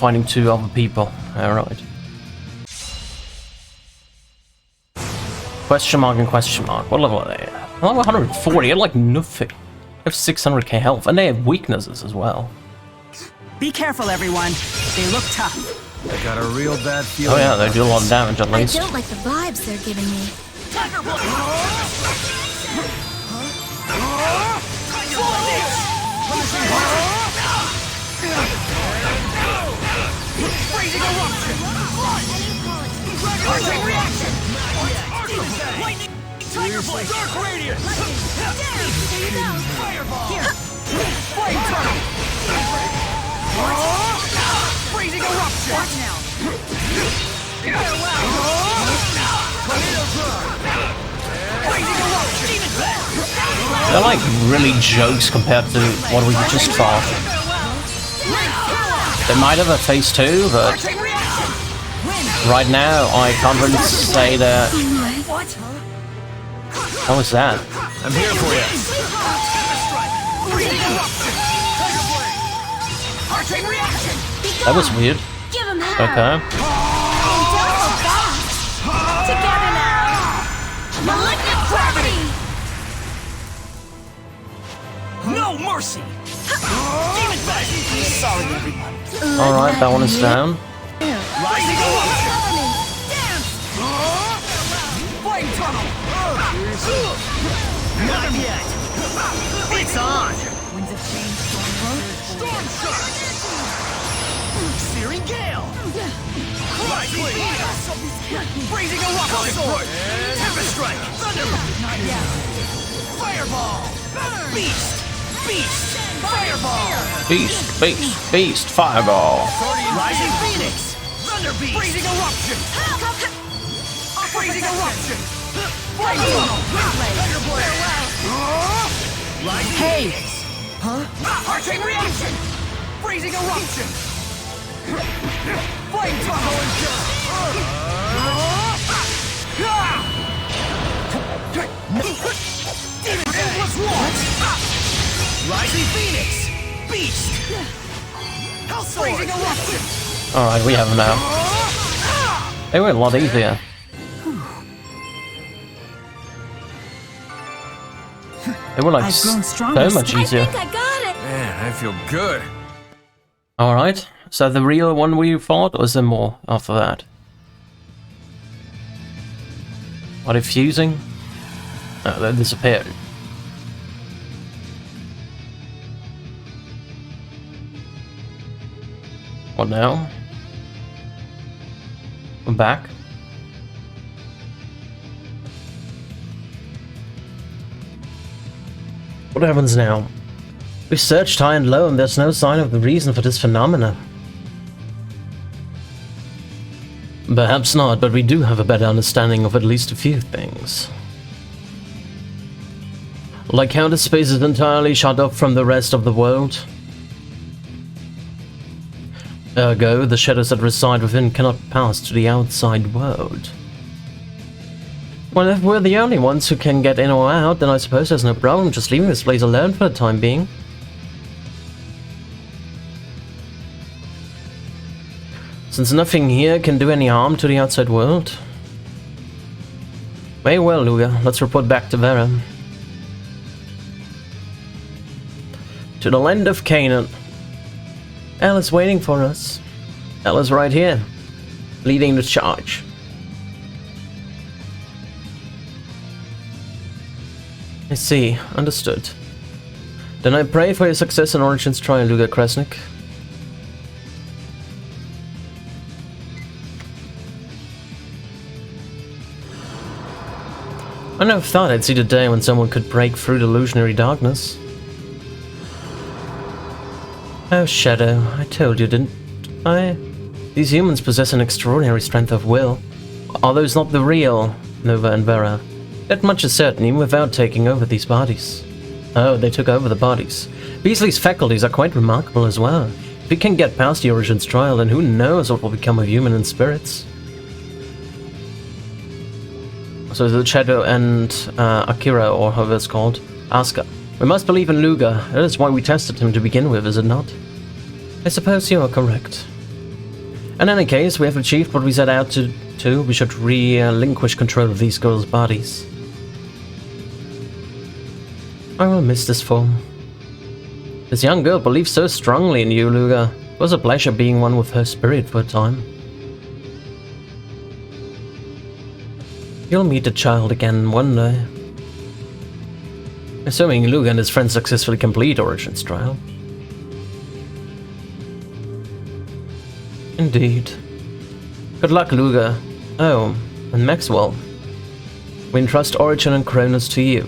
[SPEAKER 1] Finding 2 other people. Alright. Question mark and question mark. What level are they? Level 140. I like nothing. They have 600k health, and they have weaknesses as well.
[SPEAKER 4] Be careful, everyone. They look tough.
[SPEAKER 3] I got a real bad feeling.
[SPEAKER 1] Oh yeah, they do a lot of damage at
[SPEAKER 2] I
[SPEAKER 1] least.
[SPEAKER 2] don't like the vibes they're giving me.
[SPEAKER 3] Tiger Blood! Freezing eruption! Arching reaction! Lightning! Tiger Blade! Dark Radiant!
[SPEAKER 2] Here you go.
[SPEAKER 3] Fireball! Flame Tunnel! Freezing eruption!
[SPEAKER 4] Watch now.
[SPEAKER 3] Farewell! Tornado Drone! Freezing eruption! Demon Blast!
[SPEAKER 1] They're like really jokes compared to what we just fought. They might have a phase 2, but
[SPEAKER 3] Arching reaction!
[SPEAKER 1] right now I can't really say that.
[SPEAKER 3] What?
[SPEAKER 1] What was that?
[SPEAKER 3] I'm here for you. Freezing eruption! Tiger Blade! Arching reaction!
[SPEAKER 1] That was weird.
[SPEAKER 2] Give him hell.
[SPEAKER 1] Okay.
[SPEAKER 2] Don't go fast. Together now. Malignant gravity.
[SPEAKER 3] No mercy! Demon Blast! Sorry, everyone.
[SPEAKER 1] Alright, that one is down.
[SPEAKER 3] Rising eruption!
[SPEAKER 2] Cover me.
[SPEAKER 3] Dance! Flame Tunnel! Not yet! It's on!
[SPEAKER 4] Winds of change,
[SPEAKER 3] Storm Shot! Searing Gale! Rising Blast! Freezing Eruption! Sword! Tempest Strike! Thunder!
[SPEAKER 4] not yet.
[SPEAKER 3] Fireball! Beast! Beast! Fireball!
[SPEAKER 1] Beast, beast, beast, fireball.
[SPEAKER 3] Rising Phoenix! Thunder Beast! Freezing Eruption! Freezing eruption! Flame tunnel!
[SPEAKER 4] Hey!
[SPEAKER 3] Arching reaction! Freezing eruption! Flame tunnel! Endless war! Rising Phoenix! Beast! Freezing eruption!
[SPEAKER 1] Alright, we have them now. They were a lot easier. They were like
[SPEAKER 4] I've grown stronger.
[SPEAKER 1] so much easier.
[SPEAKER 8] I think I got it.
[SPEAKER 3] Man, I feel good.
[SPEAKER 1] Alright, so the real one we fought, or is there more after that? Are they fusing? Oh, they disappeared. What now? We're back. What happens now? We've searched high and low and there's no sign of the reason for this phenomena. Perhaps not, but we do have a better understanding of at least a few things. Like how the space is entirely shut off from the rest of the world. Ergo, the shadows that reside within cannot pass to the outside world. Well, if we're the only ones who can get in or out, then I suppose there's no problem just leaving this place alone for the time being. Since nothing here can do any harm to the outside world. Very well, Luga. Let's report back to Vera. To the land of Canaan. Ella's waiting for us. Ella's right here, leading the charge. I see. Understood. Then I pray for your success in Origin's trial, Luga Kresnik. I never thought I'd see the day when someone could break through the illusionary darkness. Oh, Shadow, I told you, didn't I? These humans possess an extraordinary strength of will. Are those not the real Nova and Vera? That much is certain, even without taking over these bodies. Oh, they took over the bodies. Beasley's faculties are quite remarkable as well. If we can get past the Origin's trial, then who knows what will become of human and spirits. So the Shadow and Akira, or however it's called, Asuka. We must believe in Luga. That is why we tested him to begin with, is it not? I suppose you are correct. In any case, we have achieved what we set out to do. We should relinquish control of these girls' bodies. I will miss this form. This young girl believes so strongly in you, Luga. It was a pleasure being one with her spirit for a time. You'll meet the child again one day. Assuming Luga and his friends successfully complete Origin's trial. Indeed. Good luck, Luga. Oh, and Maxwell. We entrust Origin and Cronus to you.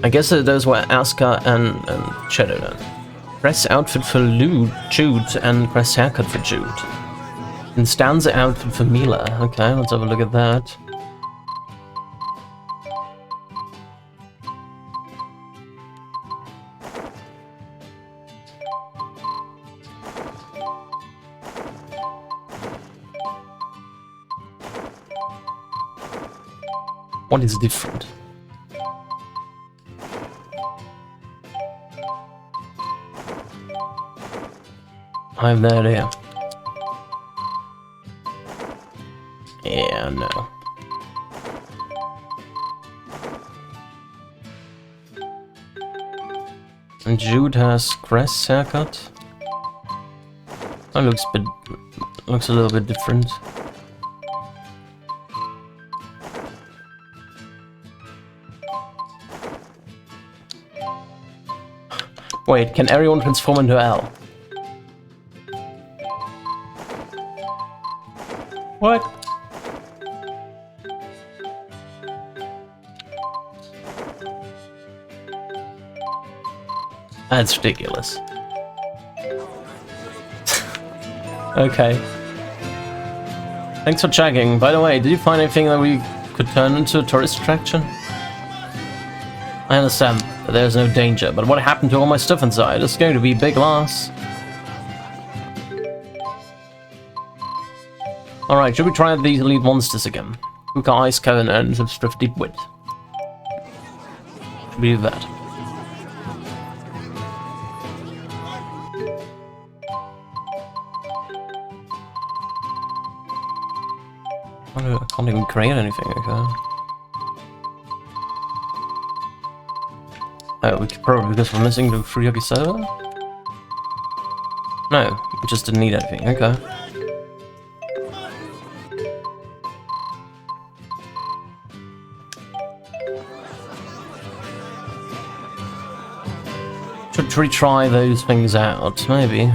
[SPEAKER 1] I guess those were Asuka and Shadow then. Press outfit for Jude and press haircut for Jude. And stanza outfit for Mila. Okay, let's have a look at that. What is different? I have no idea. Yeah, no. And Jude has Cress haircut. That looks a little bit different. Wait, can everyone transform into L? What? That's ridiculous. Thanks for checking. By the way, did you find anything that we could turn into a tourist attraction? I understand that there's no danger, but what happened to all my stuff inside? It's going to be a big loss. Alright, should we try these elite monsters again? Kuka Ice Cavern and Subscript Deep Wit. Should we do that? I can't even create anything, okay. Oh, we could probably, because we're missing the Free server? No, we just didn't need anything, okay. Should retry those things out, maybe.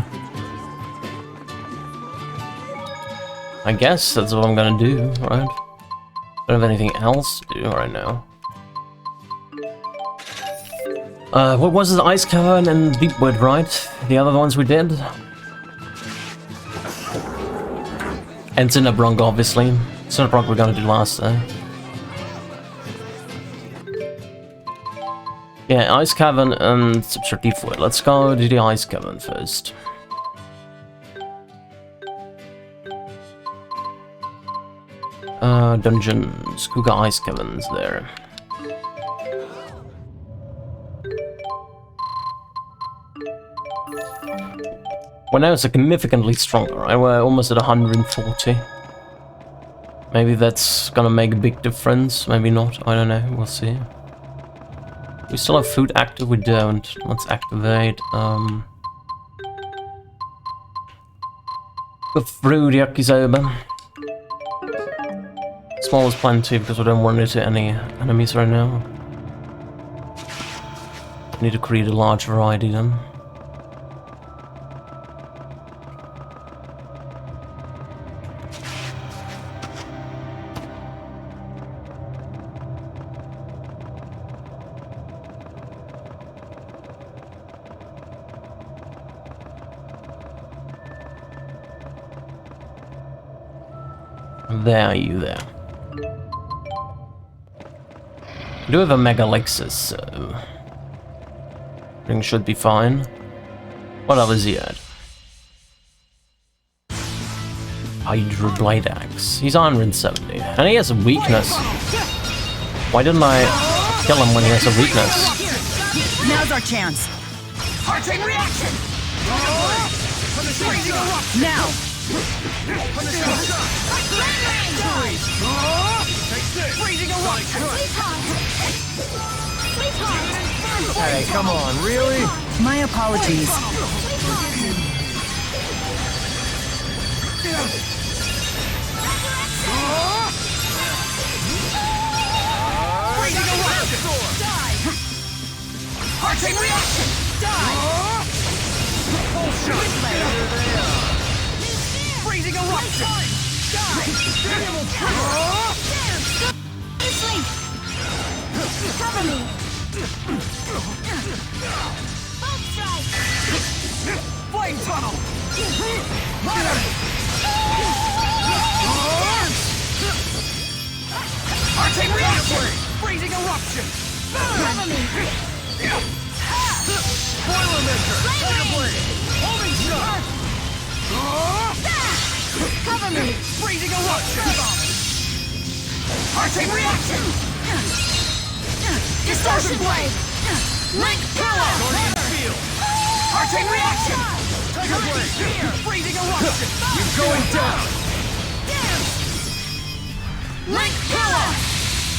[SPEAKER 1] I guess that's what I'm gonna do, right? Don't have anything else to do right now. What was it? Ice Cavern and Deepwood, right? The other ones we did? And Cinnabronk, obviously. Cinnabronk we're gonna do last, though. Yeah, Ice Cavern and Subscript Deepwood. Let's go to the Ice Cavern first. Dungeons. Kuga Ice Caverns there. We're now significantly stronger, right? We're almost at 140. Maybe that's gonna make a big difference, maybe not, I don't know, we'll see. We still have food active, we don't. Let's activate, go through the Yakisoba. Small is plenty because we don't run into any enemies right now. Need to create a large variety then. There, you there. I do have a Mega Lexus, so things should be fine. What else is he at? Hydro Blade Axe. He's 170. And he has a weakness. Why didn't I kill him when he has a weakness?
[SPEAKER 4] Now's our chance.
[SPEAKER 3] Heart-Chain reaction!
[SPEAKER 4] Now!
[SPEAKER 3] Freezing eruption! Hey, come on, really?
[SPEAKER 4] My apologies.
[SPEAKER 3] Freezing eruption! Die! Heart-Chain reaction! Die! Full shot! Freezing eruption! Die!
[SPEAKER 2] Sleep! Cover me! Bolt strike!
[SPEAKER 3] Flame tunnel! Heart-Chain reaction! Freezing eruption!
[SPEAKER 2] Cover me!
[SPEAKER 3] Boiler Mister! Take a blade! Holding shot!
[SPEAKER 2] Cover me!
[SPEAKER 3] Freezing eruption! Heart-Chain reaction!
[SPEAKER 2] Distortion blade! Link power!
[SPEAKER 3] Heart-Chain reaction! Take a blade! Freezing eruption! You're going down!
[SPEAKER 2] Link power!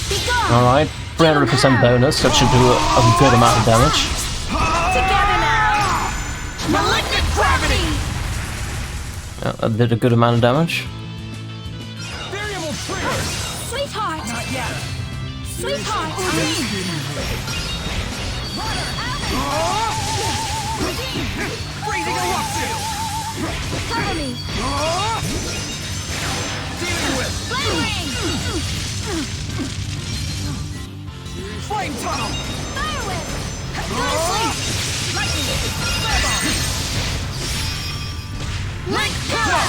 [SPEAKER 2] Be gone!
[SPEAKER 1] Alright, 300% bonus, that should do a good amount of damage.
[SPEAKER 2] Together now! Malignant gravity!
[SPEAKER 1] Yeah, that did a good amount of damage.
[SPEAKER 3] Variable trigger!
[SPEAKER 2] Sweetheart!
[SPEAKER 3] Not yet!
[SPEAKER 2] Sweetheart!
[SPEAKER 3] Freezing eruption!
[SPEAKER 2] Cover me!
[SPEAKER 3] Dealing with!
[SPEAKER 2] Flame ring!
[SPEAKER 3] Flame tunnel!
[SPEAKER 2] Fire whip! Go to sleep!
[SPEAKER 3] Lightning! Flare bomb!
[SPEAKER 2] Link power!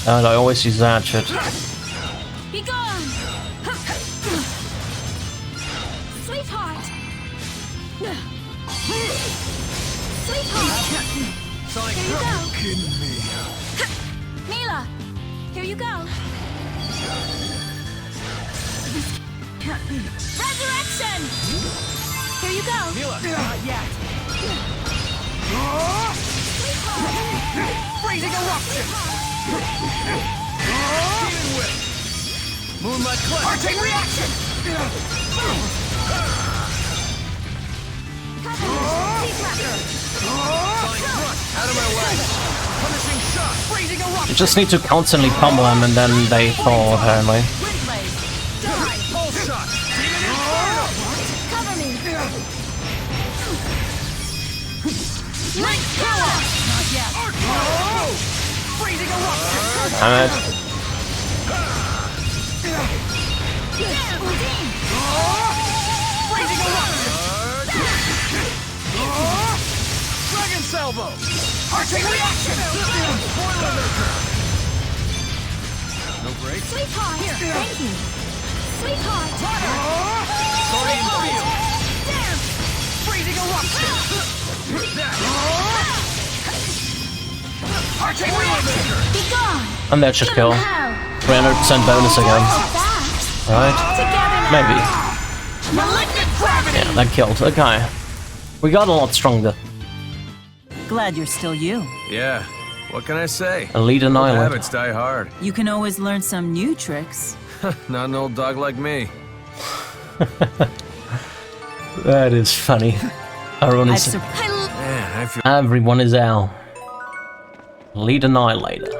[SPEAKER 1] And I always use that shit.
[SPEAKER 2] Be gone! Sweetheart! Sweetheart! Here you go! Mila! Here you go! Resurrection! Here you go!
[SPEAKER 3] Mila, not yet.
[SPEAKER 2] Freezing eruption!
[SPEAKER 3] Demon whip. Moonlight clutch.
[SPEAKER 5] Arcane reaction!
[SPEAKER 3] Flying thrust. Out of my way. Punishing shot.
[SPEAKER 5] Freezing eruption!
[SPEAKER 1] You just need to constantly pummel them and then they fall, apparently.
[SPEAKER 3] Pulse shot. Demon inferno.
[SPEAKER 2] Cover me! Link power!
[SPEAKER 3] Not yet.
[SPEAKER 5] Freezing eruption!
[SPEAKER 1] Damn it.
[SPEAKER 5] Freezing eruption!
[SPEAKER 3] Dragon salvo.
[SPEAKER 5] Arcane reaction!
[SPEAKER 3] No break.
[SPEAKER 2] Sweetheart! Thank you! Sweetheart!
[SPEAKER 3] Guardian field.
[SPEAKER 2] Damn!
[SPEAKER 5] Freezing eruption! Arcane reaction!
[SPEAKER 2] Be gone!
[SPEAKER 1] And that should kill.
[SPEAKER 2] Now!
[SPEAKER 1] 300% bonus again. Right?
[SPEAKER 2] Together now!
[SPEAKER 1] Maybe.
[SPEAKER 5] Malignant gravity!
[SPEAKER 1] Yeah, that killed. Okay. We got a lot stronger.
[SPEAKER 4] Glad you're still you.
[SPEAKER 3] Yeah. What can I say?
[SPEAKER 1] Elite
[SPEAKER 3] Old
[SPEAKER 1] Annihilator.
[SPEAKER 3] habits die hard.
[SPEAKER 4] You can always learn some new tricks.
[SPEAKER 3] Not an old dog like me.
[SPEAKER 1] That is funny. Everyone is,
[SPEAKER 3] Man, I feel.
[SPEAKER 1] everyone is out. Elite Annihilator.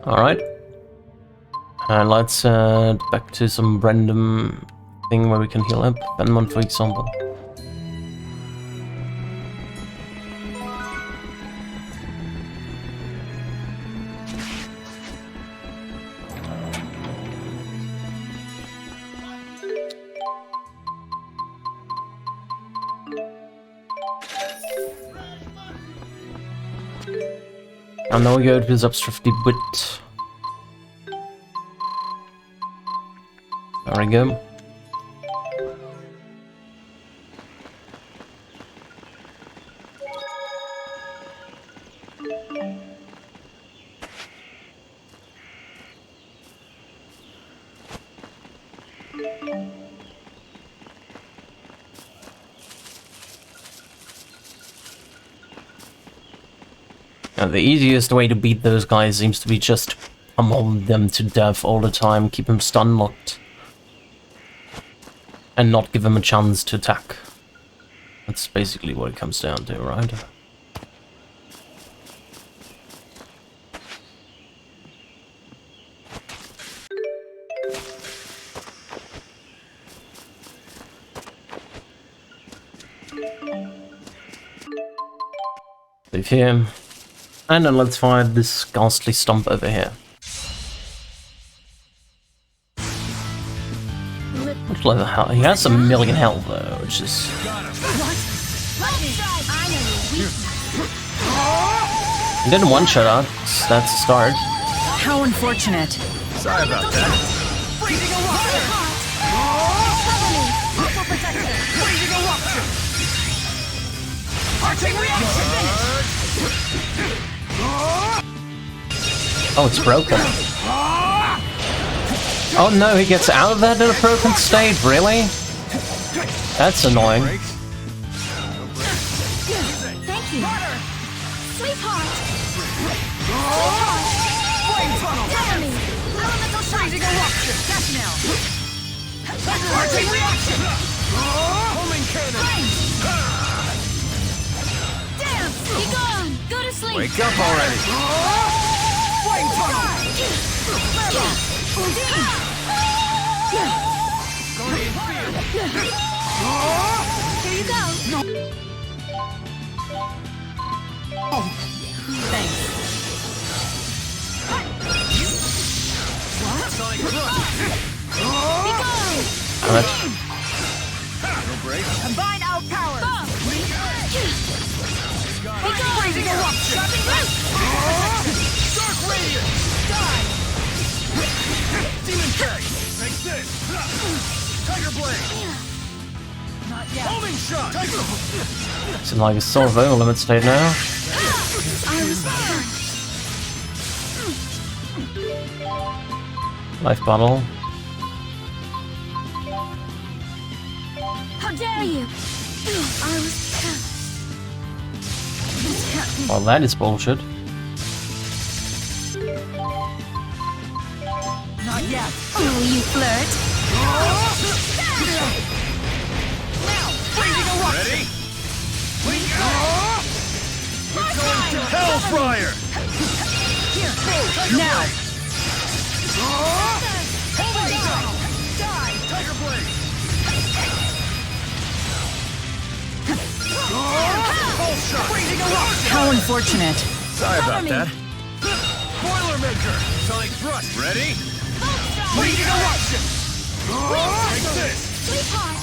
[SPEAKER 1] Alright. And let's back to some random thing where we can heal up. Benmont, for example. And now we go to the obstructive wit. There we go. And the easiest way to beat those guys seems to be just pummel them to death all the time, keep them stun locked, and not give them a chance to attack. That's basically what it comes down to, right? Leave here. And then let's find this ghastly stump over here. What level hell? He has a million health though, which is... He didn't one-shot out, that's a start.
[SPEAKER 4] How unfortunate.
[SPEAKER 3] Sorry about that.
[SPEAKER 5] Freezing eruption! Freezing eruption! Arcane reaction!
[SPEAKER 1] Oh, it's broken. Oh no, he gets out of that in a broken state, really? That's annoying.
[SPEAKER 2] Thank you! Sweetheart!
[SPEAKER 5] Flame tunnel!
[SPEAKER 2] Cover me! Elemental shot!
[SPEAKER 5] Freezing eruption!
[SPEAKER 2] Death knell!
[SPEAKER 5] Arcane reaction!
[SPEAKER 3] Homing cannon.
[SPEAKER 2] Damn! Be gone! Go to sleep!
[SPEAKER 3] Wake up already.
[SPEAKER 5] Flame tunnel!
[SPEAKER 3] Guardian field.
[SPEAKER 2] Here you go!
[SPEAKER 4] Thanks.
[SPEAKER 3] Sonic thrust.
[SPEAKER 2] Be gone!
[SPEAKER 1] Alright.
[SPEAKER 3] No break.
[SPEAKER 2] Combine our powers!
[SPEAKER 3] eruption! Dark radiance! Die! Demon Fang! Take this! Tiger blade!
[SPEAKER 4] Not yet.
[SPEAKER 3] Homing shot! Tiger!
[SPEAKER 1] It's in like a sort of overlimit state now.
[SPEAKER 8] I was
[SPEAKER 1] Life bottle.
[SPEAKER 2] How dare you? I was
[SPEAKER 1] Well, that is bullshit.
[SPEAKER 4] Not yet.
[SPEAKER 8] Oh, you flirt.
[SPEAKER 4] Freezing eruption.
[SPEAKER 3] Ready? We're going to Hellfire!
[SPEAKER 4] Now.
[SPEAKER 3] Homing shot! Die! Tiger blade! Pulse shot!
[SPEAKER 4] Freezing eruption. How unfortunate.
[SPEAKER 3] Sorry about that. Boilermaker! Sonic thrust! Ready?
[SPEAKER 4] Freezing eruption.
[SPEAKER 3] Take this!
[SPEAKER 2] Sweetheart!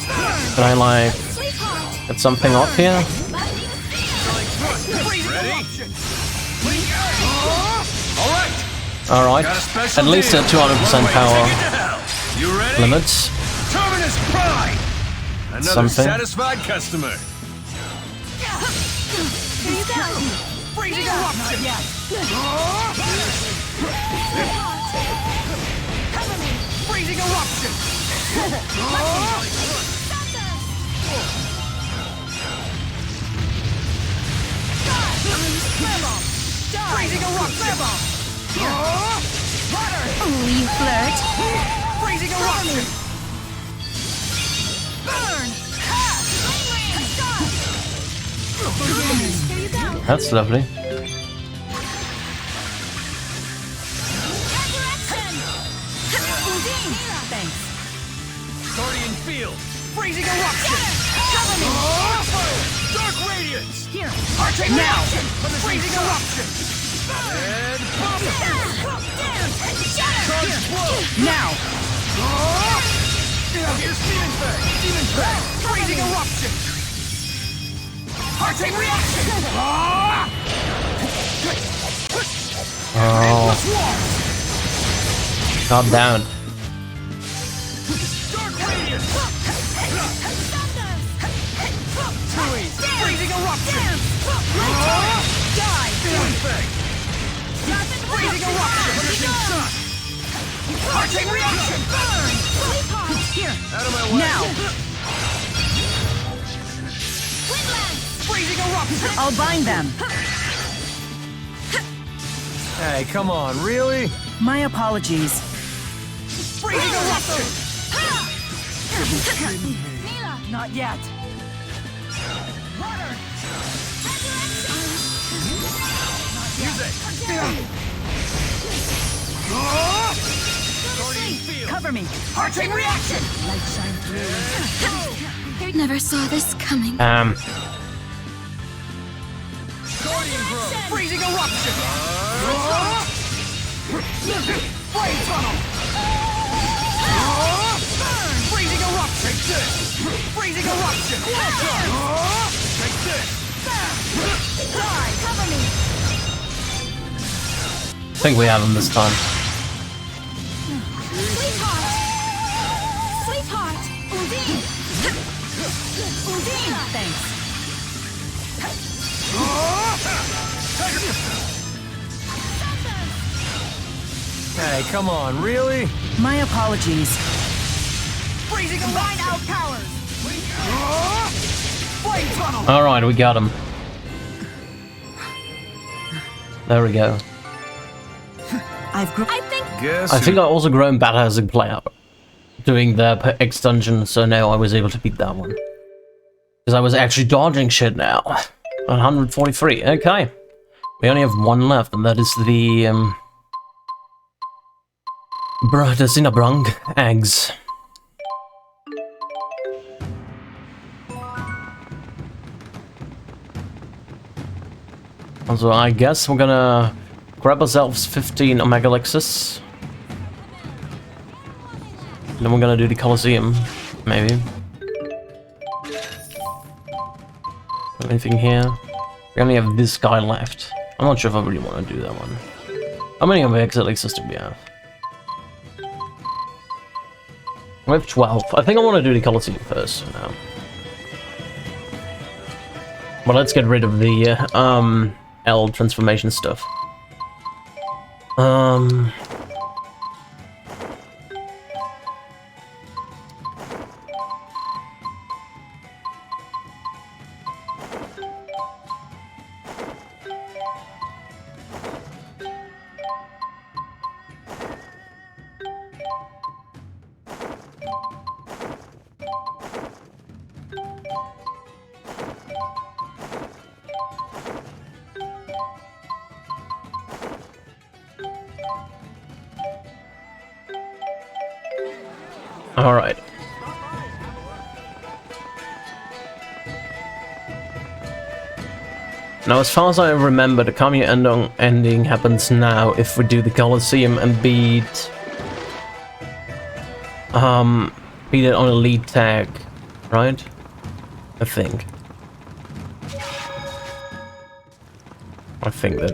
[SPEAKER 1] Can I like
[SPEAKER 2] Sweetheart!
[SPEAKER 1] get something off here?
[SPEAKER 3] Sonic thrust! Ready? Alright!
[SPEAKER 1] Alright.
[SPEAKER 3] Got a special
[SPEAKER 1] At least
[SPEAKER 3] deal.
[SPEAKER 1] at 200%
[SPEAKER 3] One way
[SPEAKER 1] power
[SPEAKER 3] ticket to hell. You ready?
[SPEAKER 1] limits.
[SPEAKER 3] Terminus Prime! Another
[SPEAKER 1] Something.
[SPEAKER 3] satisfied customer.
[SPEAKER 2] Here you go!
[SPEAKER 4] Freezing eruption. Not yet.
[SPEAKER 2] Cover me!
[SPEAKER 4] Freezing eruption. Freezing eruption. Water.
[SPEAKER 8] Oh, you flirt.
[SPEAKER 4] Freezing eruption. Burn.
[SPEAKER 2] Here you go!
[SPEAKER 1] That's lovely.
[SPEAKER 2] Resurrection! Undine!
[SPEAKER 4] Thanks.
[SPEAKER 3] Guardian Field.
[SPEAKER 4] Freezing eruption.
[SPEAKER 2] Cover me!
[SPEAKER 3] Dark Radiance.
[SPEAKER 4] Here. Arching now. Freezing eruption.
[SPEAKER 3] And pop.
[SPEAKER 2] Shatter!
[SPEAKER 4] Now.
[SPEAKER 3] Here's Demon Fang. Demon Fang.
[SPEAKER 4] Freezing eruption. Arching reaction.
[SPEAKER 1] Oh, god damn it.
[SPEAKER 3] Dark Radiance.
[SPEAKER 4] Freezing eruption. Die.
[SPEAKER 3] Demon Fang.
[SPEAKER 4] Freezing eruption.
[SPEAKER 3] Finishing shot.
[SPEAKER 4] Arching reaction. Burn. Here.
[SPEAKER 3] Out of my way.
[SPEAKER 4] Now. Freezing eruption. I'll bind them.
[SPEAKER 3] Hey, come on, really?
[SPEAKER 4] My apologies. Freezing eruption.
[SPEAKER 2] Mila!
[SPEAKER 4] Not yet. Water.
[SPEAKER 3] Guardian Field.
[SPEAKER 4] Cover me. Arching reaction. Light shine through.
[SPEAKER 8] Never saw this coming.
[SPEAKER 3] Guardian Grove.
[SPEAKER 4] Freezing eruption. Flame tunnel. Burn. Freezing eruption.
[SPEAKER 3] Take this.
[SPEAKER 4] Freezing eruption.
[SPEAKER 3] Take this.
[SPEAKER 4] Die. Cover me.
[SPEAKER 1] I think we have him this time.
[SPEAKER 2] Sweetheart! Sweetheart! Undine! Undine!
[SPEAKER 4] Thanks.
[SPEAKER 3] Hey, come on, really?
[SPEAKER 4] My apologies. Freezing line out powers. Flame tunnel.
[SPEAKER 1] Alright, we got him. There we go.
[SPEAKER 4] I think
[SPEAKER 3] Guess
[SPEAKER 1] I think I also grown better as a player. Doing the X dungeon, so now I was able to beat that one. Because I was actually dodging shit now. 143, okay. We only have one left, and that is the, the Cinnabrung eggs. And so I guess we're gonna grab ourselves 15 Omega Lexus. Then we're gonna do the Colosseum, maybe. Anything here? We only have this guy left. I'm not sure if I really want to do that one. How many of the exilic system we have? We have 12. I think I want to do the Colosseum first now. But let's get rid of the L transformation stuff. Alright. Now, as far as I remember, the Kamiya ending happens now if we do the Colosseum and beat it on a lead tag, right? I think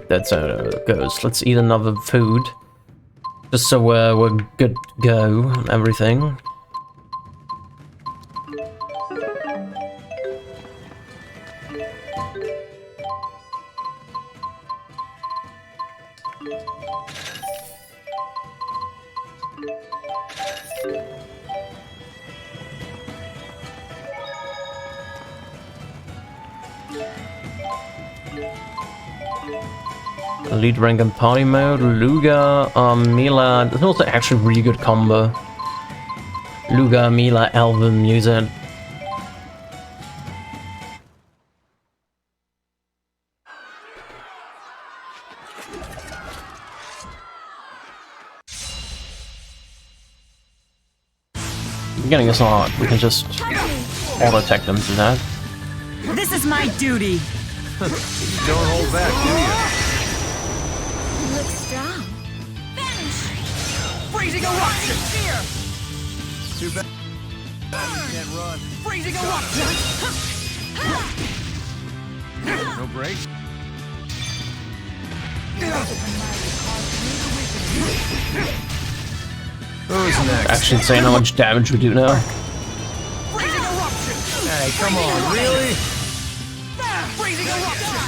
[SPEAKER 1] that's how it goes. Let's eat another food, just so we're good to go and everything. Lead rank and party mode, Luga, Mila. There's also actually really good combo. Luga, Mila, Elven, music. Getting us on, we can just auto-attack them to that.
[SPEAKER 4] This is my duty.
[SPEAKER 3] Don't hold back, do you?
[SPEAKER 8] Look strong.
[SPEAKER 3] Freezing eruption! Fear! Too bad. You can't run. Freezing eruption! No break. Who's next?
[SPEAKER 1] Actually insane how much damage we do now.
[SPEAKER 3] Freezing eruption! Hey, come on, really? Freezing eruption!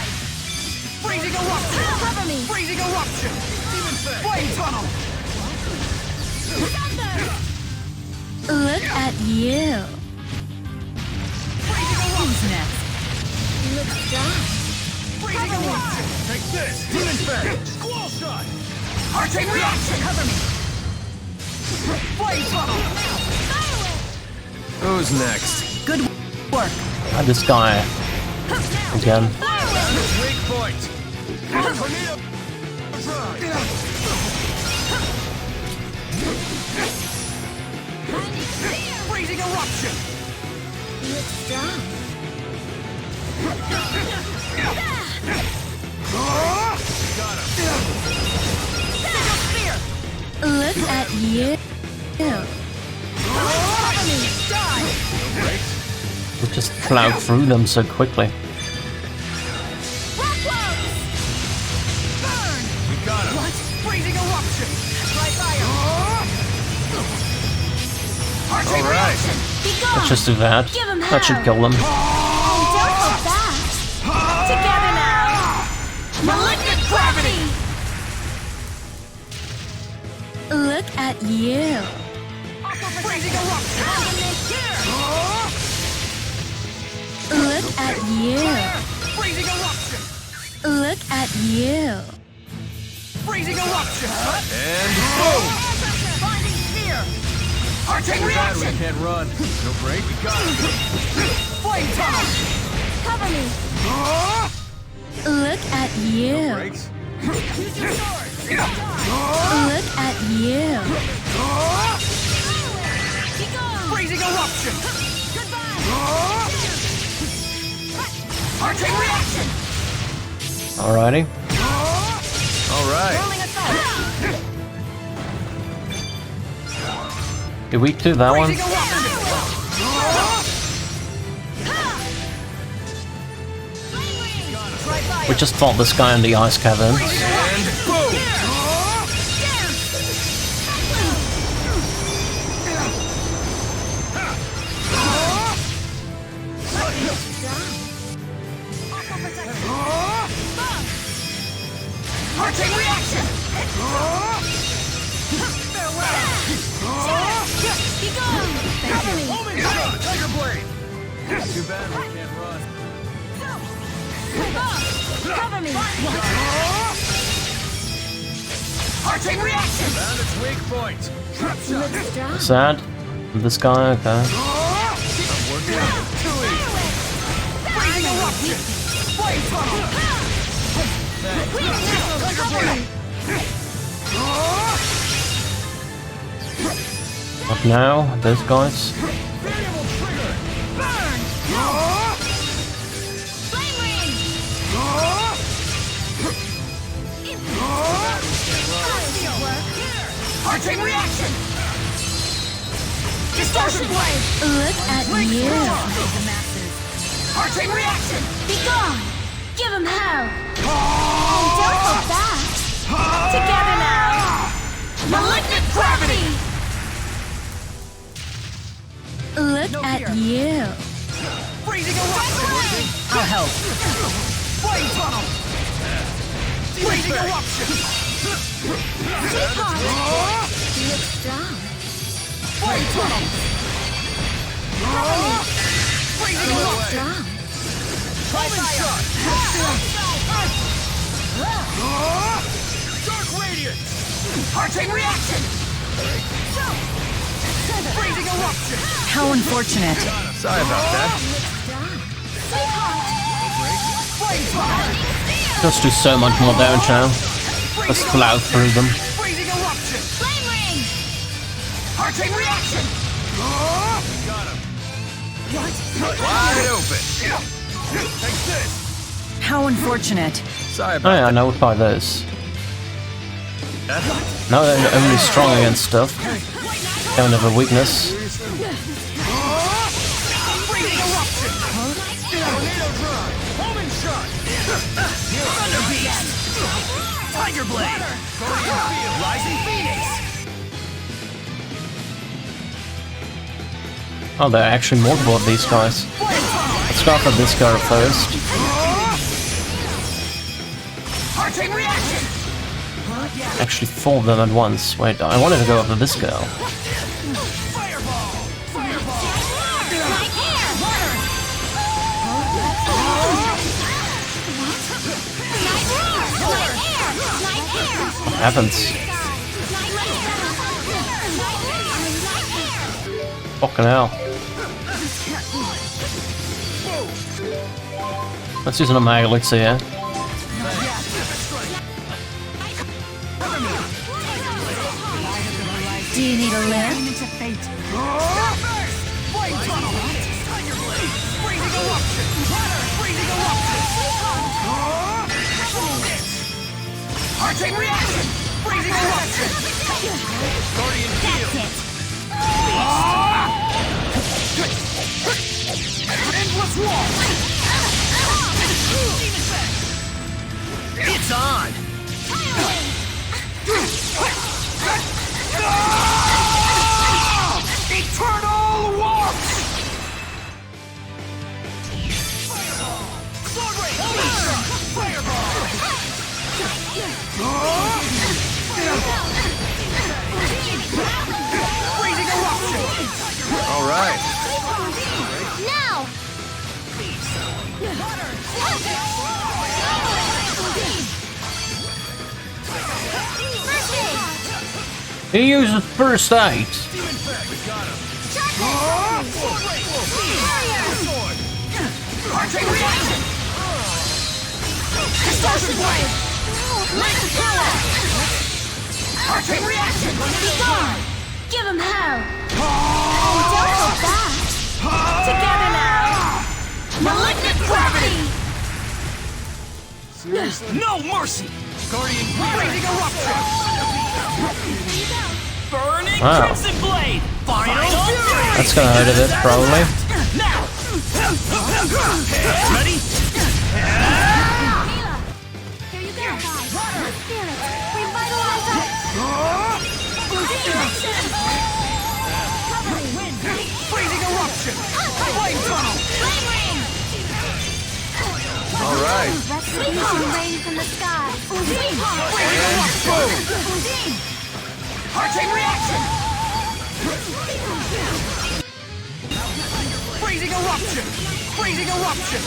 [SPEAKER 3] Freezing eruption!
[SPEAKER 2] Cover me.
[SPEAKER 3] Freezing eruption! Demon flame tunnel!
[SPEAKER 8] Look at you.
[SPEAKER 3] Freezing
[SPEAKER 4] Who's
[SPEAKER 3] eruption!
[SPEAKER 4] next?
[SPEAKER 8] Look strong.
[SPEAKER 3] Freezing eruption! Take this! Demon flame! Squall shot! Arching reaction!
[SPEAKER 4] Cover me.
[SPEAKER 3] Flame tunnel! Who's next?
[SPEAKER 4] Good work.
[SPEAKER 1] This guy again.
[SPEAKER 3] Weak point! Tornado! Freezing eruption!
[SPEAKER 8] Look strong.
[SPEAKER 3] Got him!
[SPEAKER 8] Look at you.
[SPEAKER 1] We just plowed through them so quickly.
[SPEAKER 3] We got him! What? Freezing eruption! Right fire! All right.
[SPEAKER 1] Let's just do that.
[SPEAKER 2] Give 'em
[SPEAKER 1] That should
[SPEAKER 2] hell.
[SPEAKER 1] kill them.
[SPEAKER 2] Don't hold back. Together now. Malignant gravity.
[SPEAKER 8] Look at you.
[SPEAKER 3] Freezing eruption!
[SPEAKER 8] Look at you.
[SPEAKER 3] Freezing eruption!
[SPEAKER 8] Look at you.
[SPEAKER 3] Freezing eruption! And boom! Binding spear! Arching reaction! We can't run. No break. We got him. Flame tunnel!
[SPEAKER 2] Cover me.
[SPEAKER 8] Look at you.
[SPEAKER 3] Breaks.
[SPEAKER 2] Use your sword.
[SPEAKER 8] Look at you.
[SPEAKER 2] Be gone.
[SPEAKER 3] Freezing eruption!
[SPEAKER 2] Goodbye.
[SPEAKER 3] Arching reaction!
[SPEAKER 1] Alrighty.
[SPEAKER 3] All right.
[SPEAKER 2] Rolling assault.
[SPEAKER 1] Did we do that one?
[SPEAKER 3] Freezing eruption!
[SPEAKER 2] Flame wing.
[SPEAKER 3] Right
[SPEAKER 1] We just fought this guy in the ice caverns.
[SPEAKER 3] And boom!
[SPEAKER 2] Arching reaction! Be gone! Cover me!
[SPEAKER 3] Tiger blade! Too bad we can't run.
[SPEAKER 2] Cover me! Arching reaction!
[SPEAKER 3] Found its weak point.
[SPEAKER 1] Sad. This guy, okay.
[SPEAKER 3] Working out. Too easy.
[SPEAKER 2] Freezing eruption!
[SPEAKER 3] Flame tunnel! Tiger blade!
[SPEAKER 1] What now? Those guys?
[SPEAKER 3] Variable trigger!
[SPEAKER 2] Burn! Flame ring! Arching reaction! Distortion blade!
[SPEAKER 8] Look at you.
[SPEAKER 2] Arching reaction! Be gone! Give him hell! And don't hold back! Together now! Malignant gravity!
[SPEAKER 8] Look at you.
[SPEAKER 3] Freezing eruption!
[SPEAKER 4] I'll help.
[SPEAKER 3] Flame tunnel! Freezing eruption!
[SPEAKER 2] Sweetheart! You look strong.
[SPEAKER 3] Flame tunnel! Freezing
[SPEAKER 2] You look
[SPEAKER 3] away!
[SPEAKER 2] strong.
[SPEAKER 3] Homing shot! Dark radiance!
[SPEAKER 2] Arching reaction!
[SPEAKER 3] Freezing eruption!
[SPEAKER 4] How unfortunate.
[SPEAKER 3] Sorry about that.
[SPEAKER 2] Sweetheart!
[SPEAKER 3] Flame tunnel!
[SPEAKER 1] Just do so much more damage now. Just plow through them.
[SPEAKER 3] Freezing eruption!
[SPEAKER 2] Flame ring! Arching reaction!
[SPEAKER 3] Got him. Wide open. Take this.
[SPEAKER 4] How unfortunate.
[SPEAKER 3] Sorry
[SPEAKER 1] Oh
[SPEAKER 3] about
[SPEAKER 1] yeah, I know by this.
[SPEAKER 3] that.
[SPEAKER 1] No, they're only strong against stuff. Don't have a weakness.
[SPEAKER 3] Freezing eruption! Tornado drive! Homing shot! Thunder beast! Tiger blade! Guardian field! Rising phoenix!
[SPEAKER 1] Oh, there are actually multiple of these guys. Let's go for this guy first.
[SPEAKER 3] Arching reaction!
[SPEAKER 1] Actually, 4 of them at once. Wait, I wanted to go after this girl.
[SPEAKER 3] Fireball! Fireball!
[SPEAKER 2] Light air! Light roar! Light air! Light air!
[SPEAKER 1] What happens? Fucking hell. Let's use an Omega Elixir, yeah?
[SPEAKER 8] Do you need a lift?
[SPEAKER 4] Into fate.
[SPEAKER 3] Flame tunnel! Tiger blade! Freezing eruption! Freezing eruption! Arching reaction! Freezing eruption! Guardian field! Endless wall! It's on! Eternal warp! Fireball! Sword ray! Fireball! Freezing eruption! All right.
[SPEAKER 2] Now! First aid!
[SPEAKER 1] He uses first aid.
[SPEAKER 3] Demon Fang! We got him. Sword ray! Sword! Arching reaction! Distortion blade!
[SPEAKER 2] Light power!
[SPEAKER 3] Arching reaction!
[SPEAKER 2] Be gone! Give him hell! And don't hold back! Together now! Malignant gravity!
[SPEAKER 3] No mercy! Guardian freezing eruption! Burning
[SPEAKER 1] Wow.
[SPEAKER 3] crimson blade! Final fury!
[SPEAKER 1] That's gonna hurt a bit, probably.
[SPEAKER 3] Now! Ready?
[SPEAKER 2] Spirit, revitalize us! Cover me!
[SPEAKER 3] Freezing eruption! Flame tunnel!
[SPEAKER 2] Flame ring!
[SPEAKER 3] All right.
[SPEAKER 2] Retribution rain from the sky!
[SPEAKER 3] And boom! Heart chain reaction! Freezing eruption! Freezing eruption!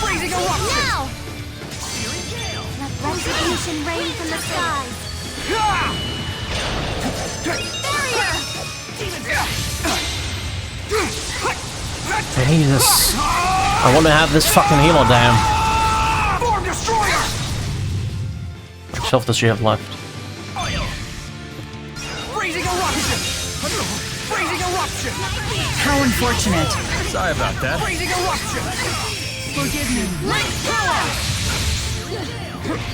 [SPEAKER 3] Freezing eruption!
[SPEAKER 2] Now! Let retribution rain from the skies! Barrier!
[SPEAKER 1] Jesus. I want to have this fucking healer down.
[SPEAKER 3] Form destroyer!
[SPEAKER 1] Which health does she have left?
[SPEAKER 3] Freezing eruption! Freezing eruption!
[SPEAKER 4] How unfortunate.
[SPEAKER 3] Sorry about that. Freezing eruption!
[SPEAKER 4] Forgive me.
[SPEAKER 2] Light power!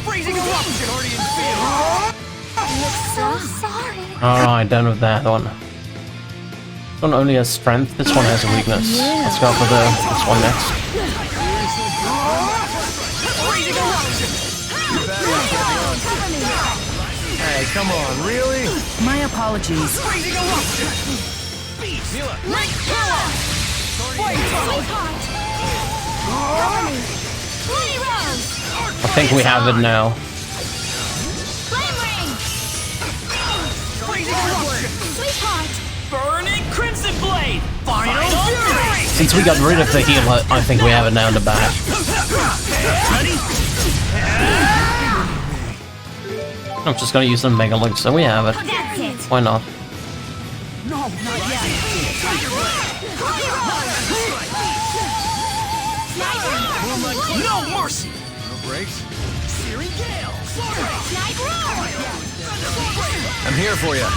[SPEAKER 3] Freezing eruption! Already in field.
[SPEAKER 2] I'm so sorry.
[SPEAKER 1] Alright, done with that one. This one only has strength, this one has a weakness. Let's go for this one next.
[SPEAKER 3] Freezing eruption!
[SPEAKER 2] Cover me!
[SPEAKER 3] Hey, come on, really?
[SPEAKER 4] My apologies.
[SPEAKER 3] Freezing eruption!
[SPEAKER 2] Light power!
[SPEAKER 3] Flame tunnel!
[SPEAKER 2] Sweetheart! Cover me! Bloody rose!
[SPEAKER 1] I think we have it now.
[SPEAKER 2] Flame ring!
[SPEAKER 3] Freezing eruption!
[SPEAKER 2] Sweetheart!
[SPEAKER 3] Burning crimson blade! Final fury!
[SPEAKER 1] Since we got rid of the healer, I think we have it now in the bag.
[SPEAKER 3] Ready?
[SPEAKER 1] I'm just gonna use the Mega Link, so we have it.
[SPEAKER 2] That's it!
[SPEAKER 1] Why not?
[SPEAKER 3] No, not yet. No mercy! No breaks. Searing gale!
[SPEAKER 2] Snipe roar!
[SPEAKER 3] I'm here for you.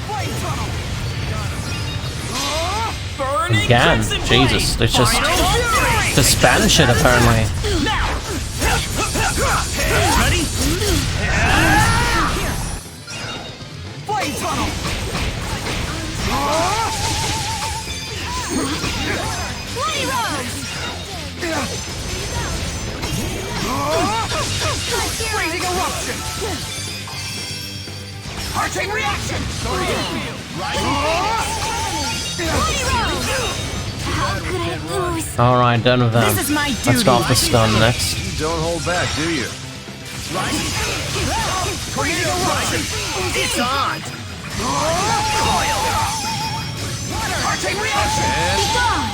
[SPEAKER 3] Flame tunnel! Burning
[SPEAKER 1] Again,
[SPEAKER 3] crimson
[SPEAKER 1] Jesus,
[SPEAKER 3] blade!
[SPEAKER 1] it's just
[SPEAKER 3] Final fury!
[SPEAKER 1] disband shit apparently.
[SPEAKER 3] Now! Ready? Flame tunnel!
[SPEAKER 2] Bloody rose!
[SPEAKER 3] Freezing eruption! Heart chain reaction!
[SPEAKER 2] Bloody rose! How could I lose?
[SPEAKER 1] Alright, done with them.
[SPEAKER 4] This is my
[SPEAKER 1] Let's go
[SPEAKER 4] duty.
[SPEAKER 1] off the stun next.
[SPEAKER 3] Don't hold back, do you? Freezing eruption! It's on! Heart chain reaction!
[SPEAKER 2] Be gone!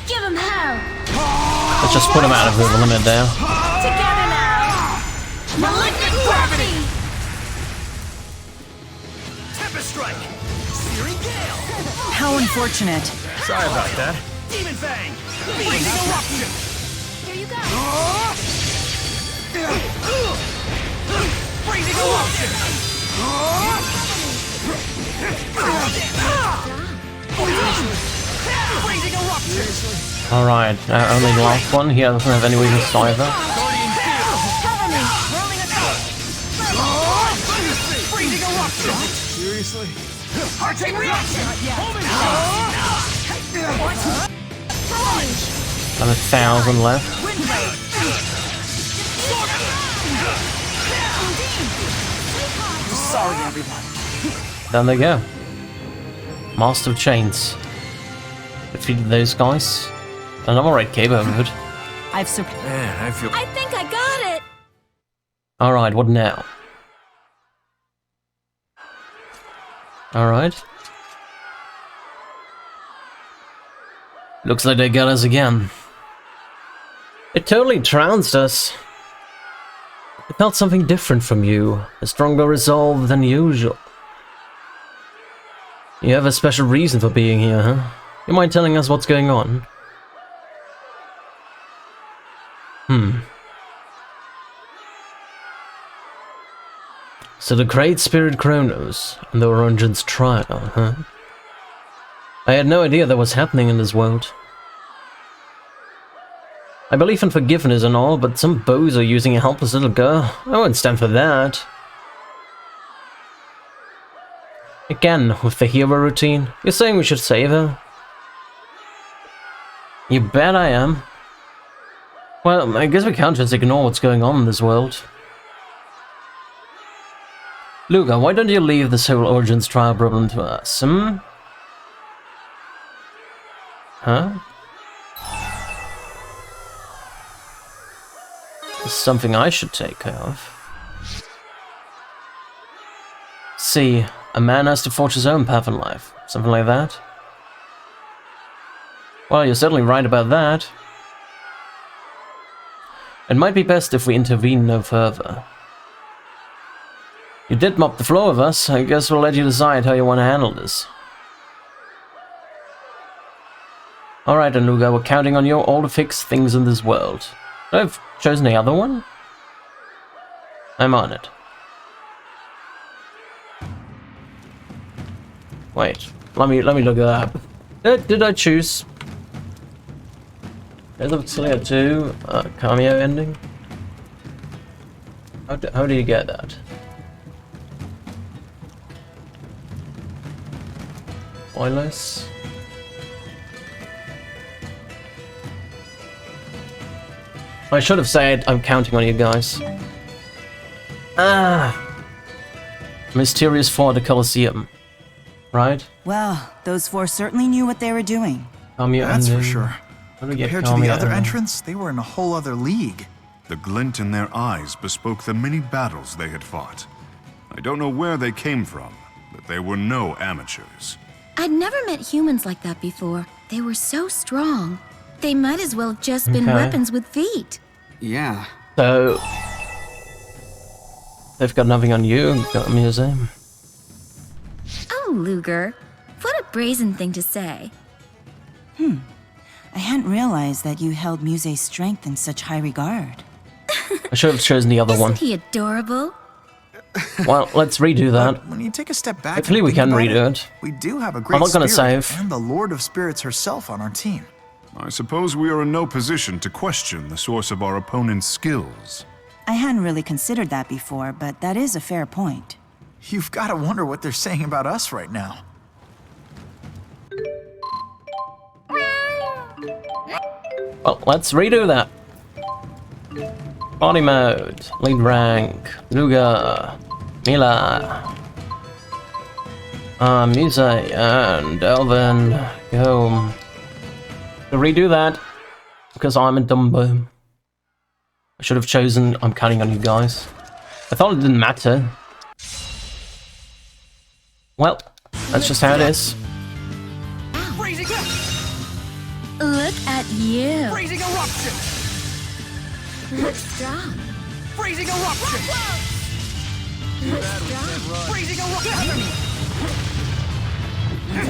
[SPEAKER 2] Give him hell!
[SPEAKER 1] Let's just put him out of the limit there.
[SPEAKER 2] Together now! Malignant gravity!
[SPEAKER 3] Tempest strike! Searing gale!
[SPEAKER 4] How unfortunate.
[SPEAKER 3] Sorry about that. Demon fang! Freezing eruption!
[SPEAKER 2] Here you go!
[SPEAKER 3] Freezing eruption! Freezing eruption!
[SPEAKER 1] Alright, only the last one. He doesn't have any weakness either.
[SPEAKER 2] Cover me!
[SPEAKER 3] Freezing eruption! Seriously? Heart chain reaction!
[SPEAKER 1] And 1,000 left.
[SPEAKER 3] Sorry, everyone.
[SPEAKER 1] Then they go. Master of Chains. Defeated those guys. And I'm alright, Cabo, good.
[SPEAKER 4] I've surpassed.
[SPEAKER 3] Man, I feel...
[SPEAKER 2] I think I got it!
[SPEAKER 1] Alright, what now? Alright. Looks like they got us again. It totally trounced us. It felt something different from you. A stronger resolve than usual. You have a special reason for being here, huh? You mind telling us what's going on? So the Great Spirit Kronos and the Orunjan's trial, huh? I had no idea that was happening in this world. I believe in forgiveness and all, but some bozo using a helpless little girl, I won't stand for that. Again, with the hero routine, you're saying we should save her? You bet I am. Well, I guess we can't just ignore what's going on in this world. Luca, why don't you leave this whole Origins trial problem to us, hmm? Huh? It's something I should take care of. See, a man has to forge his own path in life. Something like that? Well, you're certainly right about that. It might be best if we intervene no further. You did mop the floor with us. I guess we'll let you decide how you want to handle this. Alright then, Luga, we're counting on you all to fix things in this world. I've chosen the other one? I'm on it. Wait, let me look it up. Did I choose? There's a Xillia 2 cameo ending. How do you get that? Spoilers. I should have said I'm counting on you guys. Mysterious 4 at the Colosseum. Right?
[SPEAKER 4] Well, those four certainly knew what they were doing.
[SPEAKER 1] Cameo
[SPEAKER 5] That's for
[SPEAKER 1] ending.
[SPEAKER 5] sure.
[SPEAKER 1] How do we get
[SPEAKER 5] Compared to the
[SPEAKER 1] cameo
[SPEAKER 5] other
[SPEAKER 1] ending?
[SPEAKER 5] entrants, they were in a whole other league.
[SPEAKER 7] The glint in their eyes bespoke the many battles they had fought. I don't know where they came from, but they were no amateurs.
[SPEAKER 8] I'd never met humans like that before. They were so strong. They might as well have just been
[SPEAKER 1] Okay.
[SPEAKER 8] weapons with feet.
[SPEAKER 3] Yeah.
[SPEAKER 1] So they've got nothing on you, you've got a museum.
[SPEAKER 8] Oh, Luger. What a brazen thing to say.
[SPEAKER 4] I hadn't realized that you held Muse's strength in such high regard.
[SPEAKER 1] I should have chosen the other one.
[SPEAKER 8] Isn't he adorable?
[SPEAKER 1] Well, let's redo that.
[SPEAKER 5] But when you take a step back,
[SPEAKER 1] Hopefully
[SPEAKER 5] and
[SPEAKER 1] we
[SPEAKER 5] think
[SPEAKER 1] can
[SPEAKER 5] about
[SPEAKER 1] redo it.
[SPEAKER 5] We do have a great
[SPEAKER 1] not gonna
[SPEAKER 5] spirit
[SPEAKER 1] save.
[SPEAKER 5] and the Lord of Spirits herself on our team.
[SPEAKER 7] I suppose we are in no position to question the source of our opponent's skills.
[SPEAKER 4] I hadn't really considered that before, but that is a fair point.
[SPEAKER 5] You've got to wonder what they're saying about us right now.
[SPEAKER 1] Well, let's redo that. Party mode, lead rank, Luga, Mila, Muse, and Elvin. Go. To redo that because I'm a Dumbo. I should have chosen. I'm counting on you guys. I thought it didn't matter. Well, that's just how it is.
[SPEAKER 3] Freezing
[SPEAKER 8] Look at you.
[SPEAKER 3] Freezing eruption!
[SPEAKER 8] Look strong.
[SPEAKER 3] Freezing eruption!
[SPEAKER 8] Look strong.
[SPEAKER 3] Freezing eruption!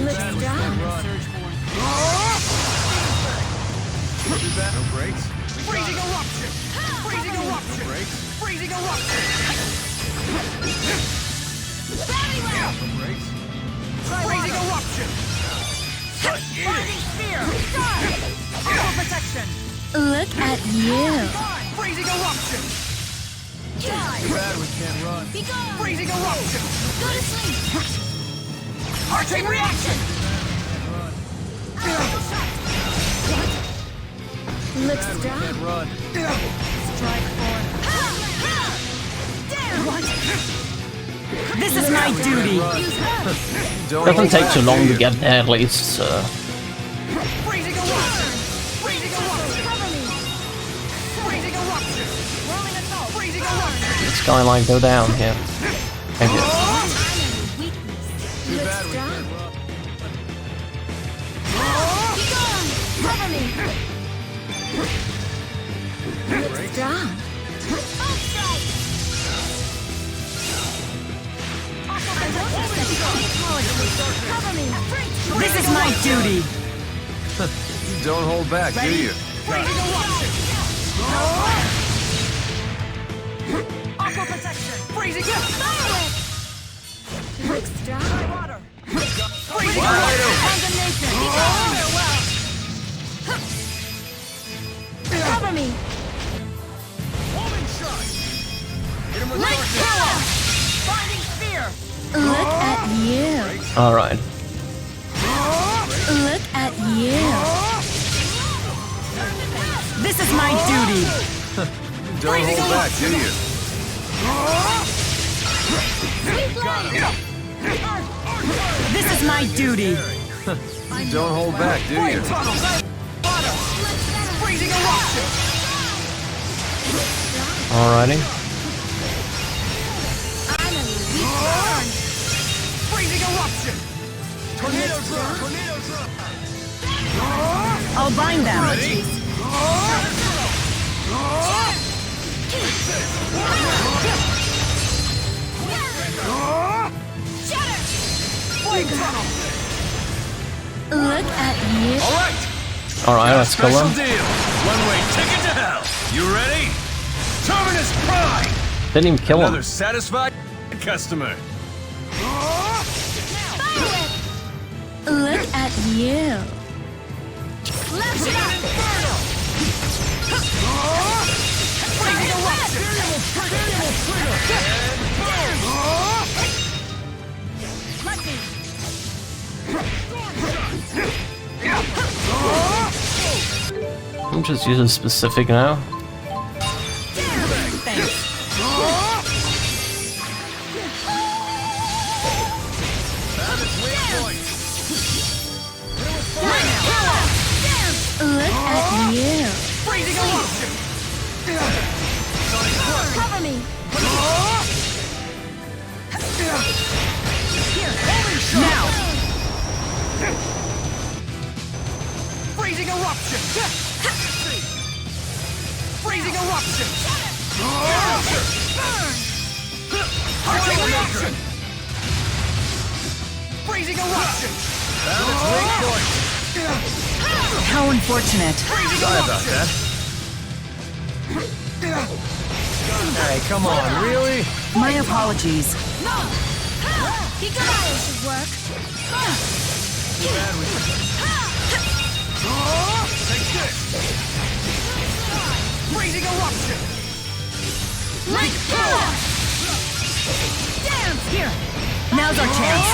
[SPEAKER 8] Look strong.
[SPEAKER 3] No breaks. Freezing eruption! Freezing eruption! Freezing eruption! No breaks. Freezing eruption! Fighting spear! Armor protection!
[SPEAKER 8] Look at you.
[SPEAKER 3] Freezing eruption! Too bad we can't run. Freezing eruption!
[SPEAKER 2] Go to sleep.
[SPEAKER 3] Arching reaction!
[SPEAKER 8] Look strong.
[SPEAKER 3] Run.
[SPEAKER 4] Strike forward. This is my duty.
[SPEAKER 1] Doesn't take too long to get there, at least.
[SPEAKER 3] Freezing eruption! Freezing eruption! Cover me! Freezing eruption! Whirling assault! Freezing eruption!
[SPEAKER 1] Skyline, go down here. Thank you.
[SPEAKER 8] Look strong.
[SPEAKER 2] Cover me.
[SPEAKER 8] Look strong.
[SPEAKER 2] Bolt strike. Cover me.
[SPEAKER 4] This is my duty.
[SPEAKER 3] You don't hold back, do you? Freezing eruption! Aqua protection! Freezing eruption!
[SPEAKER 8] Look strong.
[SPEAKER 3] Water! Freezing eruption!
[SPEAKER 2] Condemnation. Cover me.
[SPEAKER 3] Woman shot! Hit him with
[SPEAKER 2] Light
[SPEAKER 3] archer!
[SPEAKER 2] power.
[SPEAKER 3] Binding spear!
[SPEAKER 8] Look at you.
[SPEAKER 1] Alright.
[SPEAKER 8] Look at you.
[SPEAKER 4] my duty.
[SPEAKER 3] Don't hold back, do you?
[SPEAKER 4] This is my duty.
[SPEAKER 3] Don't hold back, do you?
[SPEAKER 2] Freezing eruption.
[SPEAKER 1] Alrighty.
[SPEAKER 3] Freezing eruption. Tornado drop. Tornado drop.
[SPEAKER 4] I'll bind them.
[SPEAKER 3] Ready? Flame tunnel.
[SPEAKER 8] Look at you.
[SPEAKER 3] All right.
[SPEAKER 1] Alright, let's kill
[SPEAKER 3] Special
[SPEAKER 1] him.
[SPEAKER 3] deal. One-way ticket to hell. You ready? Terminus Prime.
[SPEAKER 1] Didn't even kill
[SPEAKER 3] Another
[SPEAKER 1] him.
[SPEAKER 3] satisfied customer.
[SPEAKER 8] Look at you.
[SPEAKER 2] Let's go.
[SPEAKER 3] Freezing eruption.
[SPEAKER 1] I'm just using specific now.
[SPEAKER 8] Look at you.
[SPEAKER 3] Freezing eruption.
[SPEAKER 2] Cover me.
[SPEAKER 4] Now.
[SPEAKER 3] Freezing eruption. Freezing eruption. Arcing reaction. Freezing eruption.
[SPEAKER 4] How unfortunate.
[SPEAKER 3] Sorry about that. Hey, come on, really?
[SPEAKER 4] My apologies.
[SPEAKER 2] Hikari should work.
[SPEAKER 3] Take this. Freezing eruption.
[SPEAKER 2] Like killer.
[SPEAKER 4] Dance here. Now's our chance.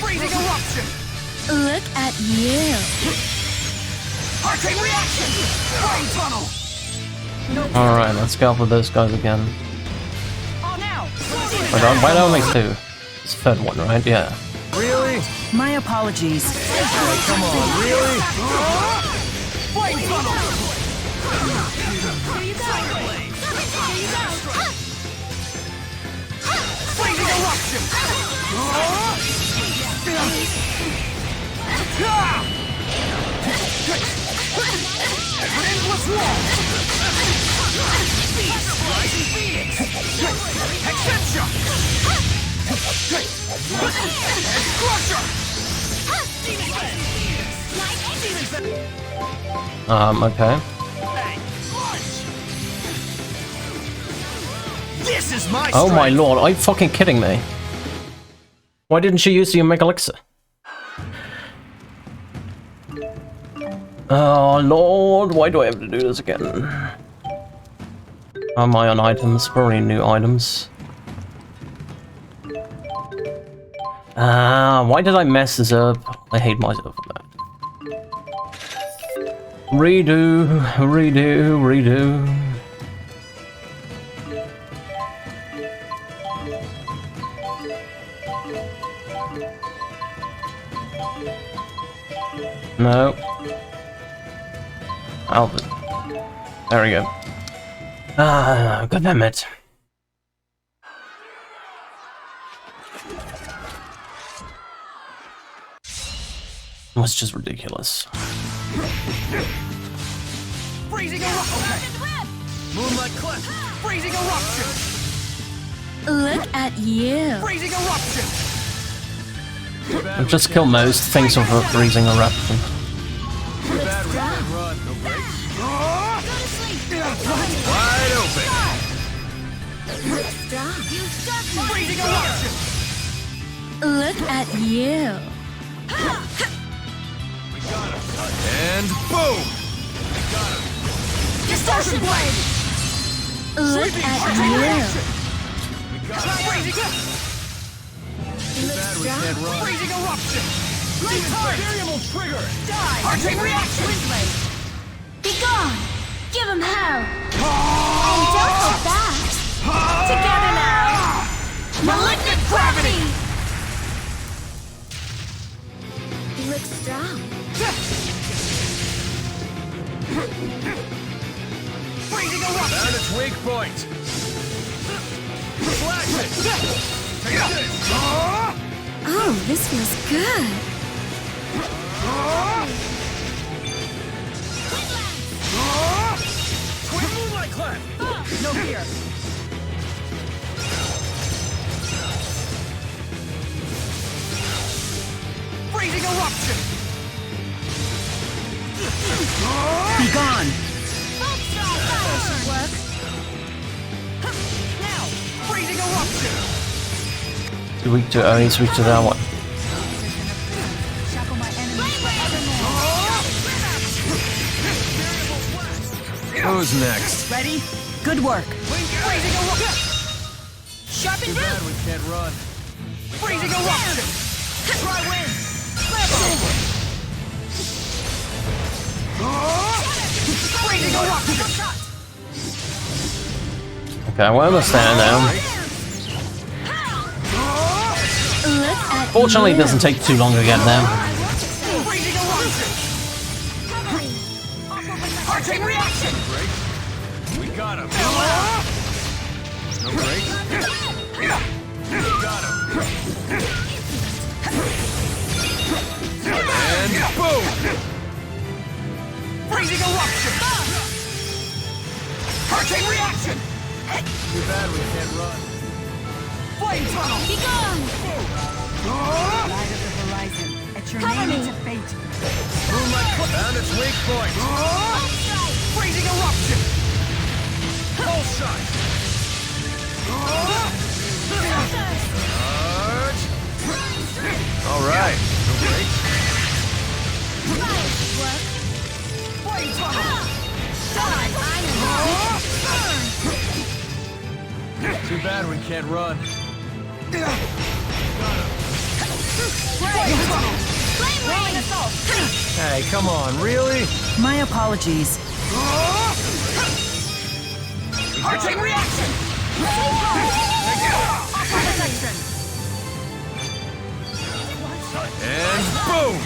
[SPEAKER 3] Freezing eruption.
[SPEAKER 8] Look at you.
[SPEAKER 3] Arcane reaction. Flame tunnel.
[SPEAKER 1] Alright, let's go for those guys again.
[SPEAKER 4] Oh, now.
[SPEAKER 1] Why don't we two? It's the third one, right? Yeah.
[SPEAKER 3] Really?
[SPEAKER 4] My apologies.
[SPEAKER 3] Hey, come on, really? Flame tunnel.
[SPEAKER 2] Here you go. Here you go.
[SPEAKER 3] Freezing eruption. Endless wall. Rising Phoenix. Extension. Crusher.
[SPEAKER 1] Okay.
[SPEAKER 3] This is my
[SPEAKER 1] Oh my
[SPEAKER 3] strength.
[SPEAKER 1] lord, are you fucking kidding me? Why didn't she use the Omega Elixir? Oh lord, why do I have to do this again? Am I on items? Probably new items. Why did I mess this up? I hate myself for that. Redo, redo, redo. No. Alvin. There we go. God damn it. It was just ridiculous.
[SPEAKER 3] Freezing eruption. Moonlight Clef. Freezing eruption.
[SPEAKER 8] Look at you.
[SPEAKER 3] Freezing eruption.
[SPEAKER 1] Just kill most things with a freezing eruption.
[SPEAKER 3] Wide open. Freezing eruption.
[SPEAKER 8] Look at you.
[SPEAKER 3] And boom. Distortion blade.
[SPEAKER 8] Look at you.
[SPEAKER 3] Freezing eruption. Variable trigger!
[SPEAKER 4] Die!
[SPEAKER 3] Arcane reaction!
[SPEAKER 2] Be gone! Give him hell! And don't hold back! Together now! Malignant gravity! You look strong.
[SPEAKER 3] Freezing eruption! Found its weak point! Slash it! Take this!
[SPEAKER 8] Oh, this feels good.
[SPEAKER 3] Twin moonlight clef!
[SPEAKER 4] No fear.
[SPEAKER 3] Freezing eruption!
[SPEAKER 4] Be gone.
[SPEAKER 2] That should work.
[SPEAKER 3] Now! Freezing eruption!
[SPEAKER 1] Too weak to he's weak to that one.
[SPEAKER 4] Shackle my enemies forevermore.
[SPEAKER 3] Who's next?
[SPEAKER 4] Ready? Good work.
[SPEAKER 3] Freezing eruption!
[SPEAKER 2] Sharpen
[SPEAKER 3] Too bad
[SPEAKER 2] roof!
[SPEAKER 3] we can't run. Freezing eruption! Try win! Freezing eruption!
[SPEAKER 1] Okay, well, understand now.
[SPEAKER 8] Look at
[SPEAKER 1] Fortunately, it
[SPEAKER 8] you.
[SPEAKER 1] doesn't take too long to get them.
[SPEAKER 3] Freezing eruption! Arcane reaction! Break. We got him. No break. We got him. And boom! Freezing eruption! Arcane reaction! Too bad we can't run. Flame tunnel!
[SPEAKER 2] Be gone!
[SPEAKER 4] Light of the horizon. At your
[SPEAKER 2] Cover
[SPEAKER 4] name
[SPEAKER 2] me.
[SPEAKER 4] to fate.
[SPEAKER 3] Moonlight clip. Found its weak point. Freezing eruption! Pulse shot! Charge! All right. No break. Flame tunnel! Too bad we can't run. Flame tunnel!
[SPEAKER 2] Flame assault!
[SPEAKER 3] Hey, come on, really?
[SPEAKER 4] My apologies.
[SPEAKER 3] Arcane reaction! And boom!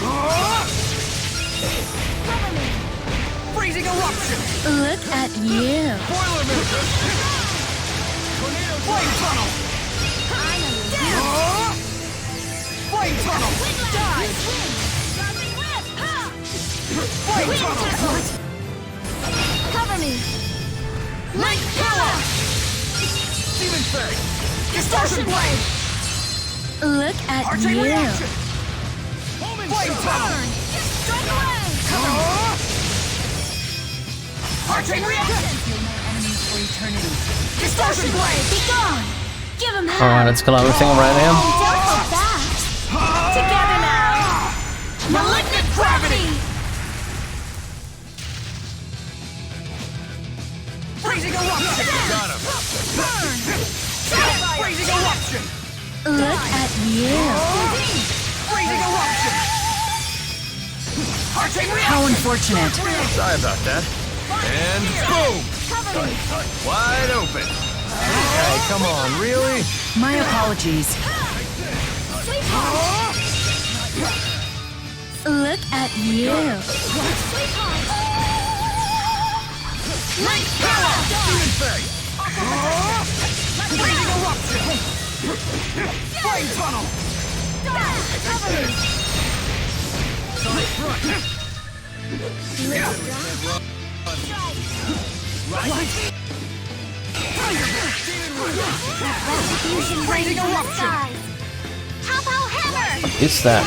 [SPEAKER 3] Freezing eruption!
[SPEAKER 8] Look at you.
[SPEAKER 3] Boiler mistress! Tornado flame tunnel! Flame tunnel! Die! Flame tunnel!
[SPEAKER 2] Cover me! Light power!
[SPEAKER 3] Demon Fang! Distortion blade!
[SPEAKER 8] Look at
[SPEAKER 3] Arcane
[SPEAKER 8] you.
[SPEAKER 3] reaction! Flame tunnel!
[SPEAKER 2] Strike away!
[SPEAKER 3] Arcane reaction!
[SPEAKER 4] Feel my enemies for eternity.
[SPEAKER 3] Distortion blade!
[SPEAKER 2] Be gone! Give him hell!
[SPEAKER 1] Alright, let's kill everything around
[SPEAKER 2] And
[SPEAKER 1] here.
[SPEAKER 2] don't hold back! Together now! Malignant gravity!
[SPEAKER 3] Freezing eruption! Got him! Freezing eruption!
[SPEAKER 8] Look at you.
[SPEAKER 3] Freezing eruption! Arcane reaction!
[SPEAKER 4] How unfortunate.
[SPEAKER 3] Sorry about that. And boom!
[SPEAKER 2] Cover me!
[SPEAKER 3] Wide open! Hey, come on, really?
[SPEAKER 4] My apologies.
[SPEAKER 2] Sweetheart!
[SPEAKER 8] Look at you.
[SPEAKER 2] Sweetheart! Light power!
[SPEAKER 3] Demon Fang! Freezing eruption! Flame tunnel!
[SPEAKER 2] Cover me!
[SPEAKER 3] Sonic front!
[SPEAKER 2] Retribution
[SPEAKER 3] Freezing eruption!
[SPEAKER 2] Pow hammer!
[SPEAKER 1] Is that?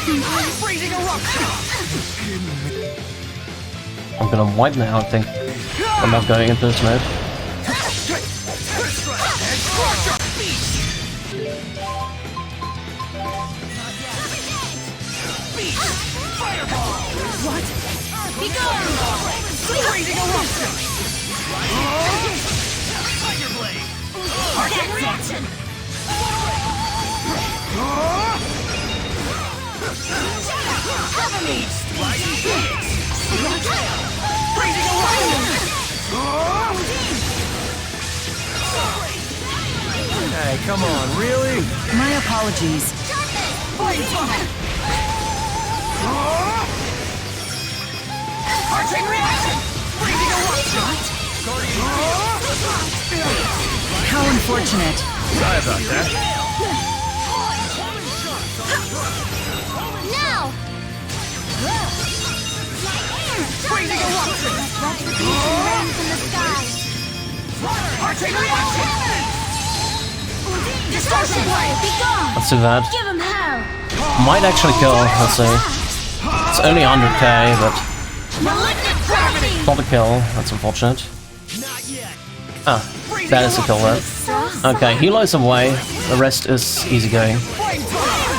[SPEAKER 3] Freezing eruption!
[SPEAKER 1] I'm gonna wipe now, I think. I'm not going into this mode.
[SPEAKER 2] Be gone!
[SPEAKER 3] Freezing eruption! Tiger blade! Arcane reaction!
[SPEAKER 2] Cover me!
[SPEAKER 3] Freezing eruption! Hey, come on, really?
[SPEAKER 4] My apologies.
[SPEAKER 3] Flame tunnel! Arching reaction! Freezing eruption!
[SPEAKER 4] How unfortunate.
[SPEAKER 3] Sorry about that.
[SPEAKER 2] Now!
[SPEAKER 3] Freezing eruption!
[SPEAKER 2] Rain from the sky!
[SPEAKER 3] Arching reaction! Distortion blade!
[SPEAKER 2] Be gone!
[SPEAKER 1] Let's do that.
[SPEAKER 2] Give him hell!
[SPEAKER 1] Might actually kill, let's see. It's only 100k, but
[SPEAKER 2] Malignant gravity!
[SPEAKER 1] not a kill. That's unfortunate.
[SPEAKER 3] Not yet.
[SPEAKER 1] Ah, that is a kill there. Okay, helo's away. The rest is easy going.
[SPEAKER 3] Flame tunnel!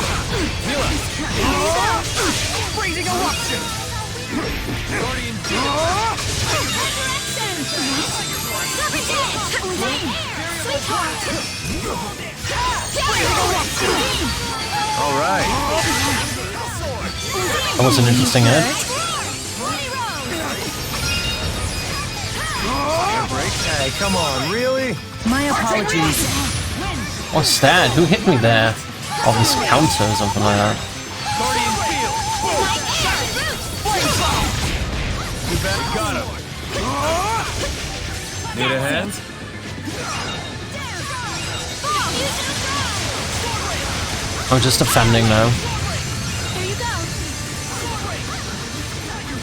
[SPEAKER 3] Freezing eruption! Guardian Alright.
[SPEAKER 1] That was an interesting hit.
[SPEAKER 3] Hey, come on, really?
[SPEAKER 4] My apologies.
[SPEAKER 1] What's that? Who hit me there? Oh, this counter or something like that.
[SPEAKER 3] Guardian field! You bet, got him. Need a hand?
[SPEAKER 1] I'm just defending now.
[SPEAKER 2] Here you go!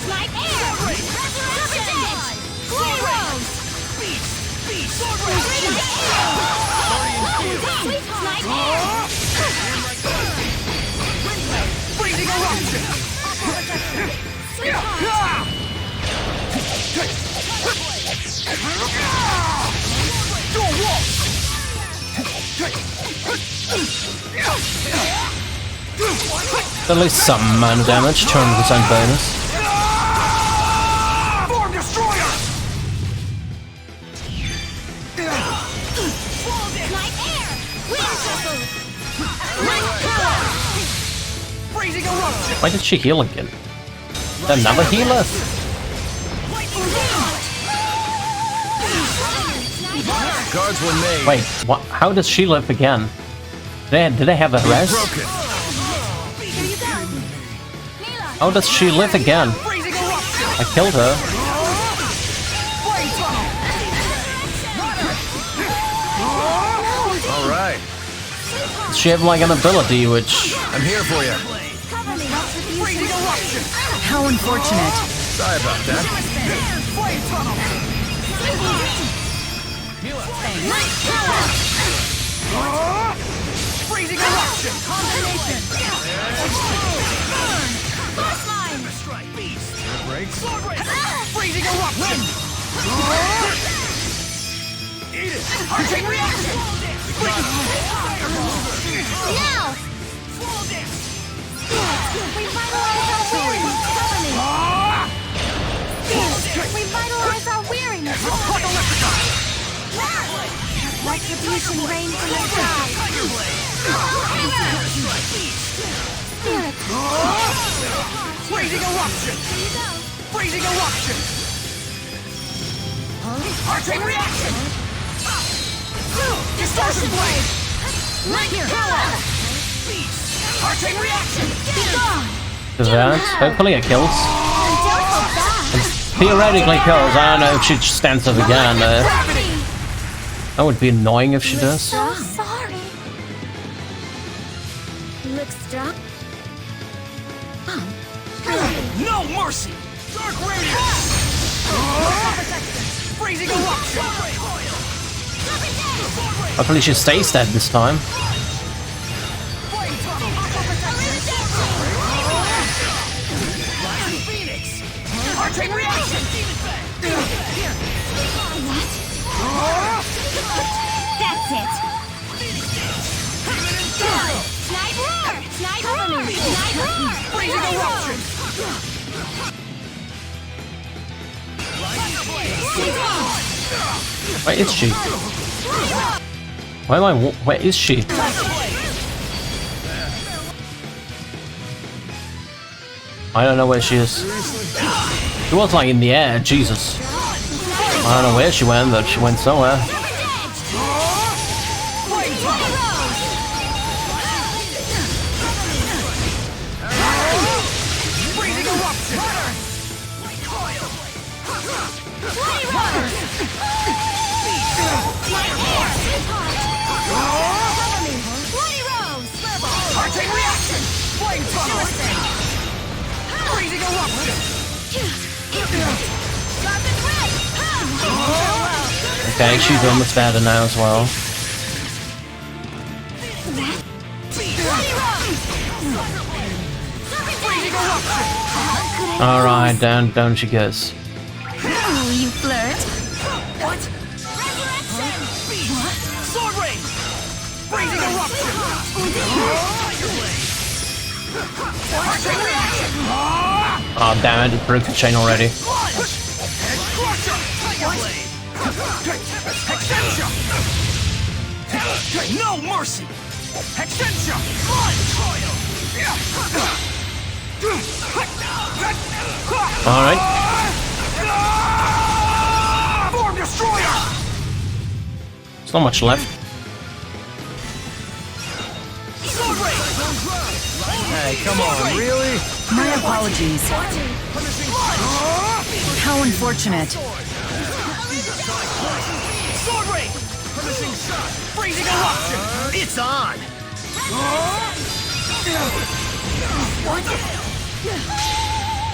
[SPEAKER 2] Snipe air! Resurrection! Glory rose! Snipe air!
[SPEAKER 3] Freezing eruption! Dual walk!
[SPEAKER 1] At least some amount of damage, 200% bonus.
[SPEAKER 3] Form destroyer!
[SPEAKER 2] Snipe air! Wind triple!
[SPEAKER 3] Freezing eruption!
[SPEAKER 1] Why did she heal again? Another healer?
[SPEAKER 3] Guards were made.
[SPEAKER 1] Wait, what? How does she live again? Did they have a rest?
[SPEAKER 3] Broken.
[SPEAKER 2] Here you go! Mila!
[SPEAKER 1] How does she live again?
[SPEAKER 3] Freezing eruption!
[SPEAKER 1] I killed her.
[SPEAKER 3] Flame tunnel! Alright.
[SPEAKER 1] Does she have like an ability which...
[SPEAKER 3] I'm here for you.
[SPEAKER 2] Cover me!
[SPEAKER 3] Freezing eruption!
[SPEAKER 4] How unfortunate.
[SPEAKER 3] Sorry about that. Flame tunnel! Freezing eruption!
[SPEAKER 2] Combination! Force line!
[SPEAKER 3] Brakes. Freezing eruption! Eat it! Arching reaction!
[SPEAKER 2] Now! Revitalize our weariness! Cover me! Revitalize our weariness! Retribution rain from the sky! Spirit!
[SPEAKER 3] Freezing eruption! Freezing eruption! Arching reaction! Distortion blade!
[SPEAKER 2] Light power!
[SPEAKER 3] Arching reaction!
[SPEAKER 2] Be gone!
[SPEAKER 1] that. Hopefully it kills.
[SPEAKER 2] And don't hold back!
[SPEAKER 1] Theoretically kills. I don't know if she stands up again.
[SPEAKER 2] Gravity!
[SPEAKER 1] That would be annoying if she does.
[SPEAKER 2] So sorry. You look strong.
[SPEAKER 3] No mercy! Dark radiance! Freezing eruption!
[SPEAKER 1] Hopefully she stays dead this time.
[SPEAKER 3] Flame tunnel! Phoenix! Arching reaction!
[SPEAKER 2] That's it. Snipe roar! Snipe roar! Snipe roar!
[SPEAKER 3] Freezing eruption!
[SPEAKER 1] Where is she? Where am I? Where is she? I don't know where she is. She was like in the air, Jesus. I don't know where she went, but she went somewhere. Okay, she's almost better now as well. Alright, down she goes.
[SPEAKER 8] Ooh, you flirt.
[SPEAKER 3] What? Sword ring! Freezing eruption!
[SPEAKER 1] Oh damn it, it broke the chain already.
[SPEAKER 3] No mercy! Extension!
[SPEAKER 1] Alright.
[SPEAKER 3] Form destroyer!
[SPEAKER 1] There's not much left.
[SPEAKER 3] Hey, come on, really?
[SPEAKER 4] My apologies. How unfortunate.
[SPEAKER 3] Sword ring! Punishing shot! Freezing eruption! It's on!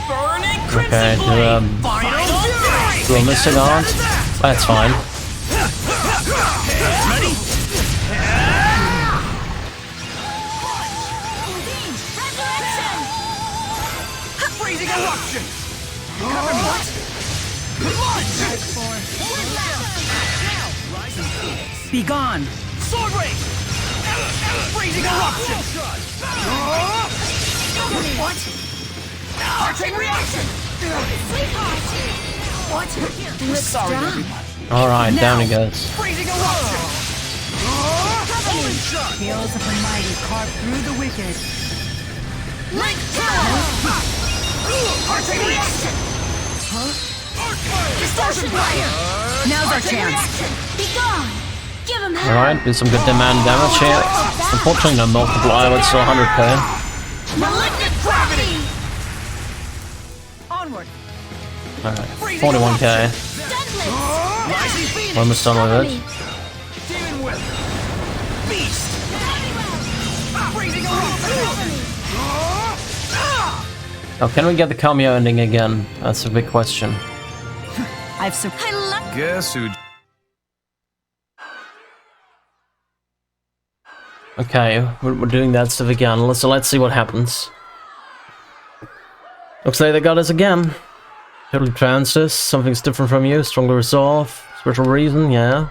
[SPEAKER 3] Burning crimson
[SPEAKER 1] Okay,
[SPEAKER 3] blade! Final fury!
[SPEAKER 1] do a missing art. That's fine.
[SPEAKER 3] Ready? Freezing eruption!
[SPEAKER 4] Be gone.
[SPEAKER 3] Sword ring! Freezing eruption! What? Arching reaction! What?
[SPEAKER 8] You look strong.
[SPEAKER 1] Alright, down he goes.
[SPEAKER 3] Freezing eruption!
[SPEAKER 4] Tales of the mighty carved through the wicked.
[SPEAKER 3] Arching reaction! Distortion fire!
[SPEAKER 4] Now's our chance.
[SPEAKER 2] Be gone. Give him hell.
[SPEAKER 1] Alright, do some good demand damage here. Unfortunately, no multiplier, but still 100k.
[SPEAKER 3] Malignant gravity!
[SPEAKER 4] Onward.
[SPEAKER 1] Alright, 41k. Almost done with it.
[SPEAKER 3] Demon whip! Beast! Freezing eruption!
[SPEAKER 1] Now, can we get the cameo ending again? That's a big question.
[SPEAKER 4] I've
[SPEAKER 2] I love.
[SPEAKER 7] Guess who?
[SPEAKER 1] Okay, we're doing that stuff again. So let's see what happens. Looks like they got us again. Totally trounced us. Something's different from you. Stronger resolve. Special reason, yeah.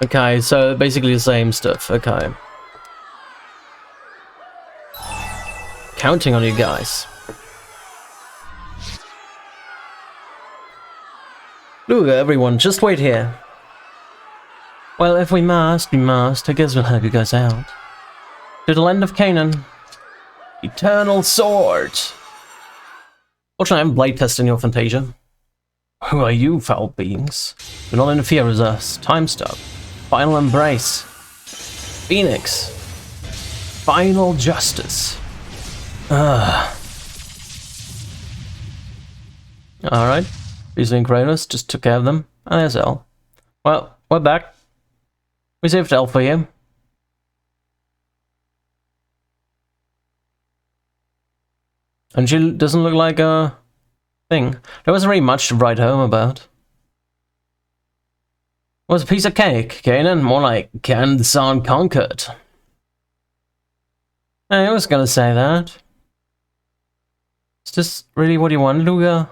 [SPEAKER 1] Okay, so basically the same stuff. Okay. Counting on you guys. Look, everyone, just wait here. Well, if we must, we must. I guess we'll help you guys out. To the land of Canaan. Eternal sword. Fortunately, I haven't blade tested your Fantasia. Who are you, foul beings? Do not interfere with us. Time stop. Final embrace. Phoenix. Final justice. Alright. Beasley and Kronos just took care of them. And there's Elle. Well, we're back. We saved Elle for you. And she doesn't look like a thing. There wasn't really much to write home about. It was a piece of cake, Kanan. More like Can the Sun Conquered. I was gonna say that. Is this really what you want, Luga?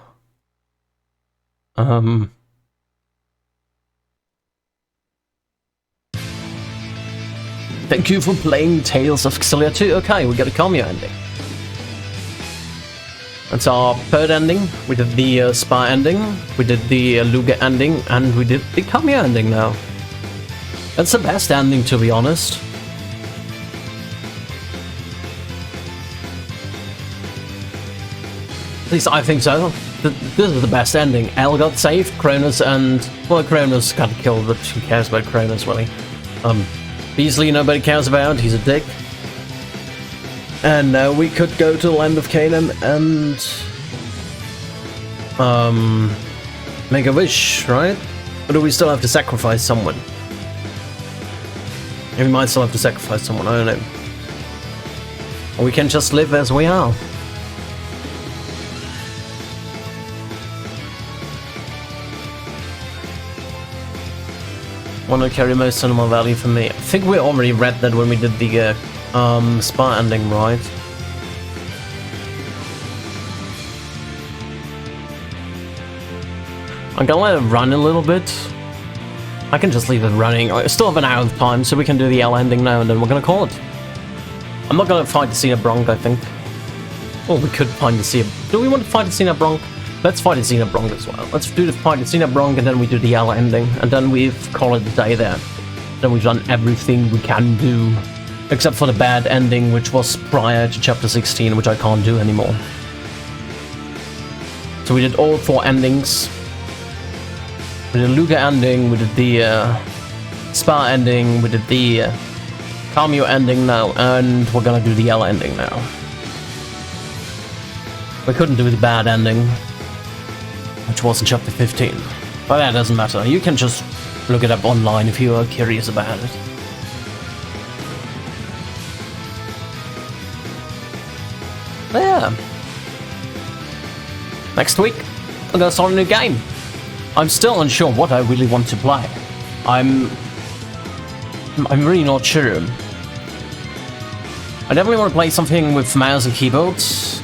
[SPEAKER 1] Thank you for playing Tales of Xillia 2. Okay, we got a cameo ending. That's our third ending. We did the Spa ending, we did the Luga ending, and we did the cameo ending now. That's the best ending, to be honest. least I think so. This is the best ending. Elle got saved, Cronus and... Well, Cronus got killed, but who cares about Cronus, really? Beasley nobody cares about, he's a dick. And now we could go to the land of Canaan and... make a wish, right? Or do we still have to sacrifice someone? We might still have to sacrifice someone, I don't know. Or we can just live as we are. One will carry most cinema value for me. I think we already read that when we did the spa ending, right? I'm gonna let it run a little bit. I can just leave it running. I still have an hour of time, so we can do the L ending now, and then we're gonna call it. I'm not gonna fight the Cena Bronc, I think. Or we could find the Cena... Do we want to fight the Cena Bronc? Let's fight the Cena Bronc as well. Let's do the fight the Cena Bronc, and then we do the L ending, and then we've called it a day there. Then we've done everything we can do, except for the bad ending, which was prior to chapter 16, which I can't do anymore. So we did all 4 endings. We did the Luca ending, we did the Spa ending, we did the Cameo ending now, and we're gonna do the L ending now. We couldn't do the bad ending, which was in chapter 15. But that doesn't matter, you can just look it up online if you are curious about it. But yeah. Next week, I'm gonna start a new game. I'm still unsure what I really want to play. I'm really not sure. I definitely want to play something with mouse and keyboards,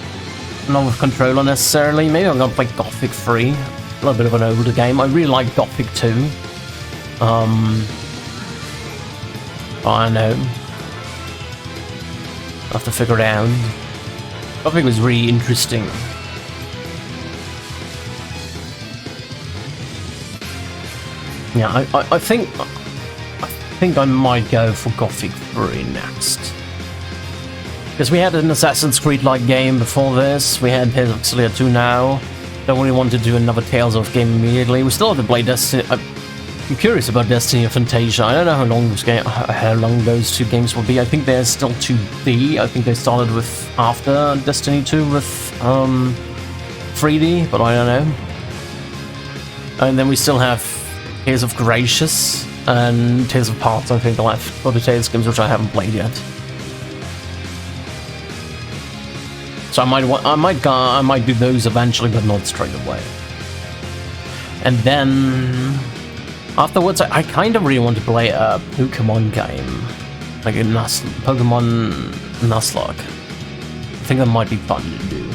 [SPEAKER 1] not with controller necessarily. Maybe I'm gonna play Gothic 3, a little bit of an older game. I really like Gothic 2. I don't know. I'll have to figure it out. Gothic was really interesting. Yeah, I think I might go for Gothic 3 next. Because we had an Assassin's Creed-like game before this, we had Tales of Xillia 2 now. Don't really want to do another Tales of game immediately. We still have to play Destiny. I'm curious about Destiny and Fantasia. I don't know how long those 2 games will be. I think they're still 2D. I think they started with after Destiny 2 with 3D, but I don't know. And then we still have Tales of Gracious and Tales of Parts, I think, left for the Tales games, which I haven't played yet. So I might do those eventually, but not straight away. And then afterwards, I kind of really want to play a Pokemon game, like a Pokemon Nuzlocke. I think that might be fun to do.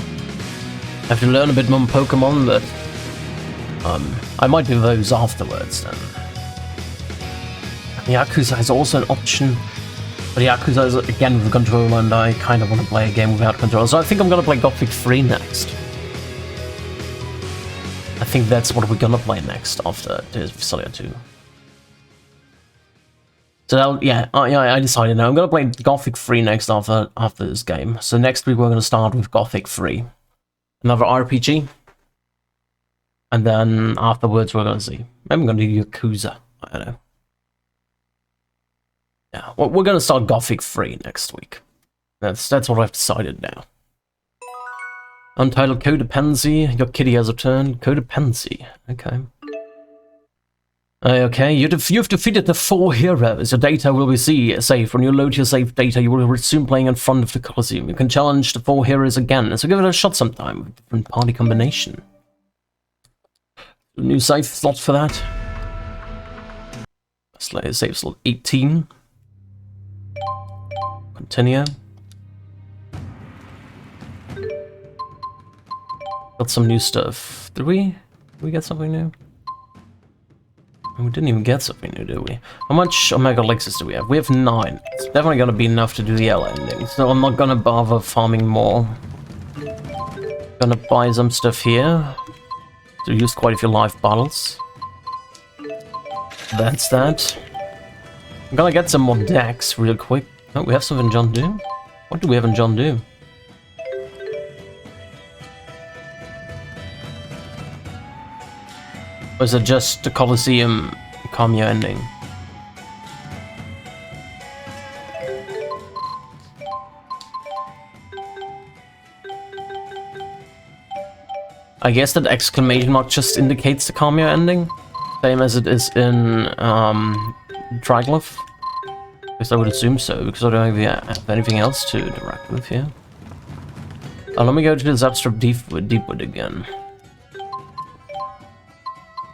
[SPEAKER 1] I have to learn a bit more Pokemon, but I might do those afterwards then. Yakuza is also an option, but Yakuza is again with a controller, and I kind of want to play a game without controller, so I think I'm gonna play Gothic 3 next. I think that's what we're gonna play next after Tales of Xillia 2. So yeah, I decided now. I'm gonna play Gothic 3 next after this game. So next week we're gonna start with Gothic 3, another RPG. And then afterwards we're gonna see. Maybe I'm gonna do Yakuza. I don't know. Yeah, well, we're gonna start Gothic 3 next week. That's what I've decided now. Untitled Codependency. Your kitty has returned. Codependency. Okay. Okay, you've defeated the 4 heroes. Your data will be safe. When you load your save data, you will resume playing in front of the Colosseum. You can challenge the 4 heroes again, so give it a shot sometime with a different party combination. New save slot for that. Save slot 18. Continue. Got some new stuff. Did we get something new? We didn't even get something new, did we? How much Omega Elixir do we have? We have 9. It's definitely gonna be enough to do the L ending, so I'm not gonna bother farming more. Gonna buy some stuff here. So we used quite a few life bottles. That's that. I'm gonna get some more decks real quick. Oh, we have something in John Doe? What do we have in John Doe? Or is it just the Colosseum cameo ending? I guess that exclamation mark just indicates the cameo ending, same as it is in Triglyph. I guess I would assume so, because I don't have anything else to interact with here. Let me go to this abstract Deepwood again.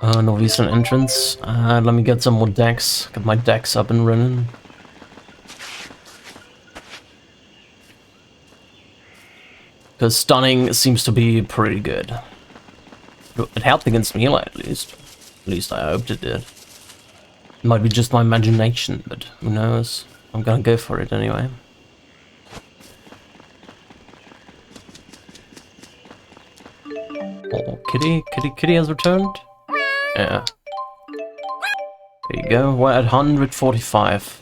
[SPEAKER 1] Norwegian entrance. Let me get some more decks. Get my decks up and running. Because stunning seems to be pretty good. It helped against Xillia at least. At least I hoped it did. It might be just my imagination, but who knows. I'm gonna go for it anyway. Oh, Kitty has returned? Yeah. There you go, we're at 145.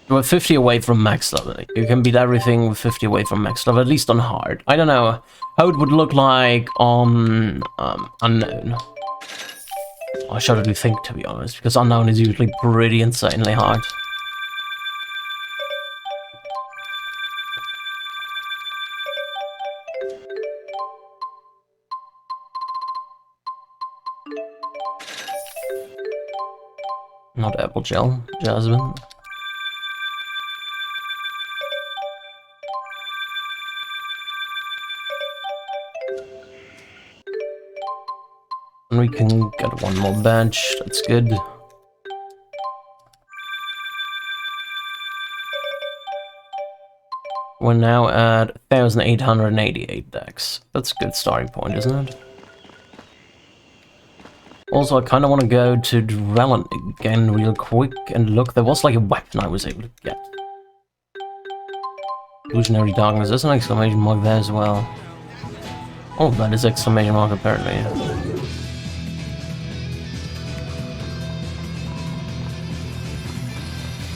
[SPEAKER 1] We're 50 away from max level. You can beat everything with 50 away from max level, at least on hard. I don't know how it would look like on unknown. I shouldn't think, to be honest, because unknown is usually pretty insanely hard. Not apple gel, Jasmine. And we can get one more badge, that's good. We're now at 1,888 decks. That's a good starting point, isn't it? Also, I kind of want to go to Drellin again real quick and look. There was like a weapon I was able to get. Illusionary Darkness. There's an exclamation mark there as well. Oh, that is exclamation mark apparently.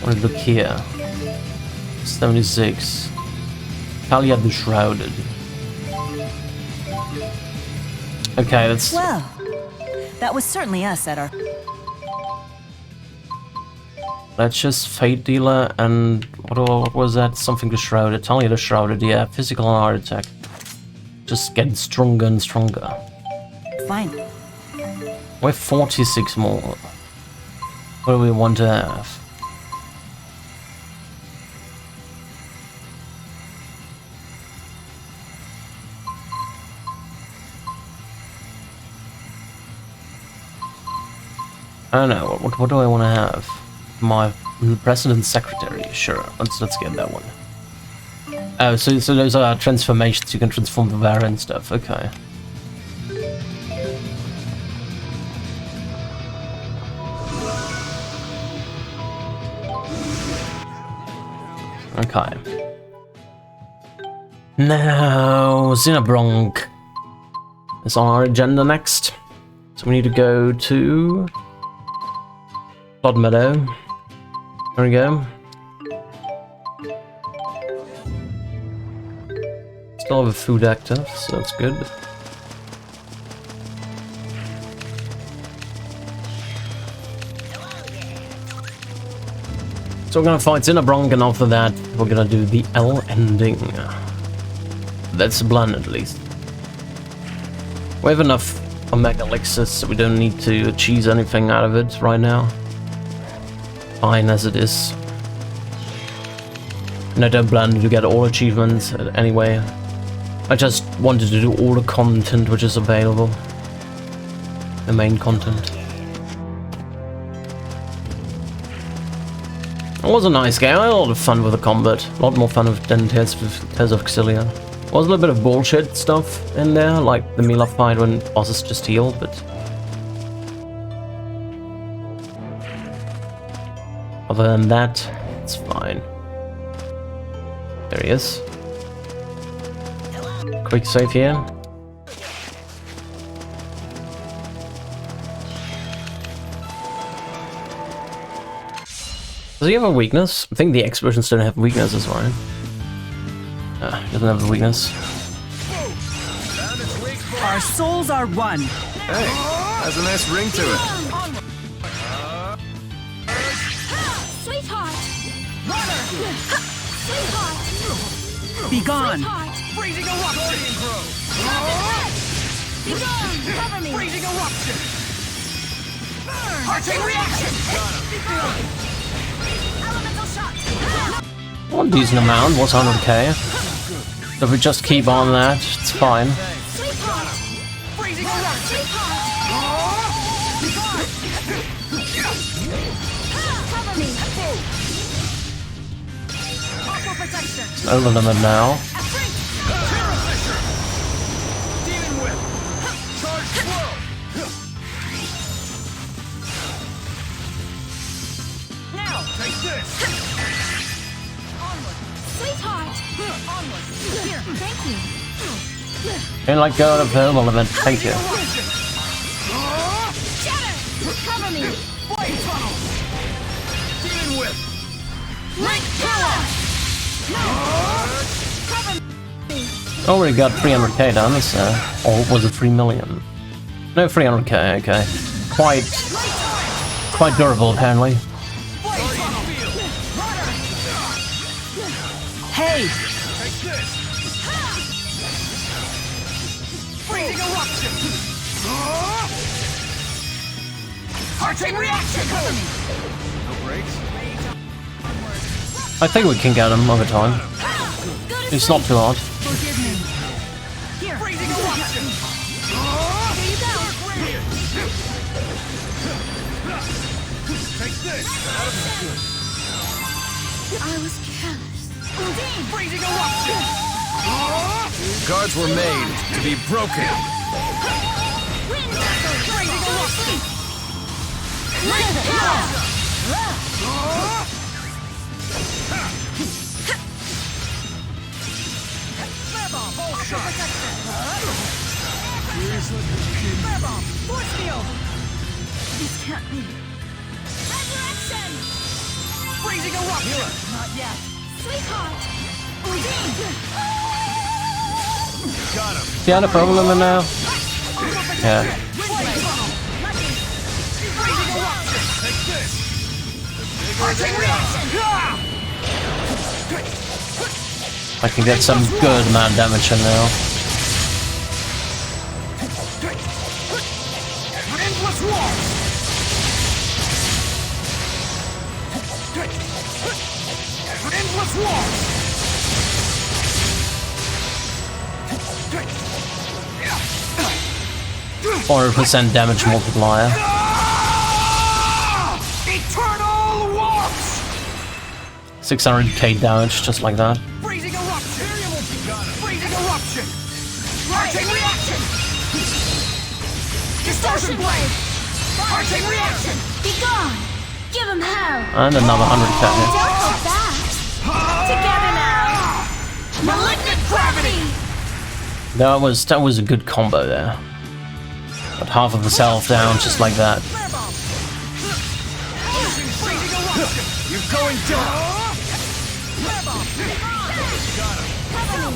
[SPEAKER 1] I want to look here. 76. Xillia the Shrouded. Okay, that's...
[SPEAKER 4] Well, that was certainly us at our...
[SPEAKER 1] That's just Fate Dealer and... What was that? Something the Shrouded. Xillia the Shrouded, yeah. Physical and art attack. Just getting stronger and stronger.
[SPEAKER 4] Fine.
[SPEAKER 1] We're 46 more. What do we want to have? I don't know, what do I want to have? My President Secretary, sure, let's get that one. Oh, so those are transformations, you can transform the Vara and stuff, okay. Okay. Now, Xinabronk is on our agenda next. So we need to go to... Blood Meadow. There we go. Still have a food active, so that's good. So we're gonna fight Xinabronk, and after that we're gonna do the L ending. That's the plan at least. We have enough Omega Elixirs, so we don't need to cheese anything out of it right now. Fine as it is. And I don't plan to get all achievements anyway. I just wanted to do all the content which is available. The main content. It was a nice game. I had a lot of fun with the combat. A lot more fun than Tales of Xillia. There was a little bit of bullshit stuff in there, like the Mila fight when bosses just heal, but... Other than that, it's fine. There he is. Quick save here. Does he have a weakness? I think the X-versions don't have weaknesses, right? He doesn't have a weakness.
[SPEAKER 4] Our souls are one.
[SPEAKER 3] Hey, Has a nice ring to it.
[SPEAKER 2] Sweetheart! Sweetheart!
[SPEAKER 4] Be gone.
[SPEAKER 2] Sweetheart!
[SPEAKER 3] Freezing eruption!
[SPEAKER 2] Be gone! Cover me!
[SPEAKER 3] Freezing eruption! Arching reaction!
[SPEAKER 2] Elemental shot!
[SPEAKER 1] One decent amount, what's 100k? If we just keep on that, it's fine.
[SPEAKER 2] Sweetheart!
[SPEAKER 3] Freezing eruption!
[SPEAKER 2] Cover me!
[SPEAKER 3] Aqua protection!
[SPEAKER 1] It's over limit now.
[SPEAKER 3] Demon whip! Charge slow! Now, take this! Onward!
[SPEAKER 2] Sweetheart!
[SPEAKER 3] Onward!
[SPEAKER 2] Here, thank you.
[SPEAKER 1] Ain't like go to over limit, thank you.
[SPEAKER 2] Shatter! Cover me!
[SPEAKER 3] Flame tunnel! Demon whip!
[SPEAKER 2] Light power! Cover me!
[SPEAKER 1] Already got 300k done, so... Or was it 3 million? No, 300k, okay. Quite durable, apparently.
[SPEAKER 4] Hey!
[SPEAKER 3] Take this! Freezing eruption! Arching reaction! No brakes?
[SPEAKER 1] I think we can get him over time. It's not too hard.
[SPEAKER 4] Forgive me. Here.
[SPEAKER 3] Freezing eruption!
[SPEAKER 2] Here you go!
[SPEAKER 3] Take this!
[SPEAKER 2] I was careless.
[SPEAKER 3] Freezing eruption! Guards were made to be broken!
[SPEAKER 2] Wind!
[SPEAKER 3] Freezing eruption!
[SPEAKER 2] Light power!
[SPEAKER 3] Flare bomb! Full shot! Flare bomb! Force field!
[SPEAKER 4] This can't be.
[SPEAKER 2] Resurrection!
[SPEAKER 3] Freezing eruption!
[SPEAKER 4] Not yet.
[SPEAKER 2] Sweetheart! Redeemed!
[SPEAKER 3] Got him!
[SPEAKER 1] Yeah, no over limit now. Yeah.
[SPEAKER 3] Freezing eruption! Take this! Arching reaction!
[SPEAKER 1] I can get some good amount of damage in now.
[SPEAKER 3] Endless war! Endless war!
[SPEAKER 1] 400% damage multiplier.
[SPEAKER 3] Eternal walks!
[SPEAKER 1] 600k damage, just like that.
[SPEAKER 3] Freezing eruption! Freezing eruption! Arching reaction! Distortion blade! Arching reaction!
[SPEAKER 2] Be gone! Give him hell!
[SPEAKER 1] And another 100k.
[SPEAKER 2] Don't go back! Together now! Malignant gravity!
[SPEAKER 1] That was a good combo there. Got half of the self down just like that.
[SPEAKER 3] Flare bomb! Freezing eruption! You're going down! Flare bomb! Got him!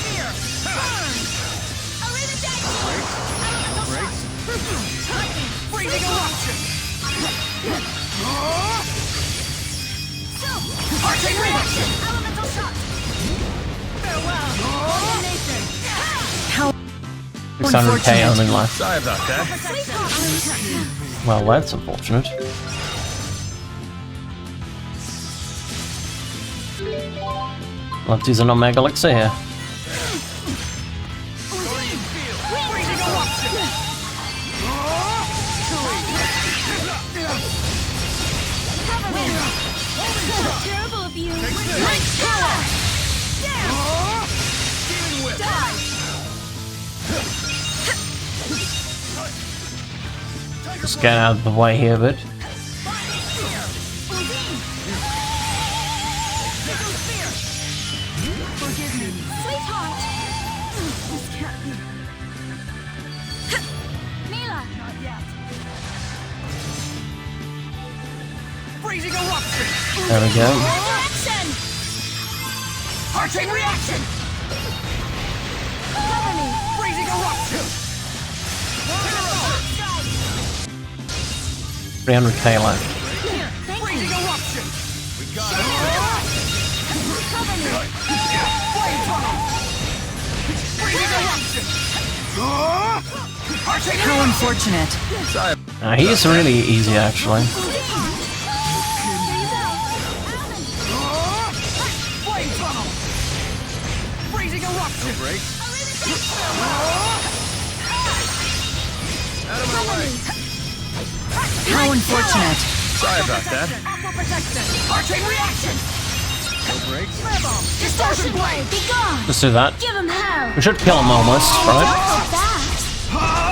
[SPEAKER 3] Fear! Brakes! Freezing eruption! Arching reaction!
[SPEAKER 2] Elemental shot!
[SPEAKER 3] Farewell!
[SPEAKER 2] Elimination!
[SPEAKER 1] 600k only left.
[SPEAKER 3] Sorry about that.
[SPEAKER 1] Well, that's unfortunate. Let's use an Omega Elixir here.
[SPEAKER 3] Freezing eruption!
[SPEAKER 2] Cover me! So terrible of you! Light power!
[SPEAKER 3] Demon whip!
[SPEAKER 1] Just get out of the way here a bit.
[SPEAKER 2] Sweetheart! This can't be. Mila!
[SPEAKER 3] Not yet. Freezing eruption!
[SPEAKER 1] There we go.
[SPEAKER 2] Resurrection!
[SPEAKER 3] Arching reaction!
[SPEAKER 2] Cover me!
[SPEAKER 3] Freezing eruption!
[SPEAKER 1] $300k left.
[SPEAKER 3] Freezing eruption. We got it. Freezing eruption.
[SPEAKER 4] How unfortunate.
[SPEAKER 1] He's really easy, actually.
[SPEAKER 3] Flame tunnel. Freezing eruption. No break. Out of my way.
[SPEAKER 4] How unfortunate.
[SPEAKER 3] Sorry about that. Aqua protection. Arcane reaction. No breaks.
[SPEAKER 2] Distortion blade, be gone!
[SPEAKER 1] Let's do that.
[SPEAKER 2] Give him hell!
[SPEAKER 1] We should kill him almost, right?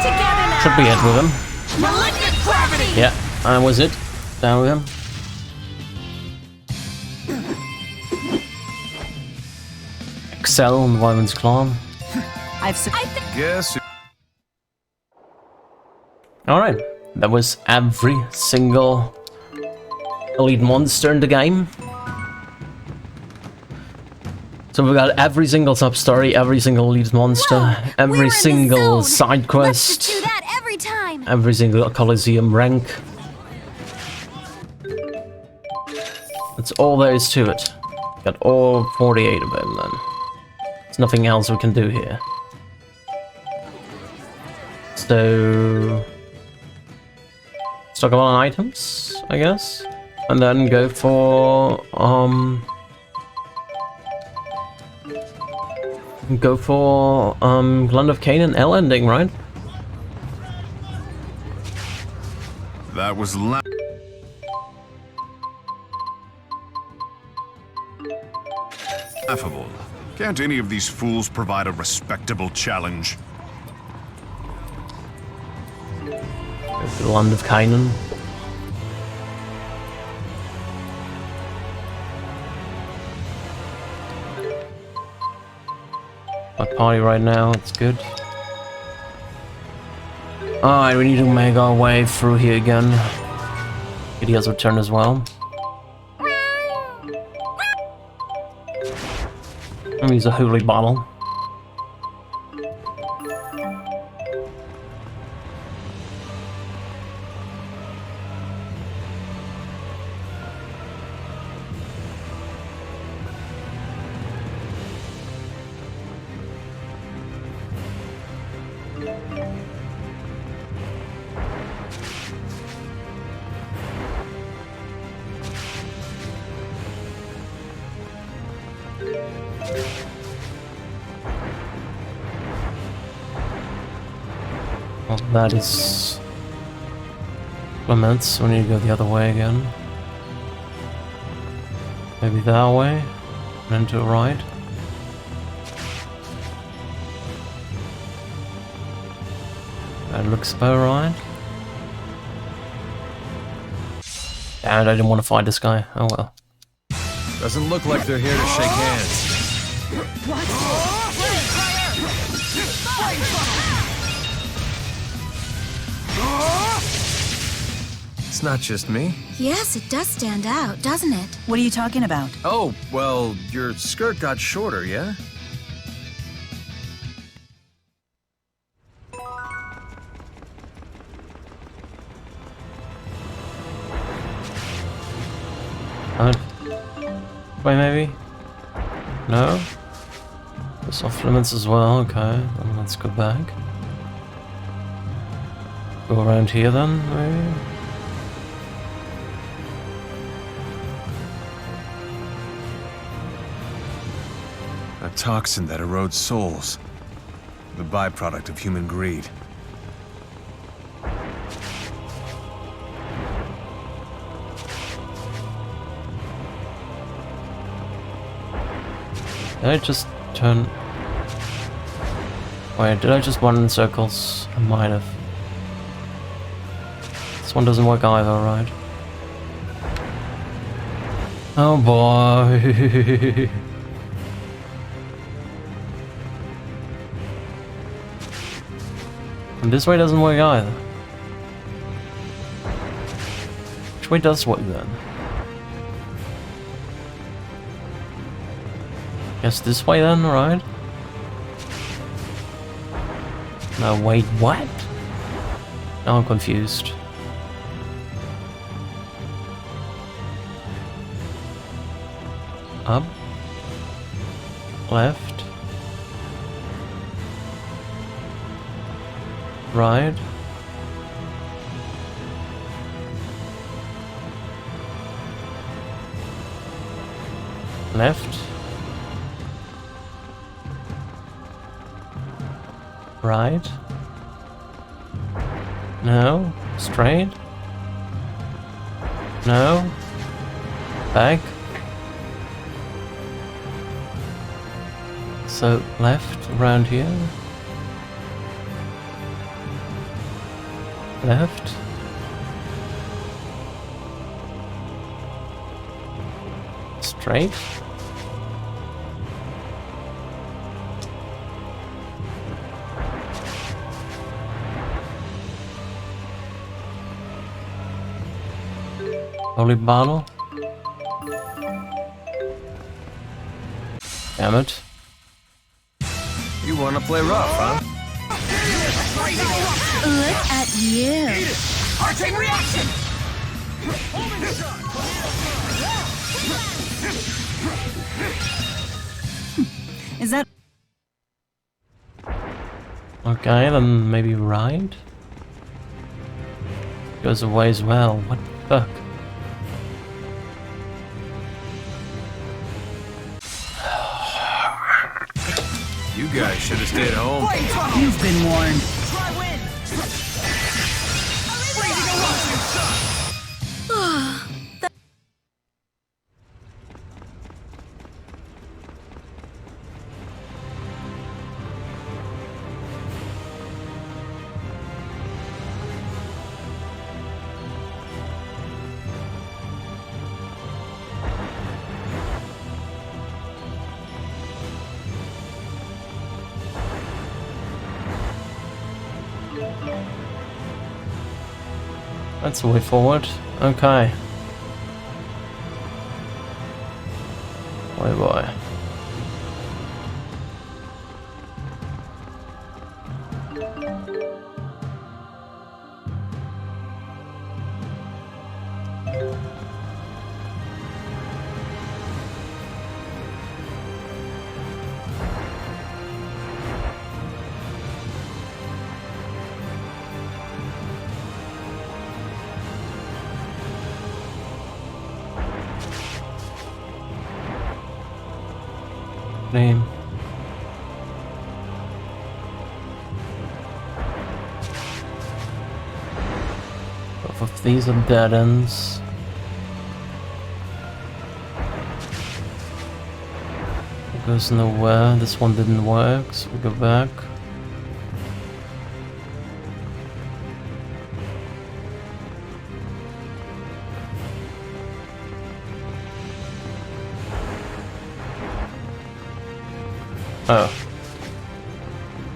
[SPEAKER 2] Together now!
[SPEAKER 1] Should be it with him.
[SPEAKER 2] Malignant gravity!
[SPEAKER 1] Yeah, that was it. Down with him. Excel on the Wyvern's Claw.
[SPEAKER 3] Yes.
[SPEAKER 1] Alright, that was every single elite monster in the game. So we got every single sub-story, every single elite monster, every single side quest,
[SPEAKER 2] Do that every time!
[SPEAKER 1] every single Coliseum rank. That's all there is to it. Got all 48 of them then. There's nothing else we can do here. So... stock up on items, I guess. And then go for, Land of Cain and L ending, right?
[SPEAKER 7] That was laughable. Can't any of these fools provide a respectable challenge?
[SPEAKER 1] Go for the Land of Canaan. My party right now, it's good. Alright, we need to make our way through here again. He has returned as well. I'm gonna use a holy bottle. Well, that is Clements. We need to go the other way again. Maybe that way, and then to the right. That looks about right. And I didn't want to fight this guy. Oh well.
[SPEAKER 3] Doesn't look like they're here to shake hands. It's not just me.
[SPEAKER 8] Yes, it does stand out, doesn't it?
[SPEAKER 4] What are you talking about?
[SPEAKER 3] Oh, well, your skirt got shorter, yeah?
[SPEAKER 1] Wait, maybe? No? There's off limits as well, okay. Then let's go back. Go around here then, maybe?
[SPEAKER 3] A toxin that erodes souls. The byproduct of human greed.
[SPEAKER 1] Did I just turn... Wait, did I just run in circles? I might have. This one doesn't work either, right? Oh boy. And this way doesn't work either. Which way does work then? Guess this way then, right? No, wait, what? Now I'm confused. Up. Left. Right. Left. Right. No. Straight. No. Back. So left around here. Left. Straight. Holy bottle. Damn it.
[SPEAKER 3] You wanna play rough, huh?
[SPEAKER 4] Look at you.
[SPEAKER 3] Arching reaction!
[SPEAKER 4] Is that
[SPEAKER 1] Okay, then maybe right? Goes away as well. What the fuck?
[SPEAKER 3] You guys should have stayed home.
[SPEAKER 4] you've been warned?
[SPEAKER 1] That's the way forward. Okay. Boy, boy. Name. Both of these are dead ends. It goes nowhere. This one didn't work, so we go back. Oh.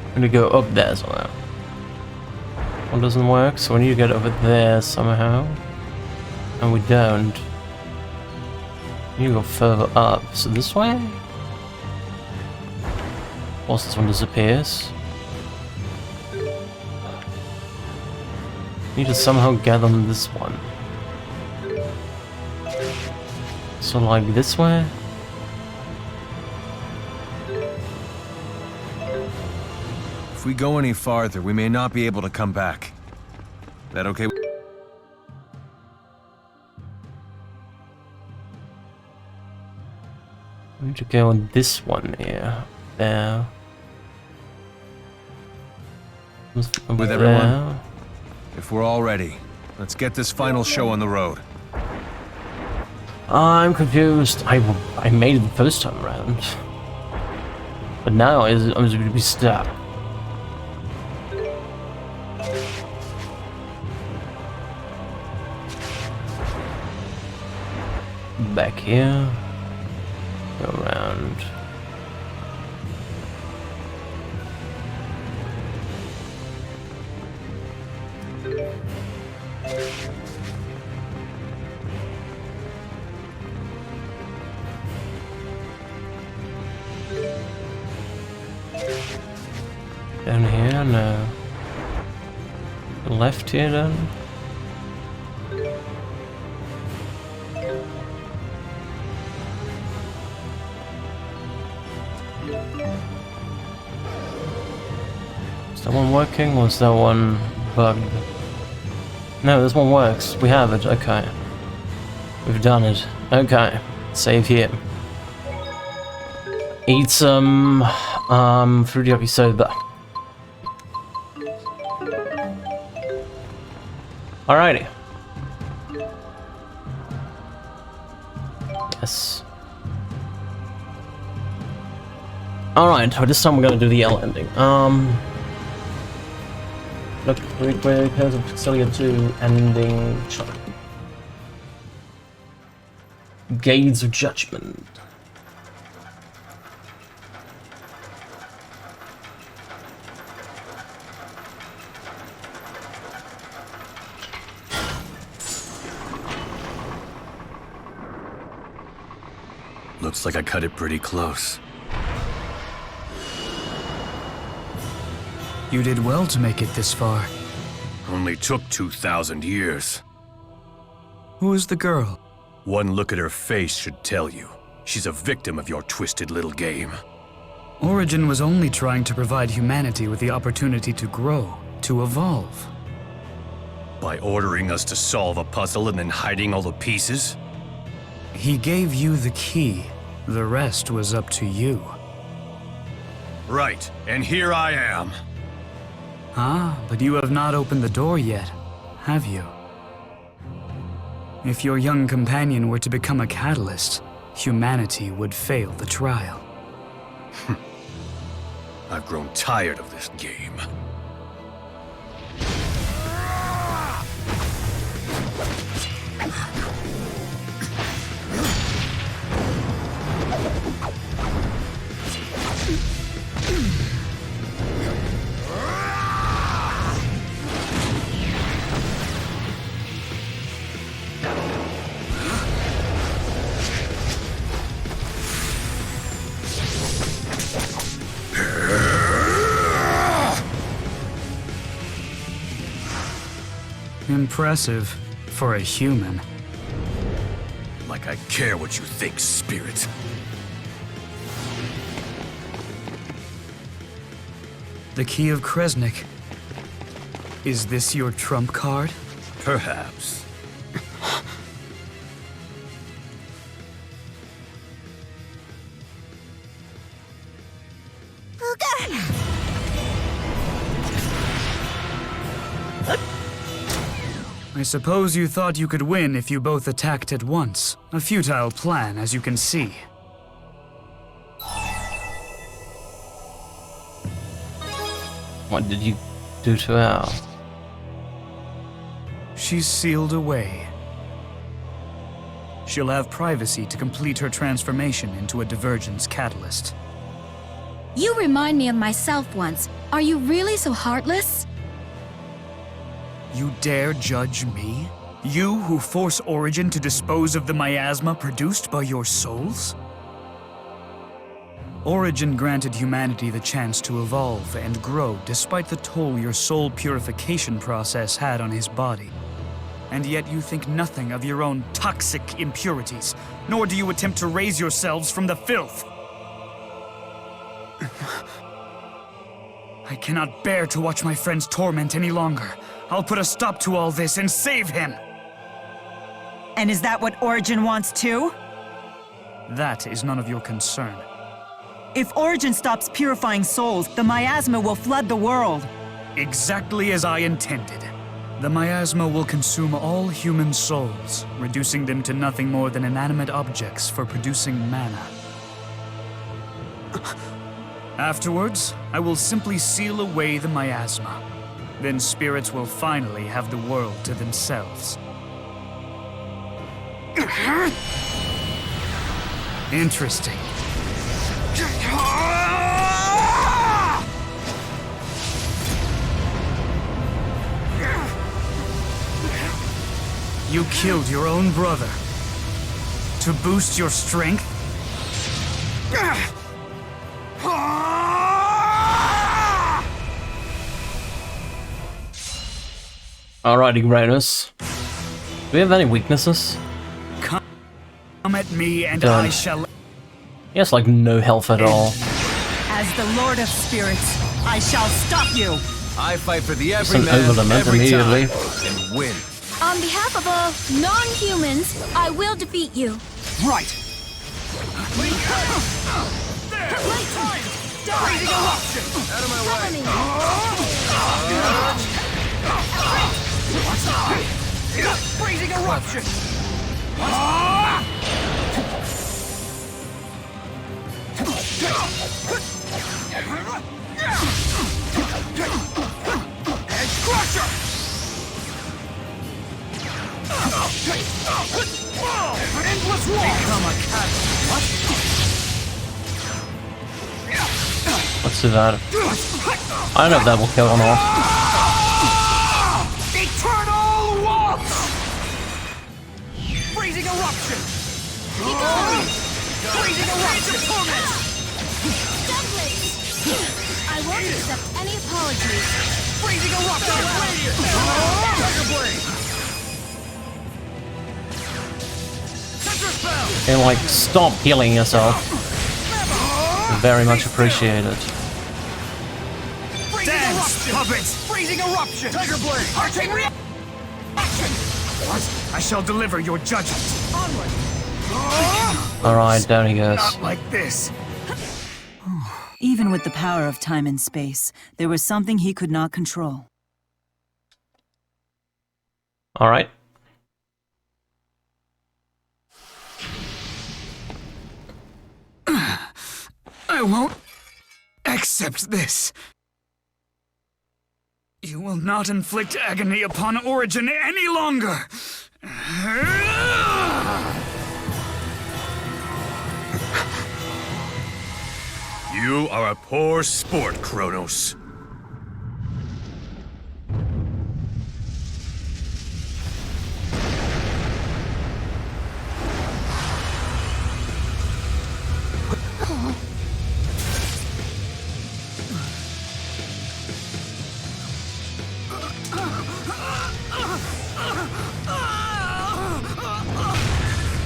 [SPEAKER 1] I'm gonna go up there somehow. One doesn't work, so we need to get over there somehow. And we don't. We need to go further up. So this way? Whilst this one disappears. Need to somehow get on this one. So like this way?
[SPEAKER 3] If we go any farther, we may not be able to come back. That okay?
[SPEAKER 1] We need to go on this one here. There.
[SPEAKER 3] With everyone? If we're all ready, let's get this final show on the road.
[SPEAKER 1] I'm confused. I made it the first time around. But now I'm going to be stuck. Back here. Go around. Down here? No. left here then? Is that one working or is that one bugged? No, this one works. We have it. Okay. We've done it. Okay. Save here. Eat some fruity yakisoba. Alrighty. Yes. Alright, so this time we're gonna do the L ending. Look, because of Xillia 2 ending. Gates of Judgment.
[SPEAKER 3] Looks like I cut it pretty close.
[SPEAKER 6] You did well to make it this far.
[SPEAKER 3] Only took 2,000 years.
[SPEAKER 6] Who is the girl?
[SPEAKER 3] One look at her face should tell you. She's a victim of your twisted little game.
[SPEAKER 6] Origin was only trying to provide humanity with the opportunity to grow, to evolve.
[SPEAKER 3] By ordering us to solve a puzzle and then hiding all the pieces?
[SPEAKER 6] He gave you the key. The rest was up to you.
[SPEAKER 3] Right, and here I am.
[SPEAKER 6] Ah, but you have not opened the door yet, have you? If your young companion were to become a catalyst, humanity would fail the trial.
[SPEAKER 3] I've grown tired of this game.
[SPEAKER 6] Impressive for a human.
[SPEAKER 3] Like I care what you think, spirit.
[SPEAKER 6] The key of Kresnik. Is this your trump card?
[SPEAKER 3] Perhaps.
[SPEAKER 6] I suppose you thought you could win if you both attacked at once. A futile plan, as you can see.
[SPEAKER 1] What did you do to Al?
[SPEAKER 6] She's sealed away. She'll have privacy to complete her transformation into a divergence catalyst.
[SPEAKER 8] You remind me of myself once. Are you really so heartless?
[SPEAKER 6] You dare judge me? You who force Origin to dispose of the miasma produced by your souls? Origin granted humanity the chance to evolve and grow despite the toll your soul purification process had on his body. And yet you think nothing of your own toxic impurities, nor do you attempt to raise yourselves from the filth. I cannot bear to watch my friend's torment any longer. I'll put a stop to all this and save him!
[SPEAKER 9] And is that what Origin wants too?
[SPEAKER 6] That is none of your concern.
[SPEAKER 9] If Origin stops purifying souls, the miasma will flood the world.
[SPEAKER 6] Exactly as I intended. The miasma will consume all human souls, reducing them to nothing more than inanimate objects for producing mana. Afterwards, I will simply seal away the miasma. Then spirits will finally have the world to themselves. Interesting. You killed your own brother. To boost your strength?
[SPEAKER 1] Alrighty, Granus. Do we have any weaknesses?
[SPEAKER 6] Come at me and
[SPEAKER 1] Don't.
[SPEAKER 6] I shall...
[SPEAKER 1] He has like no health at all.
[SPEAKER 9] As the Lord of Spirits, I shall stop you.
[SPEAKER 3] I fight for the
[SPEAKER 1] Just an
[SPEAKER 3] everyman
[SPEAKER 1] overlimit
[SPEAKER 3] every
[SPEAKER 1] immediately.
[SPEAKER 3] time and win.
[SPEAKER 8] On behalf of all non-humans, I will defeat you.
[SPEAKER 6] Right.
[SPEAKER 3] Freezing eruption! Out of my way! Freezing eruption! Edge crusher! Endless wall! Become a cat. What?
[SPEAKER 1] Let's do that. I don't know if that will kill or not.
[SPEAKER 3] Eternal waltz! Freezing eruption! Freezing eruption!
[SPEAKER 2] I won't accept any apologies.
[SPEAKER 3] Freezing eruption! Tiger blade! Tetris spell!
[SPEAKER 1] And like, stop healing yourself. Very much appreciated.
[SPEAKER 6] Dance, puppets!
[SPEAKER 3] Freezing eruption! Tiger blade! Arcane reaction!
[SPEAKER 6] What? I shall deliver your judgment.
[SPEAKER 3] Onward!
[SPEAKER 1] Alright, down he goes.
[SPEAKER 6] Not like this.
[SPEAKER 9] Even with the power of time and space, there was something he could not control.
[SPEAKER 1] Alright.
[SPEAKER 6] I won't accept this. You will not inflict agony upon Origin any longer.
[SPEAKER 10] You are a poor sport, Kronos.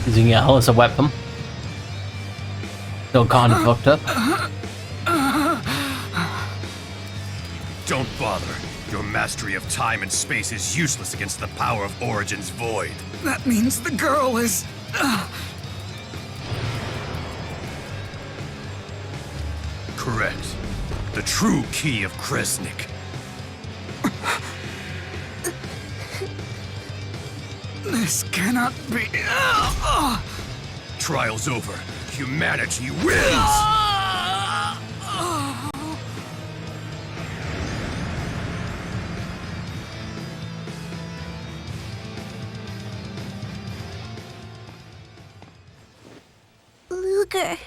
[SPEAKER 1] Using Yell as a weapon. Still kind of fucked up.
[SPEAKER 10] Don't bother. Your mastery of time and space is useless against the power of Origin's void.
[SPEAKER 6] That means the girl is...
[SPEAKER 10] Correct. The true key of Kresnik.
[SPEAKER 6] This cannot be...
[SPEAKER 10] Trial's over. Humanity wins!
[SPEAKER 2] Luger,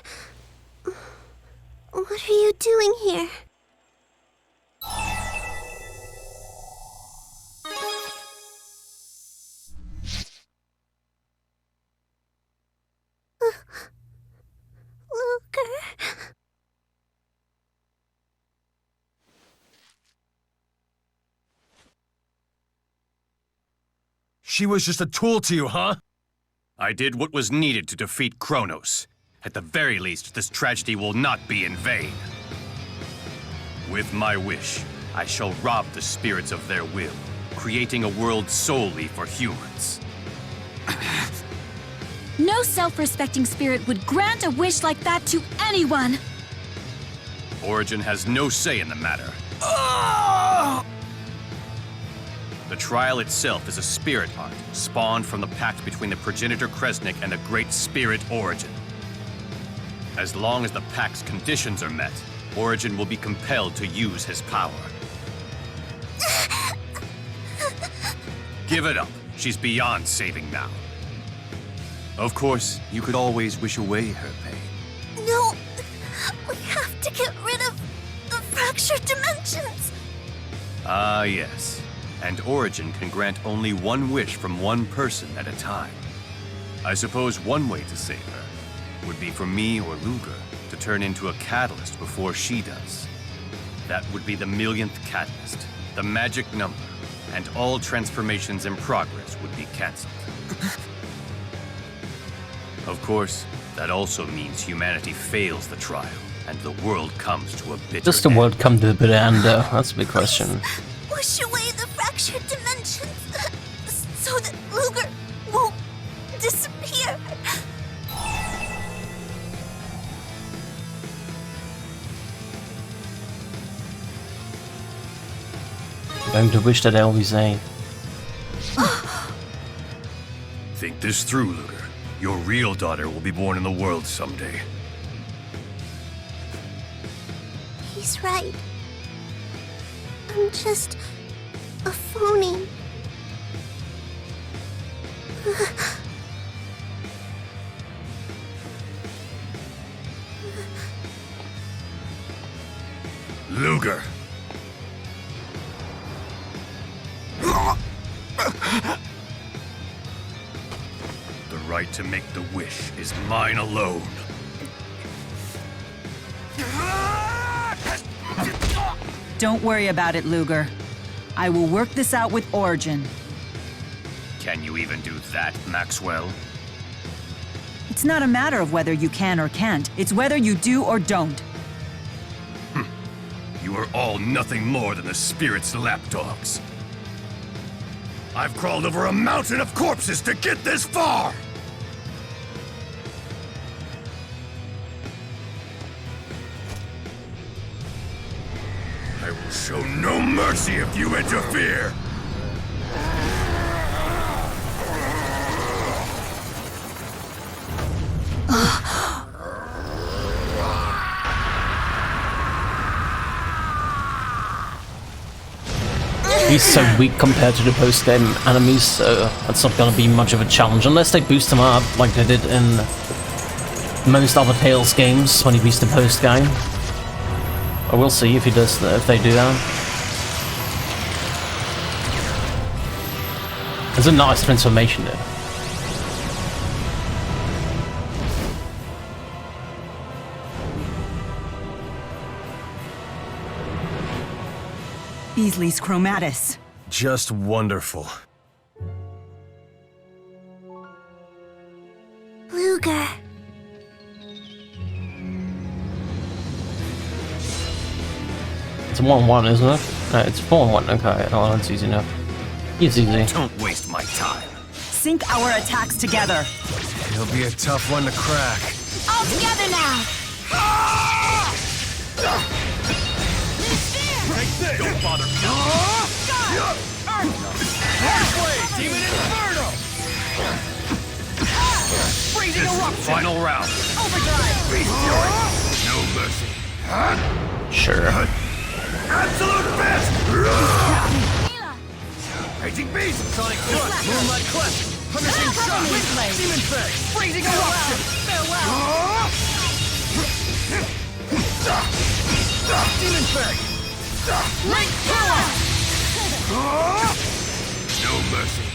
[SPEAKER 2] what are you doing here?
[SPEAKER 3] She was just a tool to you, huh?
[SPEAKER 10] I did what was needed to defeat Kronos. At the very least, this tragedy will not be in vain. With my wish, I shall rob the spirits of their will, creating a world solely for humans.
[SPEAKER 8] No self-respecting spirit would grant a wish like that to anyone.
[SPEAKER 10] Origin has no say in the matter. The trial itself is a spirit art, spawned from the pact between the progenitor Kresnik and the great spirit Origin. As long as the pact's conditions are met, Origin will be compelled to use his power. Give it up. She's beyond saving now. Of course, you could always wish away her pain.
[SPEAKER 2] No, we have to get rid of the fractured dimensions.
[SPEAKER 10] Ah, yes. And Origin can grant only one wish from one person at a time. I suppose one way to save her would be for me or Luger to turn into a catalyst before she does. That would be the millionth catalyst, the magic number, and all transformations in progress would be cancelled. Of course, that also means humanity fails the trial, and the world comes to a bitter
[SPEAKER 1] Does the
[SPEAKER 10] end.
[SPEAKER 1] world come to a bitter end, though? That's a big question.
[SPEAKER 2] Push away the fractured dimensions so that Luger won't disappear.
[SPEAKER 1] I'm going to wish that I'll be safe.
[SPEAKER 10] Think this through, Luger. Your real daughter will be born in the world someday.
[SPEAKER 2] He's right. I'm just a phony.
[SPEAKER 10] Luger! The right to make the wish is mine alone.
[SPEAKER 9] Don't worry about it, Luger. I will work this out with Origin.
[SPEAKER 10] Can you even do that, Maxwell?
[SPEAKER 9] It's not a matter of whether you can or can't. It's whether you do or don't.
[SPEAKER 10] You are all nothing more than the spirit's lapdogs. I've crawled over a mountain of corpses to get this far! I will show no mercy if you interfere!
[SPEAKER 1] He's so weak compared to the post-game enemies, so that's not gonna be much of a challenge, unless they boost him up like they did in most other Tales games when he beats the post-game. But we'll see if he does, if they do that. It's a nice transformation though.
[SPEAKER 9] Beasley's Chromatus.
[SPEAKER 10] Just wonderful.
[SPEAKER 2] Luger.
[SPEAKER 1] It's 1-1, isn't it? No, it's 4-1, okay, oh, that's easy enough. It's easy.
[SPEAKER 10] Don't waste my time.
[SPEAKER 9] Sync our attacks together.
[SPEAKER 3] It'll be a tough one to crack.
[SPEAKER 2] All together now.
[SPEAKER 10] Don't bother me.
[SPEAKER 3] Halfway, Demon Inferno! Freezing eruption!
[SPEAKER 10] Final round.
[SPEAKER 3] Overdrive! Beast Fury!
[SPEAKER 10] No mercy.
[SPEAKER 1] Sure.
[SPEAKER 10] Absolute best!
[SPEAKER 3] Raging Beast! Sonic Thrust! Moonlight Cleft! Punishing Shot! Demon Fang! Freezing eruption! Farewell! Demon Fang!
[SPEAKER 2] Link power.
[SPEAKER 10] No mercy.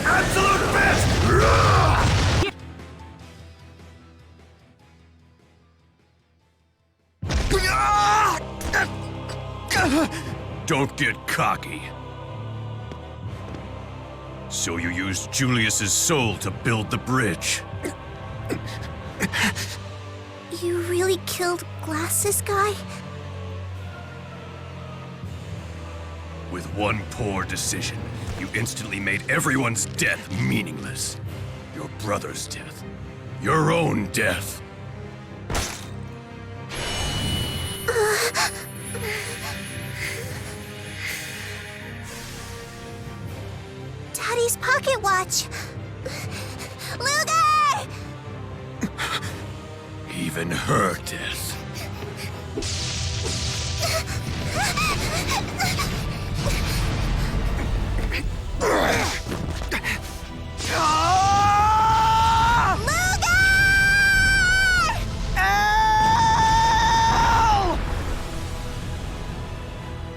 [SPEAKER 10] Absolute best! Don't get cocky. So you used Julius's soul to build the bridge.
[SPEAKER 2] You really killed Glasses Guy?
[SPEAKER 10] With one poor decision, you instantly made everyone's death meaningless. Your brother's death. Your own death.
[SPEAKER 2] Daddy's pocket watch. Luger!
[SPEAKER 10] Even her death.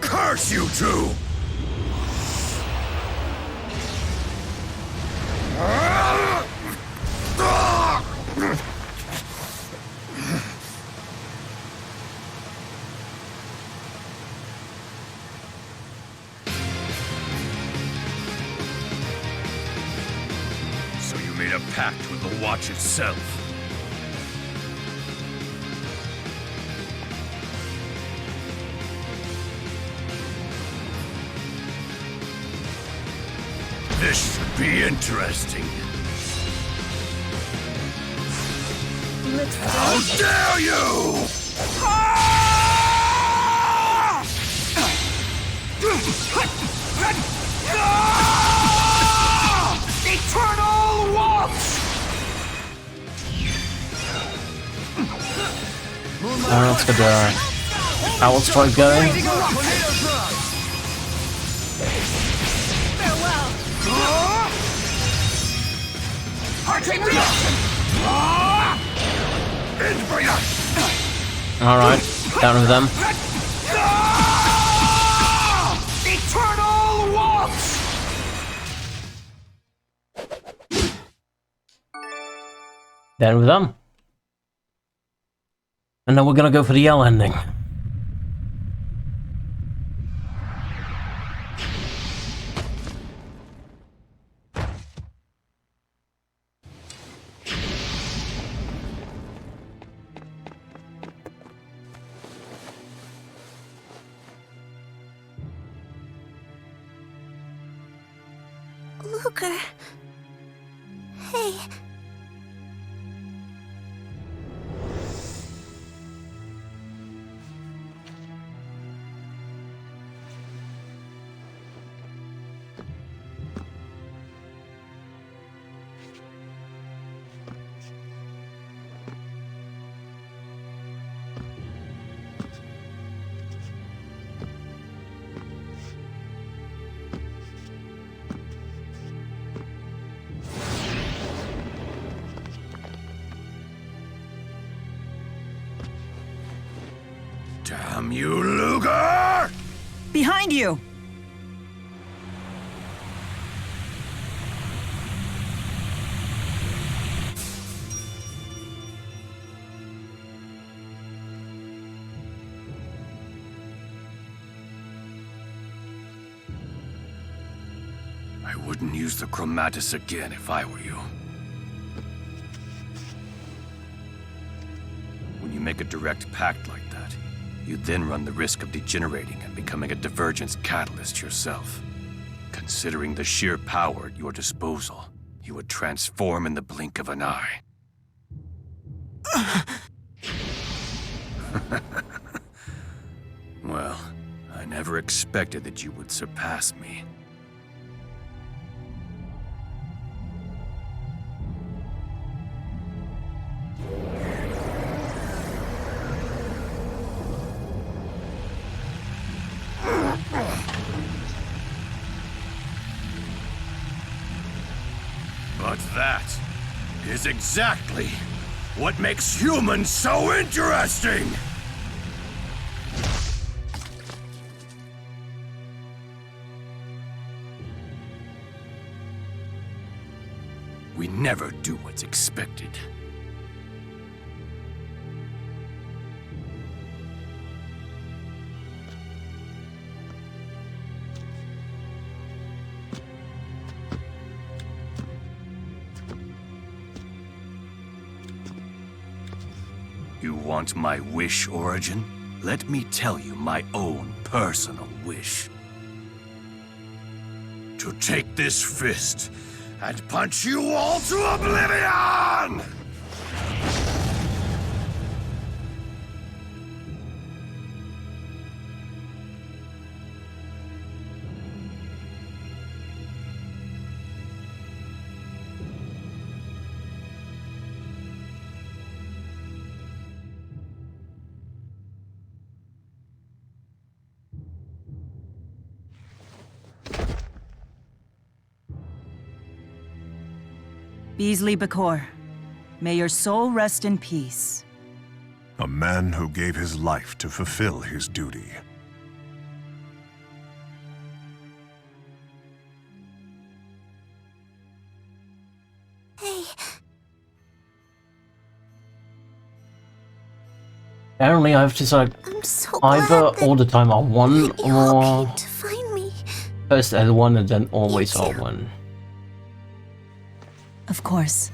[SPEAKER 10] Curse you two! watch itself. This should be interesting. How dare you!
[SPEAKER 3] Eternal waltz!
[SPEAKER 1] Let's get the Owl Strike going. Alright, down with them.
[SPEAKER 3] Eternal waltz!
[SPEAKER 1] Down with them. And now we're gonna go for the L ending.
[SPEAKER 2] Luger. Hey.
[SPEAKER 10] Damn you, Luger!
[SPEAKER 9] Behind you!
[SPEAKER 10] I wouldn't use the Chromatus again if I were you. When you make a direct pact like that, you then run the risk of degenerating and becoming a divergence catalyst yourself. Considering the sheer power at your disposal, you would transform in the blink of an eye. Well, I never expected that you would surpass me. But that is exactly what makes humans so interesting! We never do what's expected. You want my wish, Origin? Let me tell you my own personal wish. To take this fist and punch you all to oblivion!
[SPEAKER 9] Beasley Bakor, may your soul rest in peace.
[SPEAKER 7] A man who gave his life to fulfill his duty.
[SPEAKER 2] Hey.
[SPEAKER 1] Apparently I have to select
[SPEAKER 2] I'm so
[SPEAKER 1] either
[SPEAKER 2] glad that
[SPEAKER 1] all the time R1
[SPEAKER 2] you all
[SPEAKER 1] or
[SPEAKER 2] came to find me.
[SPEAKER 1] first L1 and then always
[SPEAKER 2] You too.
[SPEAKER 1] R1.
[SPEAKER 9] Of course.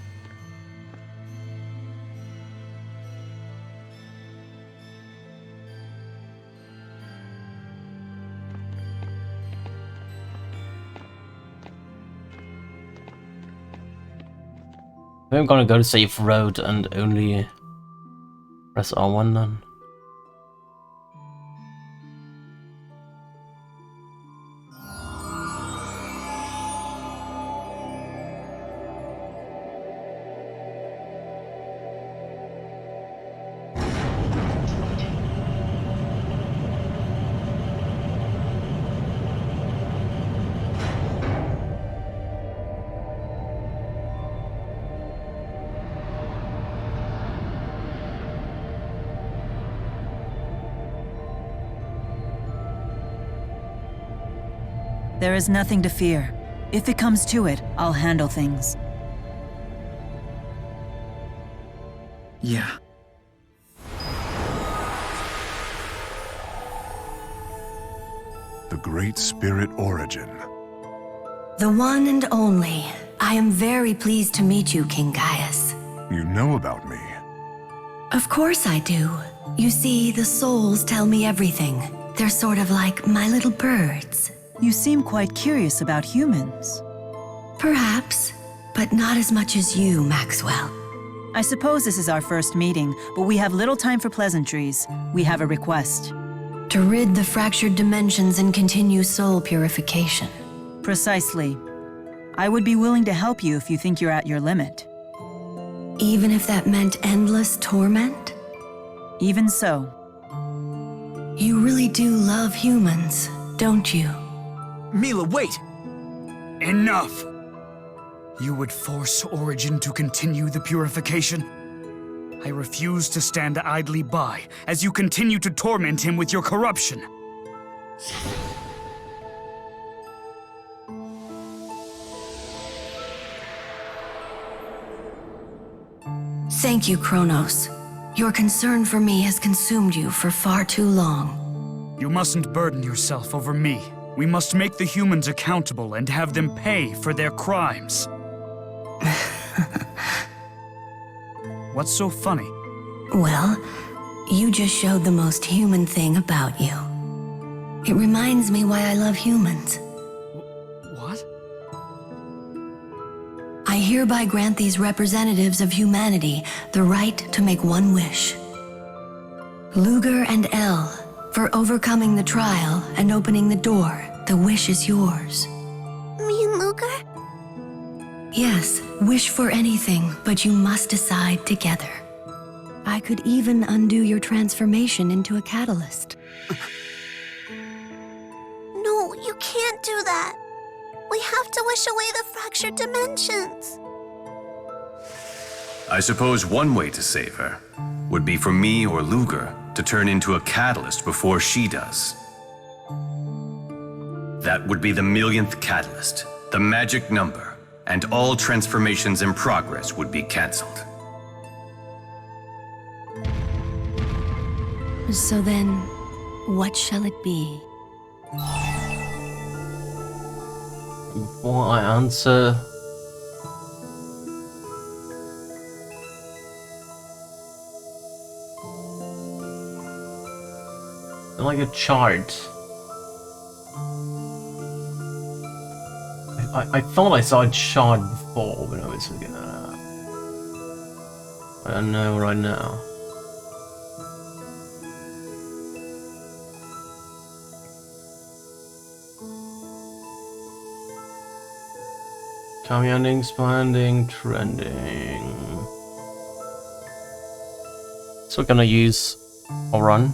[SPEAKER 1] I'm gonna go to safe road and only press R1 then.
[SPEAKER 9] There is nothing to fear. If it comes to it, I'll handle things.
[SPEAKER 5] Yeah.
[SPEAKER 7] The Great Spirit Origin.
[SPEAKER 11] The one and only. I am very pleased to meet you, King Gaius.
[SPEAKER 7] You know about me.
[SPEAKER 11] Of course I do. You see, the souls tell me everything. They're sort of like my little birds.
[SPEAKER 9] You seem quite curious about humans.
[SPEAKER 11] Perhaps, but not as much as you, Maxwell.
[SPEAKER 9] I suppose this is our first meeting, but we have little time for pleasantries. We have a request.
[SPEAKER 11] To rid the fractured dimensions and continue soul purification.
[SPEAKER 9] Precisely. I would be willing to help you if you think you're at your limit.
[SPEAKER 11] Even if that meant endless torment?
[SPEAKER 9] Even so.
[SPEAKER 11] You really do love humans, don't you?
[SPEAKER 5] Mila, wait!
[SPEAKER 6] Enough! You would force Origin to continue the purification? I refuse to stand idly by as you continue to torment him with your corruption.
[SPEAKER 11] Thank you, Kronos. Your concern for me has consumed you for far too long.
[SPEAKER 6] You mustn't burden yourself over me. We must make the humans accountable and have them pay for their crimes. What's so funny?
[SPEAKER 11] Well, you just showed the most human thing about you. It reminds me why I love humans.
[SPEAKER 6] What?
[SPEAKER 11] I hereby grant these representatives of humanity the right to make one wish. Luger and El, for overcoming the trial and opening the door, the wish is yours.
[SPEAKER 2] Me and Luger?
[SPEAKER 11] Yes, wish for anything, but you must decide together. I could even undo your transformation into a catalyst.
[SPEAKER 2] No, you can't do that. We have to wish away the fractured dimensions.
[SPEAKER 10] I suppose one way to save her would be for me or Luger to turn into a catalyst before she does. That would be the millionth catalyst, the magic number, and all transformations in progress would be cancelled.
[SPEAKER 11] So then, what shall it be?
[SPEAKER 1] Before I answer, like a chart. I thought I saw a chart before, but I was looking at that. I don't know right now. Coming, expanding, trending. So we're gonna use a run.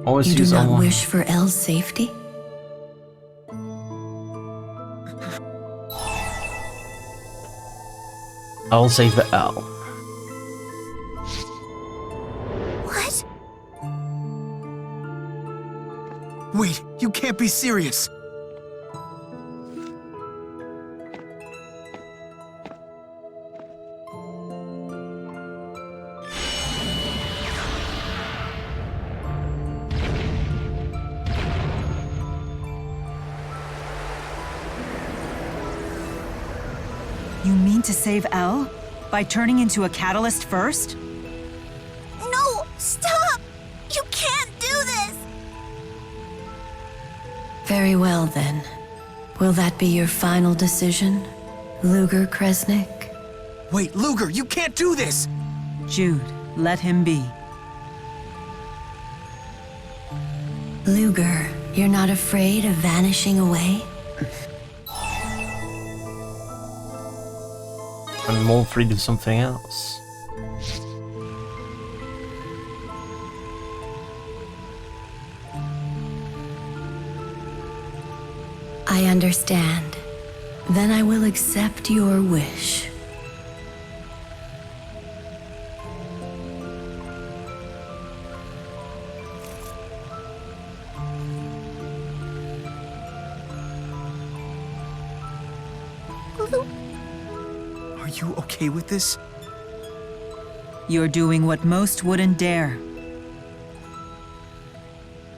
[SPEAKER 1] Always
[SPEAKER 11] You do
[SPEAKER 1] use
[SPEAKER 11] not
[SPEAKER 1] R1.
[SPEAKER 11] wish for El's safety?
[SPEAKER 1] I'll save the L.
[SPEAKER 2] What?
[SPEAKER 5] Wait, you can't be serious.
[SPEAKER 9] You mean to save Elle? By turning into a catalyst first?
[SPEAKER 2] No! Stop! You can't do this!
[SPEAKER 11] Very well then. Will that be your final decision, Luger Kresnik?
[SPEAKER 5] Wait, Luger, you can't do this!
[SPEAKER 9] Jude, let him be.
[SPEAKER 11] Luger, you're not afraid of vanishing away?
[SPEAKER 1] I'm more free to something else.
[SPEAKER 11] I understand. Then I will accept your wish.
[SPEAKER 5] Are you okay with this?
[SPEAKER 9] You're doing what most wouldn't dare.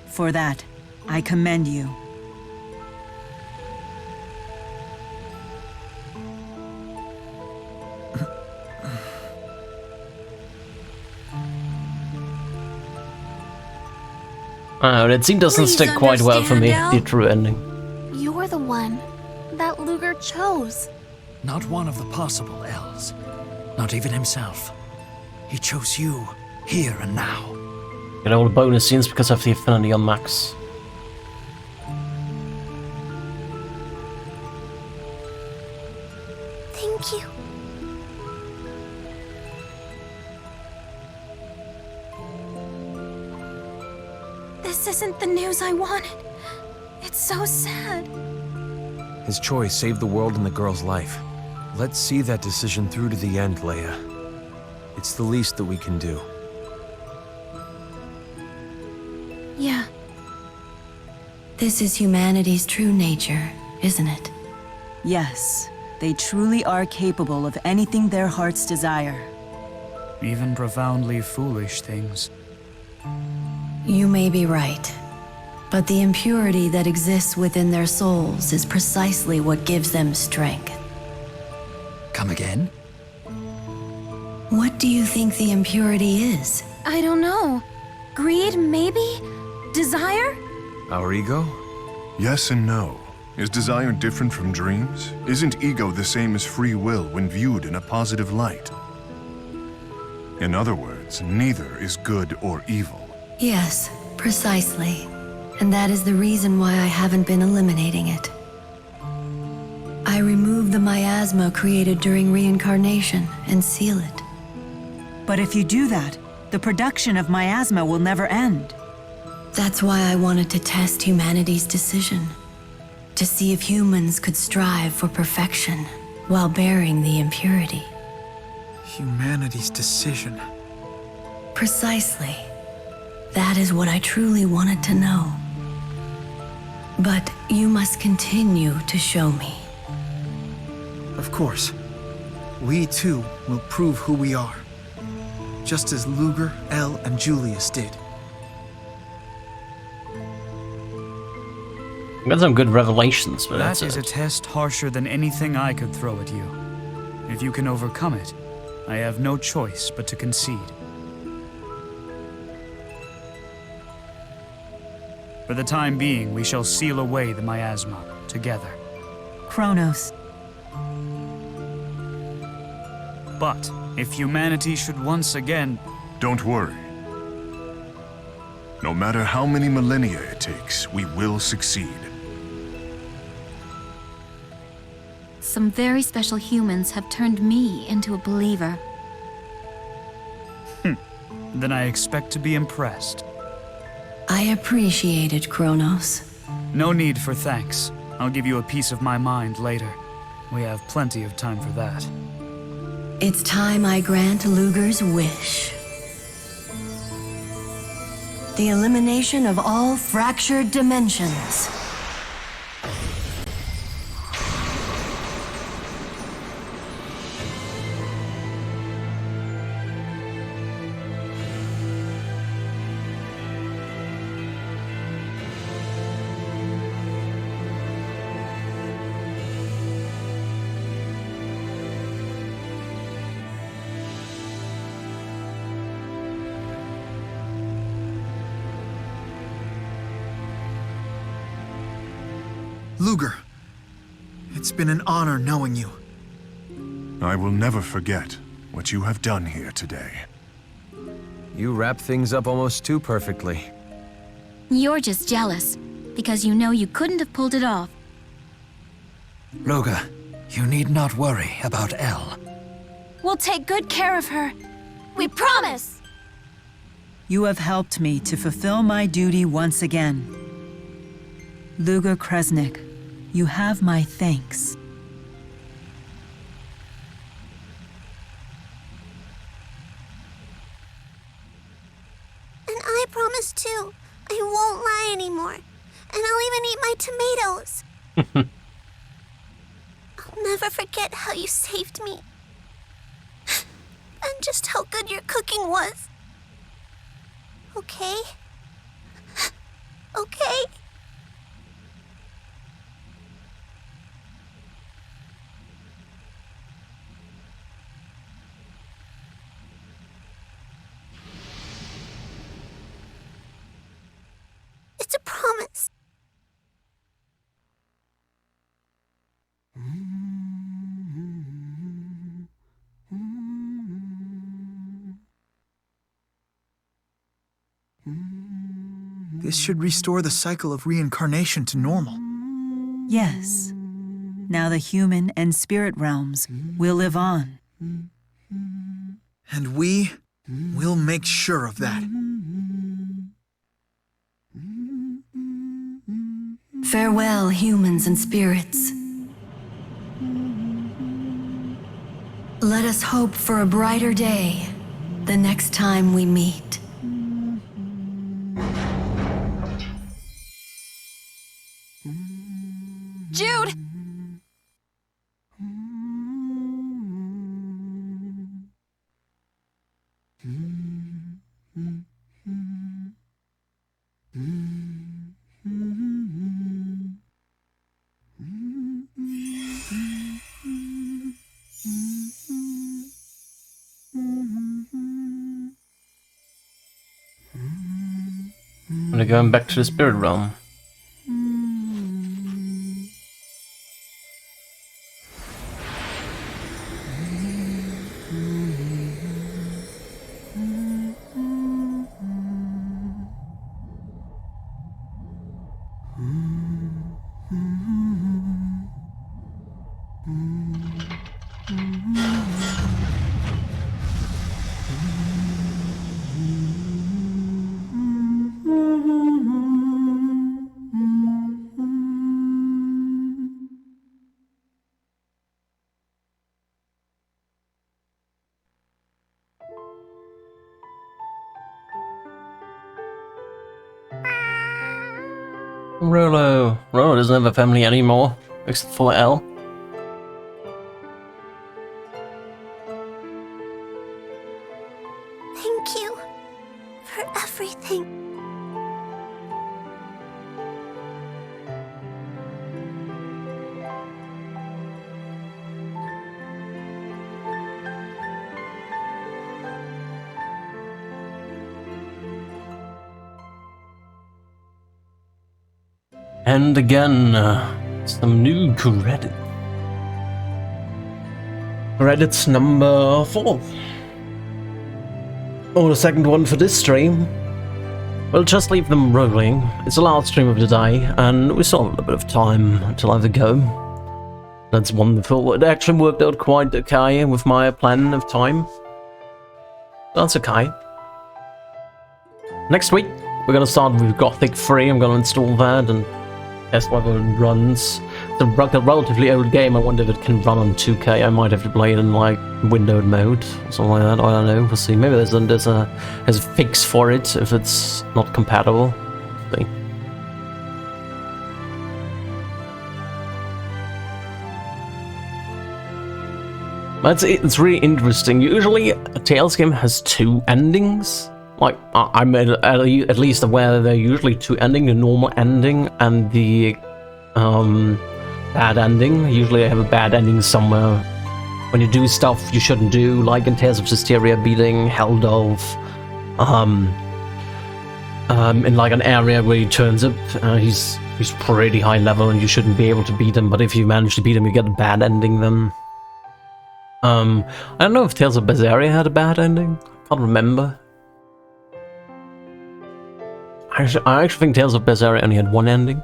[SPEAKER 9] For that, I commend you.
[SPEAKER 1] That scene doesn't
[SPEAKER 2] Please
[SPEAKER 1] stick quite well for me,
[SPEAKER 2] understand,
[SPEAKER 1] the true ending.
[SPEAKER 2] You're the one that Luger chose.
[SPEAKER 6] Not one of the possible L's. Not even himself. He chose you, here and now.
[SPEAKER 1] Get all the bonus scenes because of the affinity on max.
[SPEAKER 2] Thank you. This isn't the news I wanted. It's so sad.
[SPEAKER 12] His choice saved the world and the girl's life. Let's see that decision through to the end, Leia. It's the least that we can do.
[SPEAKER 2] Yeah.
[SPEAKER 11] This is humanity's true nature, isn't it?
[SPEAKER 9] Yes, they truly are capable of anything their hearts desire.
[SPEAKER 13] Even profoundly foolish things.
[SPEAKER 11] You may be right. But the impurity that exists within their souls is precisely what gives them strength.
[SPEAKER 6] Come again?
[SPEAKER 11] What do you think the impurity is?
[SPEAKER 2] I don't know. Greed, maybe? Desire?
[SPEAKER 12] Our ego?
[SPEAKER 7] Yes and no. Is desire different from dreams? Isn't ego the same as free will when viewed in a positive light? In other words, neither is good or evil.
[SPEAKER 11] Yes, precisely. And that is the reason why I haven't been eliminating it. I remove the miasma created during reincarnation and seal it.
[SPEAKER 9] But if you do that, the production of miasma will never end.
[SPEAKER 11] That's why I wanted to test humanity's decision. To see if humans could strive for perfection while bearing the impurity.
[SPEAKER 5] Humanity's decision.
[SPEAKER 11] Precisely. That is what I truly wanted to know. But you must continue to show me.
[SPEAKER 5] Of course. We too will prove who we are. Just as Luger, El, and Julius did.
[SPEAKER 1] Got some good revelations, but
[SPEAKER 13] That
[SPEAKER 1] that's
[SPEAKER 13] is a
[SPEAKER 1] it.
[SPEAKER 13] test harsher than anything I could throw at you. If you can overcome it, I have no choice but to concede. For the time being, we shall seal away the miasma together.
[SPEAKER 9] Kronos.
[SPEAKER 13] But if humanity should once again...
[SPEAKER 7] Don't worry. No matter how many millennia it takes, we will succeed.
[SPEAKER 8] Some very special humans have turned me into a believer.
[SPEAKER 13] Then I expect to be impressed.
[SPEAKER 11] I appreciate it, Kronos.
[SPEAKER 13] No need for thanks. I'll give you a piece of my mind later. We have plenty of time for that.
[SPEAKER 11] It's time I grant Luger's wish. The elimination of all fractured dimensions.
[SPEAKER 5] Luger, It's been an honor knowing you.
[SPEAKER 7] I will never forget what you have done here today.
[SPEAKER 12] You wrap things up almost too perfectly.
[SPEAKER 8] You're just jealous, because you know you couldn't have pulled it off.
[SPEAKER 6] Luger, you need not worry about Elle.
[SPEAKER 2] We'll take good care of her. We promise!
[SPEAKER 9] You have helped me to fulfill my duty once again. Luger Kresnik, you have my thanks.
[SPEAKER 2] And I promise too. I won't lie anymore. And I'll even eat my tomatoes. I'll never forget how you saved me. And just how good your cooking was. Okay? Okay? It's a promise.
[SPEAKER 5] This should restore the cycle of reincarnation to normal.
[SPEAKER 9] Yes. Now the human and spirit realms will live on.
[SPEAKER 5] And we will make sure of that.
[SPEAKER 11] Farewell, humans and spirits. Let us hope for a brighter day the next time we meet.
[SPEAKER 2] Jude!
[SPEAKER 1] We're going back to the spirit realm. Rolo doesn't have a family anymore, except for Elle.
[SPEAKER 2] Thank you for everything.
[SPEAKER 1] And again, some new credits. Credits number 4. Oh, the second one for this stream. We'll just leave them rolling. It's the last stream of the day, and we still have a little bit of time until I have to go. That's wonderful. It actually worked out quite okay with my plan of time. That's okay. Next week, we're gonna start with Gothic 3. I'm gonna install that and test whether it runs. It's a relatively old game. I wonder if it can run on 2K. I might have to play it in like windowed mode or something like that. I don't know. We'll see. Maybe there's a fix for it if it's not compatible. We'll see. But it's really interesting. Usually a Tales game has 2 endings. Like, I'm at least aware that there are usually 2 endings, the normal ending and the bad ending. Usually I have a bad ending somewhere when you do stuff you shouldn't do, like in Tales of Systeria beating Heldolf, in like an area where he turns up, he's he's pretty high level and you shouldn't be able to beat him, but if you manage to beat him, you get a bad ending then. I don't know if Tales of Berseria had a bad ending. I can't remember. I actually think Tales of Berseria only had one ending.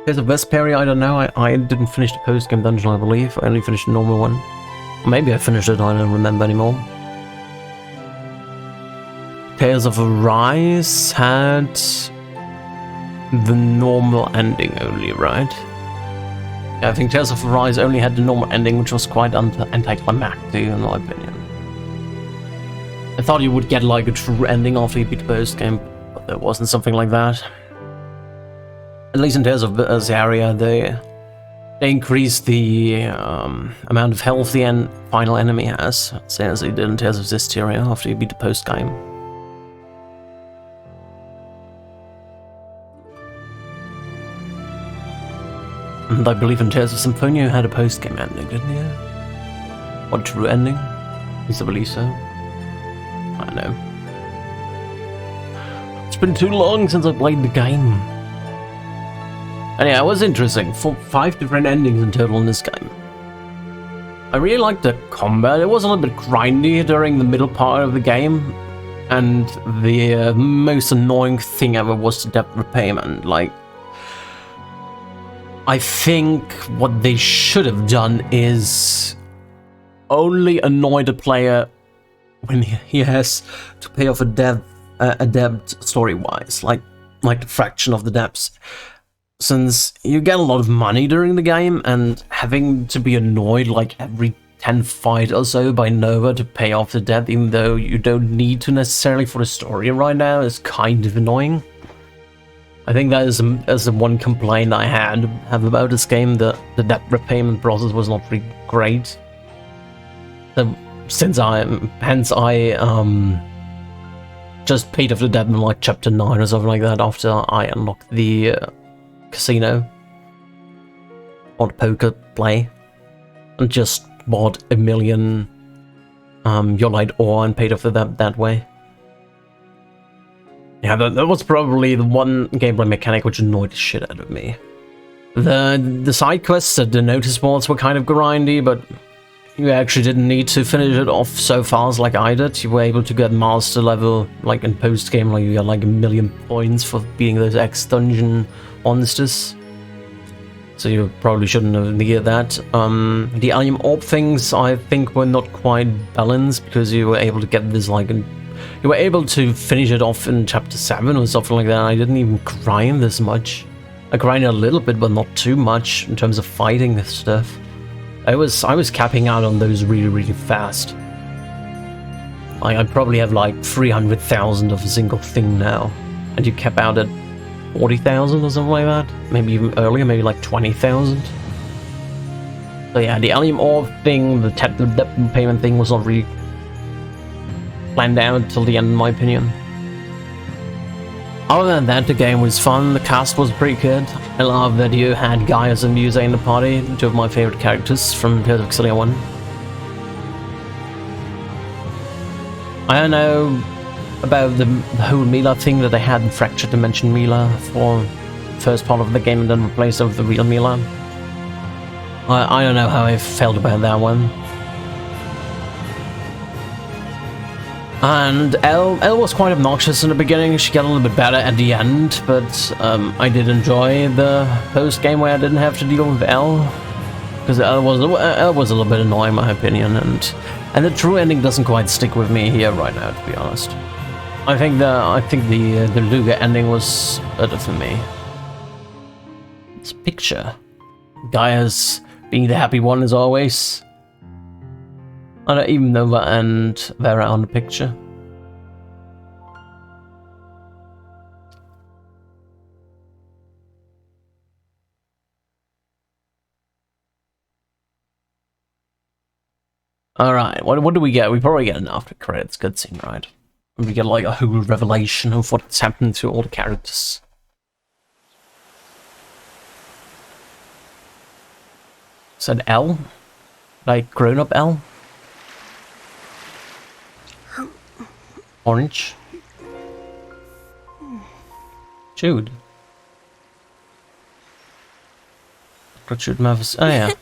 [SPEAKER 1] Tales of Vesperia, I don't know. I didn't finish the post-game dungeon, I believe. I only finished the normal one. Or maybe I finished it, I don't remember anymore. Tales of Arise had the normal ending only, right? Yeah, I think Tales of Arise only had the normal ending, which was quite anticlimactic in my opinion. I thought you would get like a true ending after you beat the post-game, but there wasn't something like that. At least in Tales of Berseria, they increased the amount of health the final enemy has, same as they did in Tales of Zestiria after you beat the post-game. And I believe in Tales of Symphonia you had a post-game ending, didn't you? Or true ending? At least I believe so. I don't know. It's been too long since I played the game. And yeah, it was interesting. 5 different endings in total in this game. I really liked the combat. It was a little bit grindy during the middle part of the game. And the most annoying thing ever was the debt repayment. Like, I think what they should have done is only annoy the player when he has to pay off a debt story-wise, like the fraction of the debts. Since you get a lot of money during the game, and having to be annoyed like every 10 fight or so by Nova to pay off the debt, even though you don't need to necessarily for the story right now, is kind of annoying. I think that is the one complaint I have about this game. The debt repayment process was not really great. Since I just paid off the debt in like chapter 9 or something like that after I unlocked the casino or the poker play, and just bought 1 million Yolite ore and paid off the debt that way. Yeah, that was probably the one gameplay mechanic which annoyed the shit out of me. The side quests, the notice boards were kind of grindy, but you actually didn't need to finish it off so fast like I did. You were able to get master level, like in post-game, like you got like 1 million points for beating those X-Dungeon monsters. So you probably shouldn't have needed that. The Allium Orb things, I think, were not quite balanced, because you were able to get this like... You were able to finish it off in chapter 7 or something like that. I didn't even grind this much. I grinded a little bit, but not too much in terms of fighting this stuff. I was capping out on those really fast. I probably have like 300,000 of a single thing now, and you cap out at 40,000 or something like that. Maybe even earlier, maybe like 20,000. So yeah, the Allium Orb thing, the debt payment thing was not really planned out until the end, in my opinion. Other than that, the game was fun, the cast was pretty good. I love that you had Gaius and Musa in the party, 2 of my favorite characters from Tales of Xillia 1. I don't know about the whole Mila thing that they had in Fractured Dimension Mila for the first part of the game and then replaced it with the real Mila. I don't know how I felt about that one. And Elle was quite obnoxious in the beginning. She got a little bit better at the end, but I did enjoy the post-game where I didn't have to deal with Elle, because Elle was a little bit annoying in my opinion, and the true ending doesn't quite stick with me here right now, to be honest. I think the Luga ending was better for me. This picture, Gaius being the happy one as always. Even Nova and Vera on the picture. Alright, what do we get? We probably get an after credits cutscene, right? We get like a whole revelation of what's happened to all the characters. Is that Elle? Like grown-up Elle? Orange. Jude. Graduate Mavis. Oh yeah.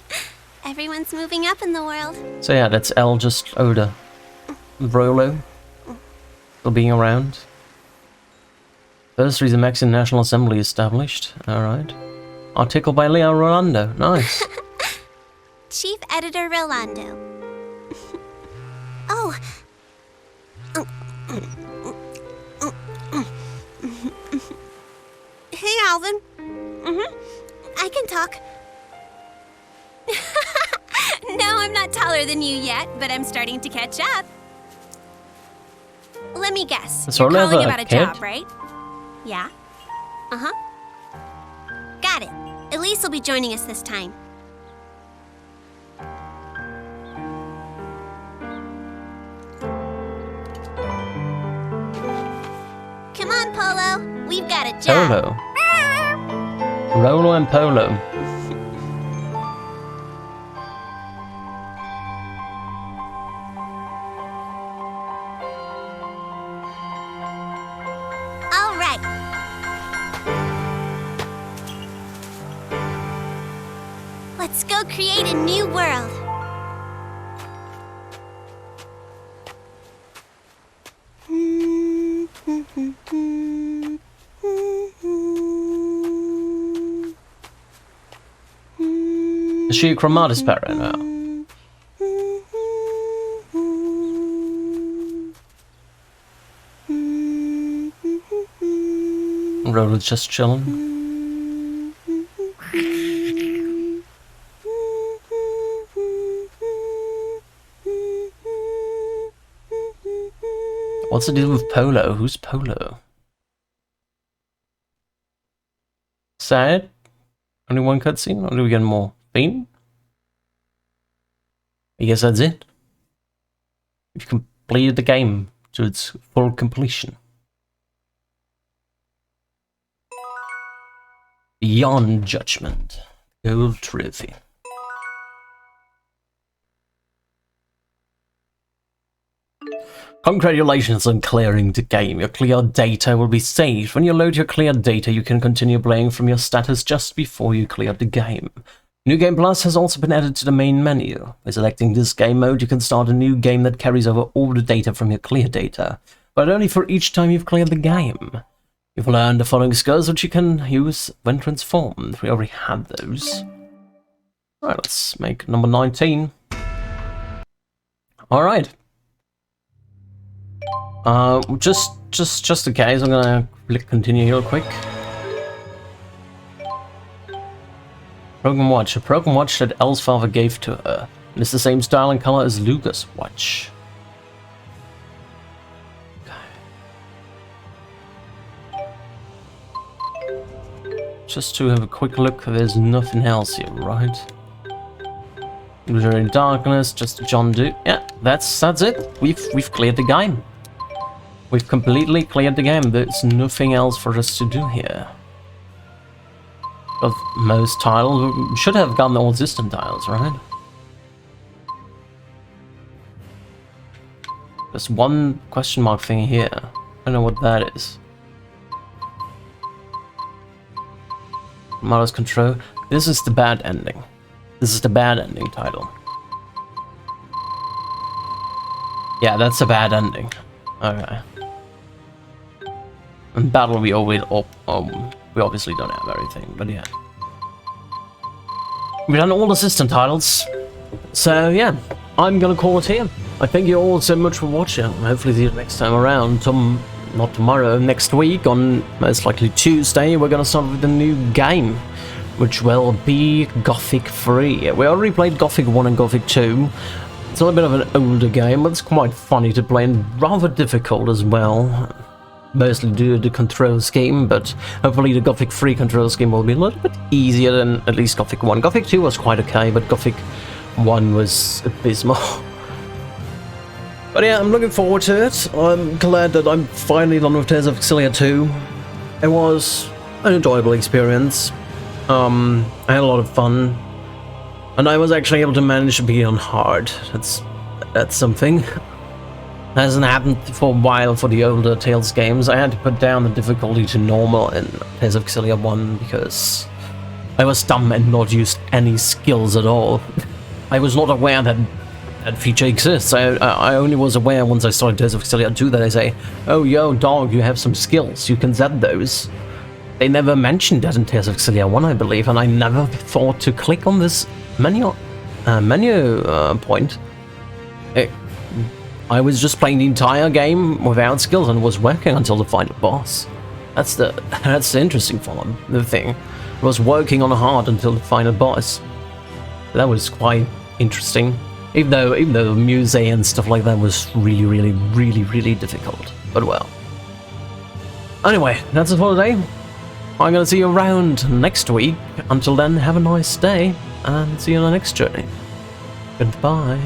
[SPEAKER 2] Everyone's moving up in the world.
[SPEAKER 1] So yeah, that's L, just older. Rolo. Still being around. First reason Mexican National Assembly established. Alright. Article by Leo Rolando. Nice.
[SPEAKER 2] Chief Editor Rolando. Oh. Hey, Alvin. I can talk. No, I'm not taller than you yet, but I'm starting to catch up. Let me guess. You're calling about a job, right? Yeah? Uh-huh. Got it. Elise will be joining us this time. Come on, Polo. We've got a job.
[SPEAKER 1] Polo. Rolo and Polo.
[SPEAKER 2] All right. Let's go create a new world.
[SPEAKER 1] Is she a Chromatis Sparrow now? Rolo's just chilling. What's the deal with Polo? Who's Polo? Sad? Only one cutscene? Or do we get more? Fiend? I guess that's it. We've completed the game to its full completion. Beyond Judgment. Gold Trophy. Congratulations on clearing the game. Your cleared data will be saved. When you load your cleared data, you can continue playing from your status just before you cleared the game. New Game Plus has also been added to the main menu. By selecting this game mode, you can start a new game that carries over all the data from your clear data, but only for each time you've cleared the game. You've learned the following skills which you can use when transformed. We already had those. Alright, let's make number 19. Alright. Just in case, I'm gonna click continue here real quick. Program watch. A program watch that Elle's father gave to her. And it's the same style and color as Luca's watch. Just to have a quick look, there's nothing else here, right? Illusionary Darkness, just John Doe. Yeah, that's it. We've cleared the game. We've completely cleared the game. There's nothing else for us to do here. Of most titles, we should have gotten all existing tiles, right? There's one question mark thing here. I don't know what that is. Models Control. This is the bad ending. This is the bad ending title. Yeah, that's a bad ending. Okay. In battle, we always we obviously don't have everything, but yeah. We've done all the system titles, so yeah, I'm gonna call it here. I thank you all so much for watching. Hopefully see you next time around. Not tomorrow, next week, on most likely Tuesday, we're gonna start with a new game, which will be Gothic 3. We already played Gothic 1 and Gothic 2. It's a little bit of an older game, but it's quite funny to play and rather difficult as well. Mostly due to the control scheme, but hopefully the Gothic 3 control scheme will be a little bit easier than at least Gothic 1. Gothic 2 was quite okay, but Gothic 1 was abysmal. But yeah, I'm looking forward to it. I'm glad that I'm finally done with Tales of Xillia 2. It was an enjoyable experience. I had a lot of fun. And I was actually able to manage to be on hard. That's something. Hasn't happened for a while for the older Tales games. I had to put down the difficulty to normal in Tales of Xillia 1 because I was dumb and not used any skills at all. I was not aware that that feature exists. I only was aware once I started Tales of Xillia 2 that they say, oh yo dog, you have some skills, you can set those. They never mentioned that in Tales of Xillia 1, I believe, and I never thought to click on this menu point. I was just playing the entire game without skills and was working until the final boss. That's the interesting one. The thing, I was working on hard until the final boss. That was quite interesting. Even though the music and stuff like that was really difficult. But well. Anyway, that's it for today. I'm gonna see you around next week. Until then, have a nice day and see you on the next journey. Goodbye.